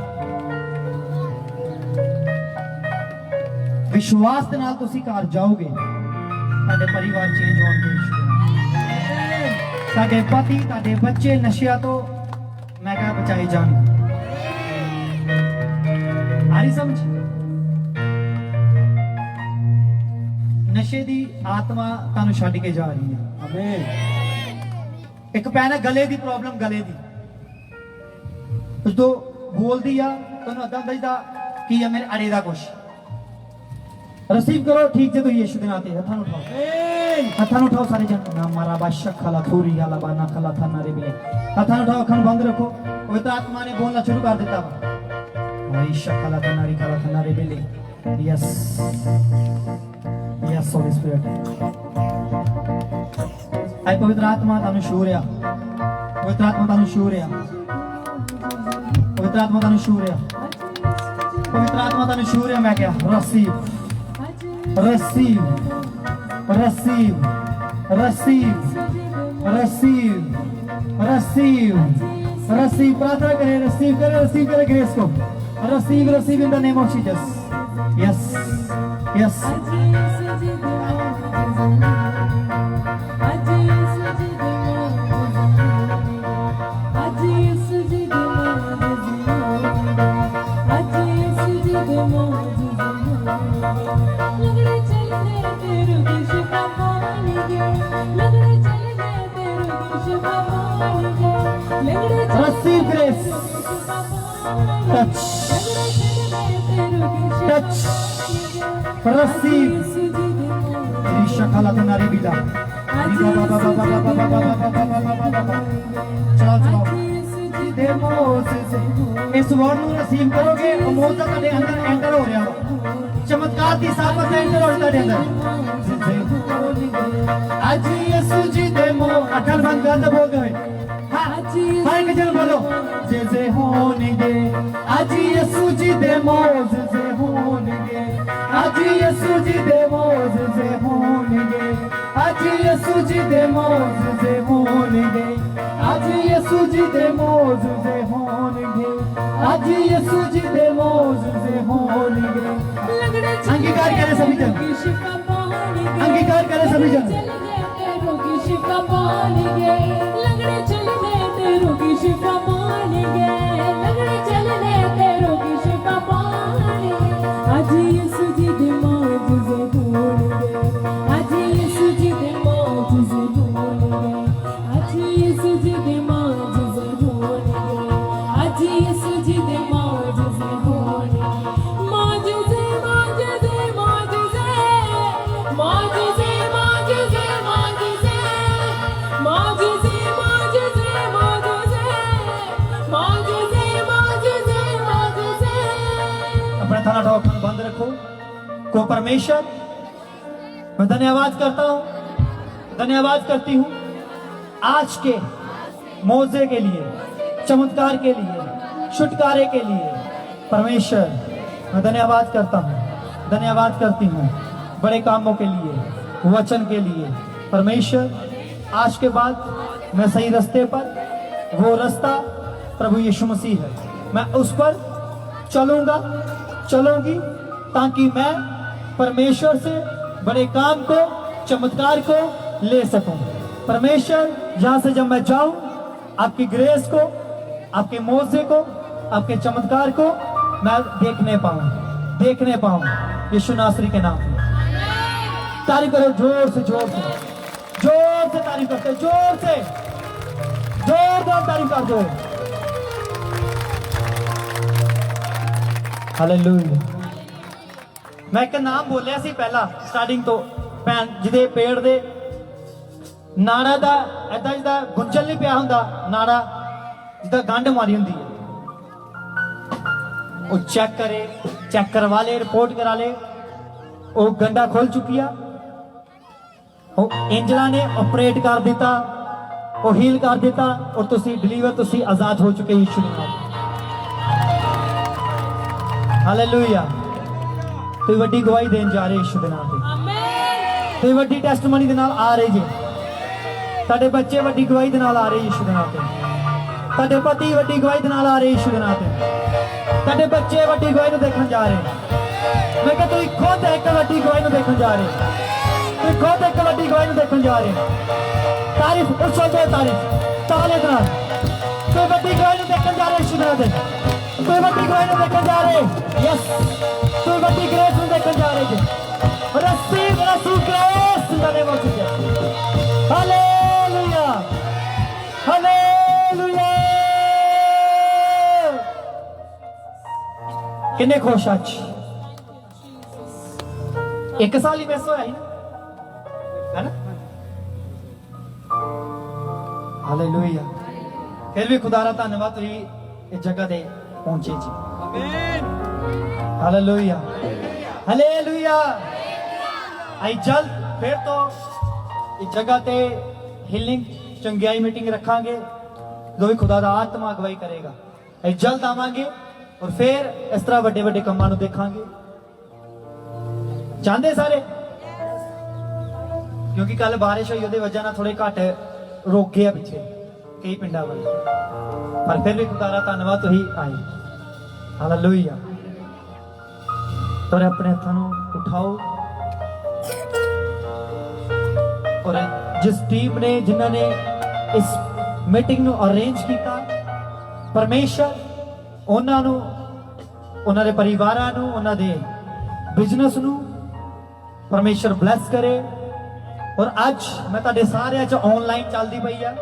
विश्वास दे नाल तुसी घर जाओगे तुहाडे परिवार चेंज होणगे तुहाडे पति तुहाडे बच्चे नशिया तो मैं कहा बचाए जाणगे आ रही समझ नशे दी आत्मा तानू छड्ड के जा रही है आमीन एक पैना गले दी प्रॉब्लम गले दी तो बोलदी आ तानू अदा दसदा की है मेरे अड़े दा कुछ रिसीव करो ठीक जे तो यीशु दे नाम ते हत्थां उठाओ आमीन हत्थां उठाओ सारे जन ना मारा बादशाह खला थोरी आला बाना खला था नारे बिले हत्थां उठाओ अखां बंद रखो पवित्र आत्मा ने बोलना शुरू कर दिता बादशाह खला था नारे बिले यस Yes, Holy Spirit. आई पवित्र आत्मा तानू शूरिया पवित्र आत्मा तानू शूरिया पवित्र आत्मा तानू शूरिया पवित्र आत्मा तानू शूरिया मैं क्या receive receive receive receive receive receive receive प्रार्थना करें receive करें ग्रेस को receive receive in the name of Jesus yes yes Receive grace. Touch. Touch. Receive. Risha kala tanari bila. चलाओ चलाओ इस वर्ड ਨੂੰ ਨਸੀਬ ਕਰੋਗੇ ਅਮੋਜ਼ਾ ਤੁਹਾਡੇ ਅੰਦਰ ਐਂਟਰ ਹੋ ਰਿਹਾ ਵਾ ਚਮਤਕਾਰ ਦੀ ਸਾਬਤ ਐਂਟਰ ਹੋ ਤੁਹਾਡੇ ਅੰਦਰ ਅੱਜ ਯਿਸੂ ਜੀ ਦੇ ਮੋਹ ਅਕਲ ਬੰਦ ਕਰ ਬੋਲ ਗਏ ਹਾਂ ਇੱਕ ਜਨ ਬੋਲੋ ਜੇ ਹੋਣਗੇ ਅੱਜ ਯਿਸੂ ਜੀ ਦੇ ਮੋਹ ਜੇ ਹੋਣਗੇ ਅੱਜ ਯਿਸੂ ਜੀ ਦੇ ਮੋਹ ਜੇ ਹੋਣਗੇ ਅੱਜ ਯਿਸੂ ਜੀ ਦੇ ਮੋਹ ਜੇ ਹੋਣਗੇ ਅੱਜ ਯਿਸੂ ਜੀ ਦੇ ਮੌਜ ਦੇ ਹੋਣਗੇ ਅੱਜ ਯਿਸੂ ਜੀ ਦੇ ਮੌਜ ਦੇ ਹੋਣਗੇ अंगीकार करें सभी जन अंगीकार करें सभी जन रोगी शिफा पाएंगे लंगड़े चलने ते रोगी शिफा पाएंगे लंगड़े चलने ते रोगी शिफा पाएंगे आज यीशु जी दे मौज से होणगे आज यीशु जी दे मौज से होणगे आज यीशु जी दे मौज से होणगे आज यीशु जी दे मौज से होणगे मौज से अपना थाना ठोक बंद रखो को परमेश्वर मैं धन्यवाद करता हूँ धन्यवाद करती हूँ आज के मौजे के लिए चमत्कार के लिए छुटकारे के लिए परमेश्वर मैं धन्यवाद करता हूँ धन्यवाद करती हूँ बड़े कामों के लिए वचन के लिए परमेश्वर आज के बाद मैं सही रास्ते पर वो रास्ता प्रभु यीशु मसीह है मैं उस पर चलूंगा चलूंगी ताकि मैं परमेश्वर से बड़े काम को चमत्कार को ले सकूं परमेश्वर यहाँ से जब मैं जाऊं आपकी ग्रेस को आपके मौजे को आपके चमत्कार को मैं देखने पाऊं यीशु नासरी के नाम में तारीफ करो जोर से तारीफ करते जोरदार तारीफ कर दो हालेलुया मैं एक नाम बोलिया सी पहला स्टार्टिंग तो भैन जिदे पेड़ दे नाड़ा दा ऐदा जिदा गुंजल नहीं पिया हुंदा नाड़ा जिदा गंढ मारी हुंदी है वो चेक करवा ले रिपोर्ट करा ले वो गंढा खोल चुकिया एंजला ने ऑपरेट कर दिता वो हील कर दिता और तुसी डिलीवर तुसी आजाद हो चुके यीशु के नाम हालेलुया कोई वड्डी गवाही देन जा रहे यीशु के नाम पे कोई वड्डी टेस्टमनी दे नाल आ रहे जे साडे बच्चे वड्डी गवाही दे नाल आ रहे यीशु के नाम पे साडे पति वड्डी गवाही दे नाल आ रहे यीशु के नाम पे साडे बच्चे वड्डी गवाही नु देखण जा रहे मैं कहता तू खुद एक वड्डी गवाही नु देखण जा रहे तू खुद एक वड्डी गवाही नु देखण जा रहे तारीफ उस दे तारीफ ताले नाल कोई वड्डी गवाही नु देखण जा रहे यीशु के नाम पे कोई वड्डी गवाही नु देखण जा रहे यस कोई वड्डी ग्रेस नु देखण जा रहे receive grace in the name of Jesus hallelujah hallelujah किन्ने खुश आज एक साल ही मिस होया है ना हालेलुया फिर भी खुदा दा धन्यवाद तुसी इस जगह ते पहुंचे जी आमीन हालेलुया हालेलुया आई जल्द फिर तो इस जगह ते हीलिंग चंगियाई मीटिंग रखांगे जो भी खुदा दा आत्मा अगवाई करेगा आई जल्द आवांगे और फिर इस तरह बड़े बड़े कामां नूं देखांगे चाहते सारे क्योंकि कल बारिश हुई ਉਹਦੀ वजह नाल थोड़े घट रोक गए पिछे कई पिंडां वाले पर फिर भी खुदा दा धन्नवाद तुसीं आए हालेलुया तो अपने हत्थां नूं उठाओ और जिस टीम ने जिन्होंने इस मीटिंग नूं अरेंज किया परमेश्वर उन्होंने उन्होंने परिवारां नूं उन्हां दे बिजनेस नूं परमेश्वर ब्लैस करे और आज मैं तुहाडे सारिਆਂ च ऑनलाइन चलदी पई है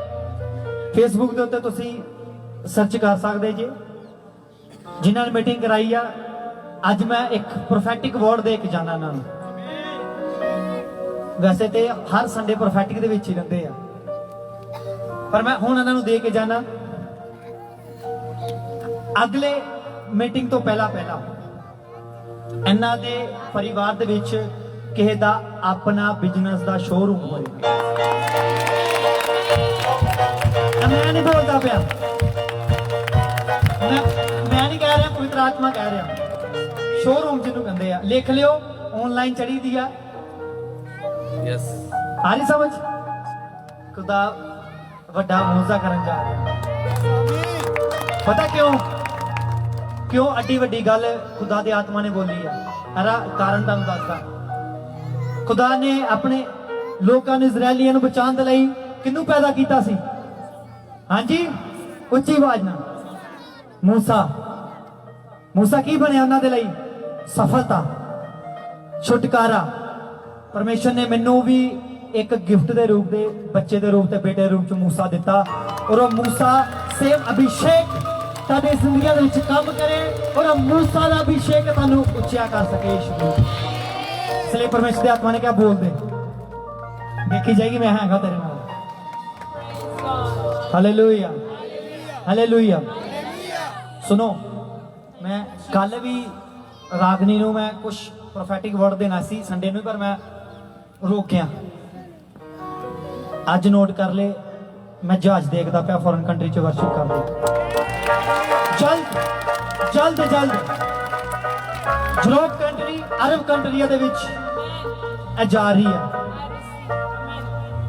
फेसबुक के उत्ते तुसीं सर्च कर सकते जे जिन्हां ने मीटिंग कराई आ अज मैं एक प्रोफेटिक वर्ड दे के जाना ना ਵੈਸੇ ਤੇ ਹਰ ਸੰਡੇ ਪ੍ਰੋਫੈਟਿਕ ਦੇ ਵਿੱਚ ਹੀ ਰਹਿੰਦੇ ਆ, ਪਰ ਮੈਂ ਹੁਣ ਇਹਨਾਂ ਨੂੰ ਦੇ ਕੇ ਜਾਣਾ ਅਗਲੇ ਮੀਟਿੰਗ ਤੋਂ ਪਹਿਲਾਂ ਇਹਨਾਂ ਦੇ ਪਰਿਵਾਰ ਦੇ ਵਿੱਚ ਕਿਸੇ ਦਾ ਆਪਣਾ ਬਿਜ਼ਨਸ ਦਾ ਸ਼ੋਰੂਮ ਹੋਏਗਾ। ਮੈਂ ਨਹੀਂ ਬੋਲਦਾ ਪਿਆ, ਮੈਂ ਨਹੀਂ ਕਹਿ ਰਿਹਾ, ਪਵਿੱਤਰ ਆਤਮਾ ਕਹਿ ਰਿਹਾ। ਸ਼ੋਰੂਮ ਜਿਹਨੂੰ ਕਹਿੰਦੇ ਆ, ਲਿਖ ਲਿਓ, ਆਨਲਾਈਨ ਚੜੀ ਦੀ ਆ। यस ਆ ਰਹੀ ਸਮਝ? ਖੁਦਾ ਵੱਡਾ ਮੌਜਾ ਕਰਨ ਜਾ ਰਿਹਾ। ਪਤਾ ਕਿਉਂ ਅੱਡੀ ਵੱਡੀ ਗੱਲ ਖੁਦਾ ਦੇ ਆਤਮਾ ਨੇ ਬੋਲੀ ਆ? ਹਰਾ ਕਾਰਨ ਤੁਹਾਨੂੰ ਦੱਸਦਾ। ਖੁਦਾ ਨੇ ਆਪਣੇ ਲੋਕਾਂ ਨੂੰ, ਇਜ਼ਰਾਈਲੀਆਂ ਨੂੰ ਬਚਾਉਣ ਦੇ ਲਈ ਕਿਹਨੂੰ ਪੈਦਾ ਕੀਤਾ ਸੀ? ਹਾਂਜੀ, ਉੱਚੀ ਆਵਾਜ਼ ਨਾਲ। मूसा की बने उन्होंने ਲਈ सफलता, छुटकारा। परमेश्वर ने मैनू भी एक गिफ्ट के रूप दे, बच्चे के रूप से, बेटे के रूप च मूसा दिता, और मूसा सेम अभिषेक तुहाडी जिंदगी दे विच काम करे, और मूसा का अभिषेक तुहानू उच्चा कर सके। इसलिए परमेश्वर के आत्मा ने क्या बोल दे, देखी जाएगी मैं हैगा तेरे नाल। Hallelujah hallelujah. सुनो, मैं कल भी रागनी नू मैं कुछ प्रोफेटिक वर्ड देना सी संडे नू, पर मैं रोकिया। अज नोट कर ले, मैं जहाज देखता पाया फॉरेन कंट्री च वर्शिप कर रही। जल्द जल्द जल्द यूरोप कंट्री, अरब कंट्रिया दे विच ए जा रही है,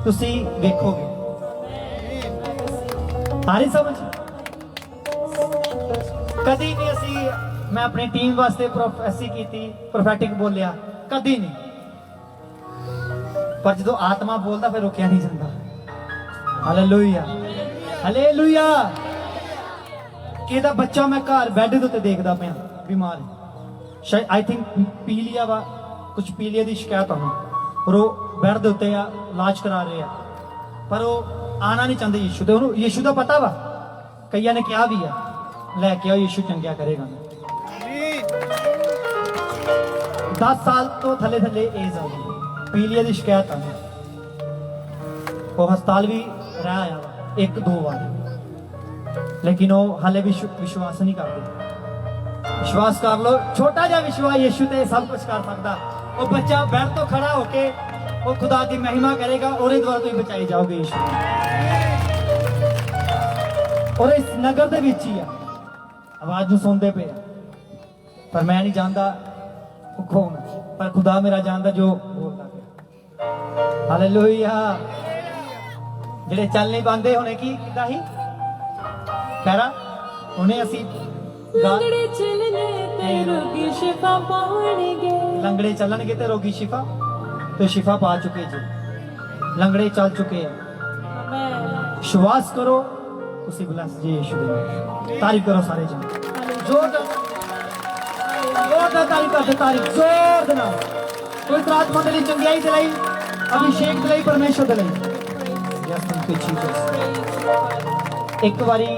तुसी देखोगे। आ रही समझ? कदी नहीं असी, मैं अपनी टीम वास्ते प्रोफेसी की, प्रोफेटिक बोलिया कदी नहीं, पर जो आत्मा बोलता फिर रोकिया नहीं जाता। Hallelujah hallelujah. किहदा बच्चा मैं घर बैड दे उत्ते देखदा पिया बीमार है, शायद आई थिंक पीलिया वा, कुछ पीलिया की शिकायत होनी, और वो बैड दे उत्ते इलाज करा रहे हैं, पर वो आना नहीं चाहते यीशु ते। उन्होंने यीशु का पता वा, कईयां ने कहा भी है लैके आओ, यीशु चंगिया करेगा। 10 साल तो थले थले एज आ गई, पीलिया की शिकायत आ गई, वो हस्पताल भी रह आया 1-2 बार, लेकिन वो हाले भी विश्वास नहीं करते। विश्वास कर लो, छोटा जा विश्वास यीशु ते सब कुछ कर सकता। वो बच्चा बैठ तो खड़ा होके वो खुदा की महिमा करेगा, और द्वारा तुम बचाई जाओगे यीशु। और इस नगर दे विच ही आ, आवाज नूं सुनते पे, पर मैं नहीं जानता कौन, पर खुदा मेरा जानता जो बोलता है। हालेलुया। जेडे चल नहीं पाते होने की किदा ही कहरा, उन्हें असी लंगड़े चलने ते रोगी शिफा पाउणगे, लंगड़े चलणगे ते रोगी शिफा, तो शिफा पा चुके जी, लंगड़े चल चुके हैं। विश्वास करो, तुसी ब्लेस जी यीशु दे नाम। तारीफ करो सारे जन, जोरदार तारीफ करते, तारीफ जोर दे नाल। पवित्र आत्मा दे लई, चंगियाई दे लई, अभिषेक दे लई, परमेश्वर दे लई। Yes thank you Jesus. एक बारी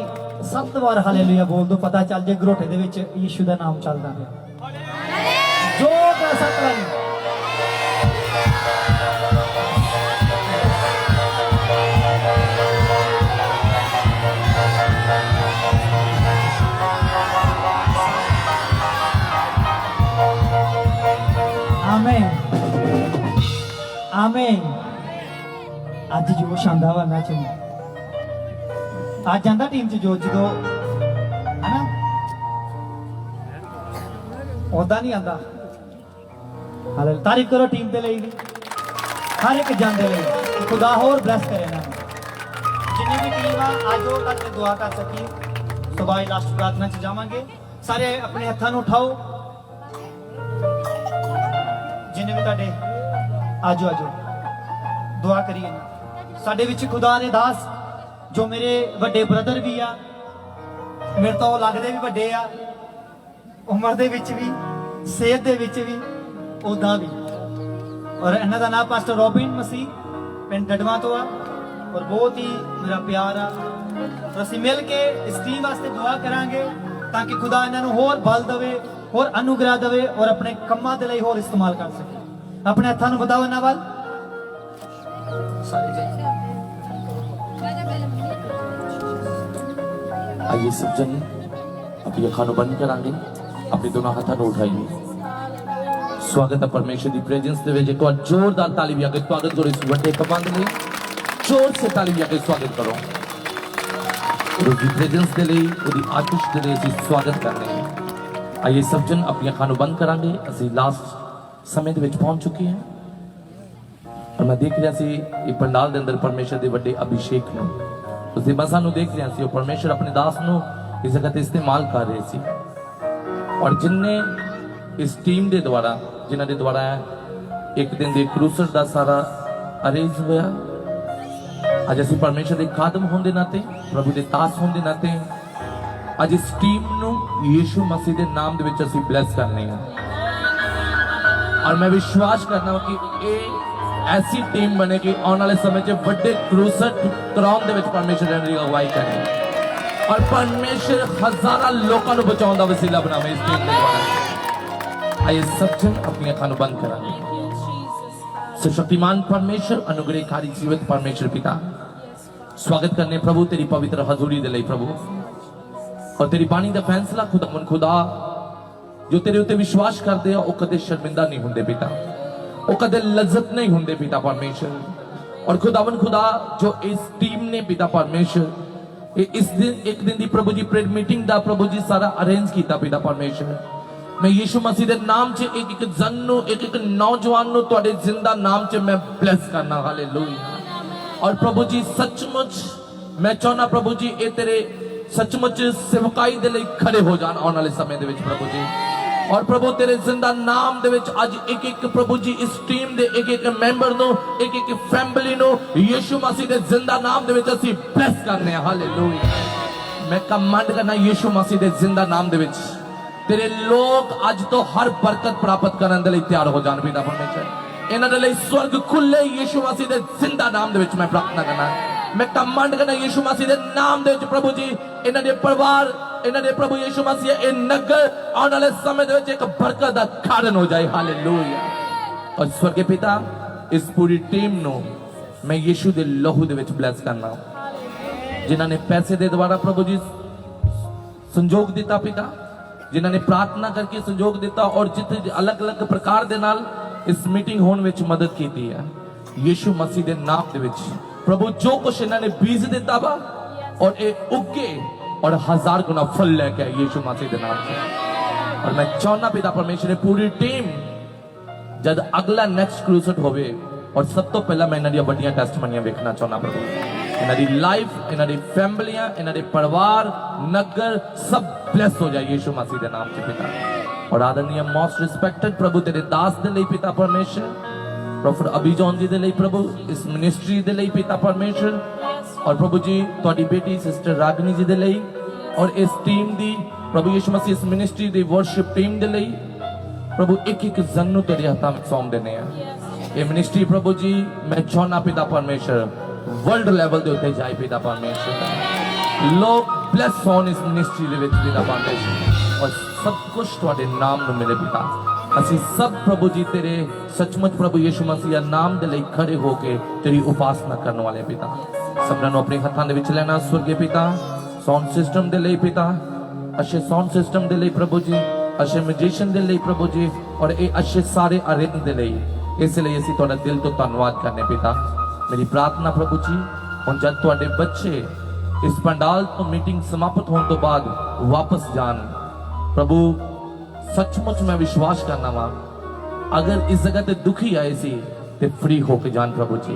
7 बार हालेलुया बोल दो, पता चल जे घरोटे दे विच यीशु दा नाम चलदा है। जोरदार 7 बारी। आमीन आमीन। अज जोश आंदा वा मैच में, अज आंदा टीम च जोश, जो है ना ओदा नहीं आंदा। हाले तारीफ करो टीम दे लई भी, हर एक जन दे लई, खुदा होर ब्लेस करे ना। जिन्नी भी टीम आ आज वो तक दुआ कर सकी। सुबह लास्ट प्रार्थना च जावांगे, सारे अपने हत्थां नूं उठाओ, जिन्हें भी तुहाडे आजो आजो दुआ करिए ना। साडे विच खुदा दे दास जो मेरे वड्डे ब्रदर भी आ, मेरे तो लगदे भी वड्डे आ, उम्र दे विच भी, सेहत दे विच भी, उदा भी। और इन्हां दा नाम पास्टर रॉबिन मसीह पिंड डडवा तो आ, और बहुत ही मेरा प्यार आ। और असीं मिल के इस टीम वास्ते दुआ करांगे ताकि खुदा इन्हां नूं होर बल देवे, और अनुग्रह देवे, और अपने कम्मां दे लई होर इस्तेमाल कर सके। अपने हत्थां नूं वधाओ इन्हां वल, सारे जन आइए सब जन अपनी अखां नूं बंद करांगे, अपने दोनों हाथों को उठाइए। स्वागत है परमेश्वर की प्रेजेंस दे विच। एक बार जोरदार ताली बजा के स्वागत करो इस वड्डे कबंध में, जोर से ताली बजा के स्वागत करो। उसकी प्रेजेंस दे लई, उसकी आशीष दे लई असीं स्वागत करने हैं। आइए सब जन अपनी अखां नूं बंद करांगे। असीं लास्ट समय दे विच पहुंच चुके हैं और मैं देख रहा सी ये पंडाल दे अंदर परमेश्वर दे वड्डे अभिषेक नूं, उसदी बसां नूं देख रहा सी। और परमेश्वर अपने दास नूं इस जगह ते इस्तेमाल कर रहे सी और जिन्ने इस टीम दे द्वारा, जिन्हां दे द्वारा एक दिन दे क्रूसर दा सारा अरेंज होया। अज असीं परमेश्वर दे खादम होने दे नाते, प्रभु दे दास होने दे नाते अज इस टीम नूं यीशु मसीह दे नाम दे विच असीं ब्लेस करने हैं। और मैं विश्वास करना कि ये ऐसी टीम बनेगी आने वाले समय च बड़े क्रूसर कराउन दे विच परमेश्वर दी अगुवाई करे और परमेश्वर हजारां लोकां नूं बचाउण दा वसीला बनावे इस टीम दे द्वारा। आइए सब जन अपनी अखां नूं बंद करांगे। सर्वशक्तिमान परमेश्वर, अनुग्रहकारी जीवित परमेश्वर पिता, स्वागत करने प्रभु तेरी पवित्र हजूरी दे लई प्रभु, और तेरी बाणी दा फैसला खुदावन खुदा जो तेरे उत्ते विश्वास करदे आ ओ कदे शर्मिंदा नहीं हुंदे पिता, ओ कदे लज्जत नहीं हुंदे पिता परमेश्वर। और खुदावन खुदा जो इस टीम ने पिता परमेश्वर इस दिन एक दिन दी प्रभु जी प्रेयर मीटिंग दा प्रभु जी सारा अरेंज कीता पिता परमेश्वर, मैं यीशु मसीह दे नाम च एक एक जन नूं, एक एक नौजवान नूं तुहाडे जिंदा नाम च मैं ब्लेस करना। हालेलुया। और प्रभु जी सचमुच मैं चाहना प्रभु जी ए तेरे सचमुच सेवकाई दे लई खड़े हो जान आने वाले समय दे विच प्रभु जी। और प्रभु तेरे जिंदा नाम दे विच अज एक एक प्रभु जी इस टीम दे एक एक मेंबर नूं, एक एक फैमिली नूं यीशु मसीह दे जिंदा नाम दे विच असीं ब्लेस करने। हालेलुया। मैं कमांड करना यीशु मसीह दे जिंदा नाम दे विच तेरे लोग अज तो हर बरकत प्राप्त करने दे लई तैयार हो जान पिता परमेश्वर। इन्हां दे लई स्वर्ग खुले यीशु मसीह दे जिंदा नाम दे विच मैं प्रार्थना करना, मैं कमांड करना यीशु मसीह दे नाम दे विच प्रभु जी इन्हां दे परिवार, इन्हां दे प्रभु यीशु मसीह ए नगर आने वाले समय दे विच एक बरकत दा कारण हो जाए। हालेलुया। और स्वर्गीय पिता इस पूरी टीम नो मैं यीशु दे लहू दे विच ब्लेस करना, जिन्हां ने पैसे दे द्वारा प्रभु जी संजोग दिता पिता, जिन्हां ने प्रार्थना करके संजोग दिता और जिथे अलग अलग प्रकार दे नाल इस मीटिंग होने विच मदद की है, यीशु मसीह दे नाम दे विच प्रभु जो कुछ इन्हां ने बीज दिता वा और ए उगे और 1000 गुना फल लेके यीशु मसीह दे नाम से। और मैं चाहना पिता परमेश्वर पूरी टीम जब अगला नेक्स्ट क्रूसेड होवे और सब तो पहला मैं इन्हां दी बड़ियां टेस्टमनियां देखना चाहना प्रभु, इन्हां दी लाइफ, इन्हां दी फैमिलियां, इन्हां दे परिवार, नगर सब ब्लेस हो जाए यीशु मसीह दे नाम से पिता। और आदरणीय मोस्ट रिस्पेक्टेड प्रभु तेरे दास दे लई पिता परमेश्वर, प्रोफेट अभिजॉन जी दे लई प्रभु, इस मिनिस्ट्री दे लई पिता परमेश्वर, और प्रभु जी तुहाडी बेटी सिस्टर रागनी जी दे लई और इस टीम दी प्रभु यीशु मसीह इस मिनिस्ट्री दी वर्शिप टीम दे लई प्रभु एक एक जन नूं तेरे हत्थां विच सौंप देने आ। ये मिनिस्ट्री प्रभु जी मैं चाहना पिता परमेश्वर वर्ल्ड लेवल दे उत्ते जाए पिता परमेश्वर, लोग ब्लेस होन इस मिनिस्ट्री दे विच पिता परमेश्वर, और सब कुछ तुहाडे नाम नूं मिले पिता। असीं सब प्रभु जी तेरे सचमुच प्रभु यीशु मसीह नाम दे लई खड़े होके तेरी उपासना करने वाले पिता, सबना नूं अपने हत्थां दे विच लेना स्वर्गीय पिता। साउंड सिस्टम दे लई पिता, अच्छे साउंड सिस्टम दे लई प्रभु जी, अच्छे म्यूजिशियन दे लई प्रभु जी, और ये अच्छे सारे अरेंज दे लई, इसलिए असीं तुहाडा दिल तो धन्नवाद करने पिता। मेरी प्रार्थना प्रभु जी हुण जद तुहाडे बच्चे इस पंडाल तो मीटिंग समाप्त होने तो बाद वापस जान प्रभु, सचमुच मैं विश्वास करना वा अगर इस जगह ते दुखी आए सी ते फ्री होके जान प्रभु जी,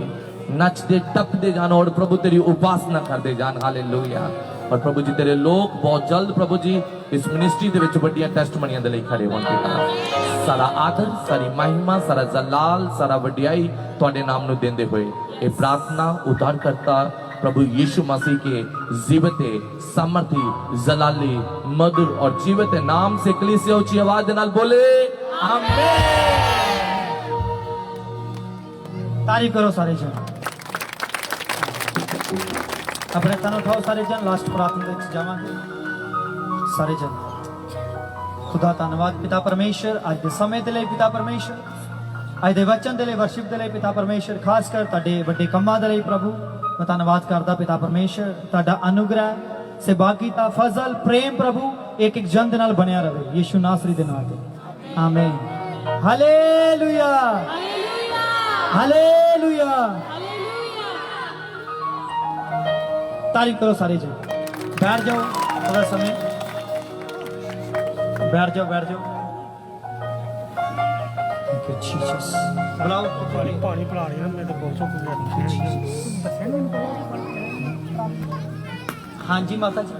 नचदे टपदे जान और प्रभु तेरी उपासना करते जान। हालेलुया। और प्रभु जी तेरे लोग बहुत जल्द प्रभु जी इस मिनिस्ट्री दे विच बड़ियां टेस्टमनियां दे लई खड़े होण पिता। सारा आदर, सारी महिमा, सारा जलाल, सारा वडियाई तुहाडे नाम नूं देंदे होए ये प्रार्थना उद्धारकर्ता प्रभु यीशु मसीह के जीवित सामर्थी जलाली मधुर और जीवित नाम से कलीसिया ऊंची आवाज दे नाल बोले आमीन। तारीफ करो सारे जन, अपने तन उठाओ सारे जन, लास्ट प्रार्थना दे विच जावांगे सारे जन। खुदा धन्नवाद पिता परमेश्वर अज दे समय दे लई पिता परमेश्वर, ਅੱਜ ਦੇ ਵਚਨ ਦੇ ਲਈ ਵਰਸ਼ਿਪ ਦੇ ਲਈ ਪਿਤਾ ਪਰਮੇਸ਼ਰ ਖਾਸ ਕਰ ਤੁਹਾਡੇ ਵੱਡੇ ਕੰਮਾਂ ਦੇ ਲਈ ਪ੍ਰਭੂ ਮੈਂ ਧੰਨਵਾਦ ਕਰਦਾ ਪਿਤਾ ਪਰਮੇਸ਼ਰ ਤੁਹਾਡਾ ਅਨੁਗ੍ਰਹਿ ਸੇਵਾ ਕੀਤਾ ਫਜ਼ਲ ਪ੍ਰੇਮ ਪ੍ਰਭੂ ਇੱਕ ਇੱਕ ਜਨ ਦੇ ਨਾਲ ਬਣਿਆ ਰਹੇ ਯੀਸ਼ੂ ਨਾਸਰੀ ਦੇ ਨਾਮ ਤੇ ਆਮੀਨ ਹਾਲੇਲੂਇਆ ਹਾਲੇਲੂਇਆ तारीफ करो सारे जी बैठ जाओ थोड़ा समय बैठ जाओ Thank you, Jesus. बुलाओ पानी पिला रही ना मैं तो बहुत हाँ जी माता जी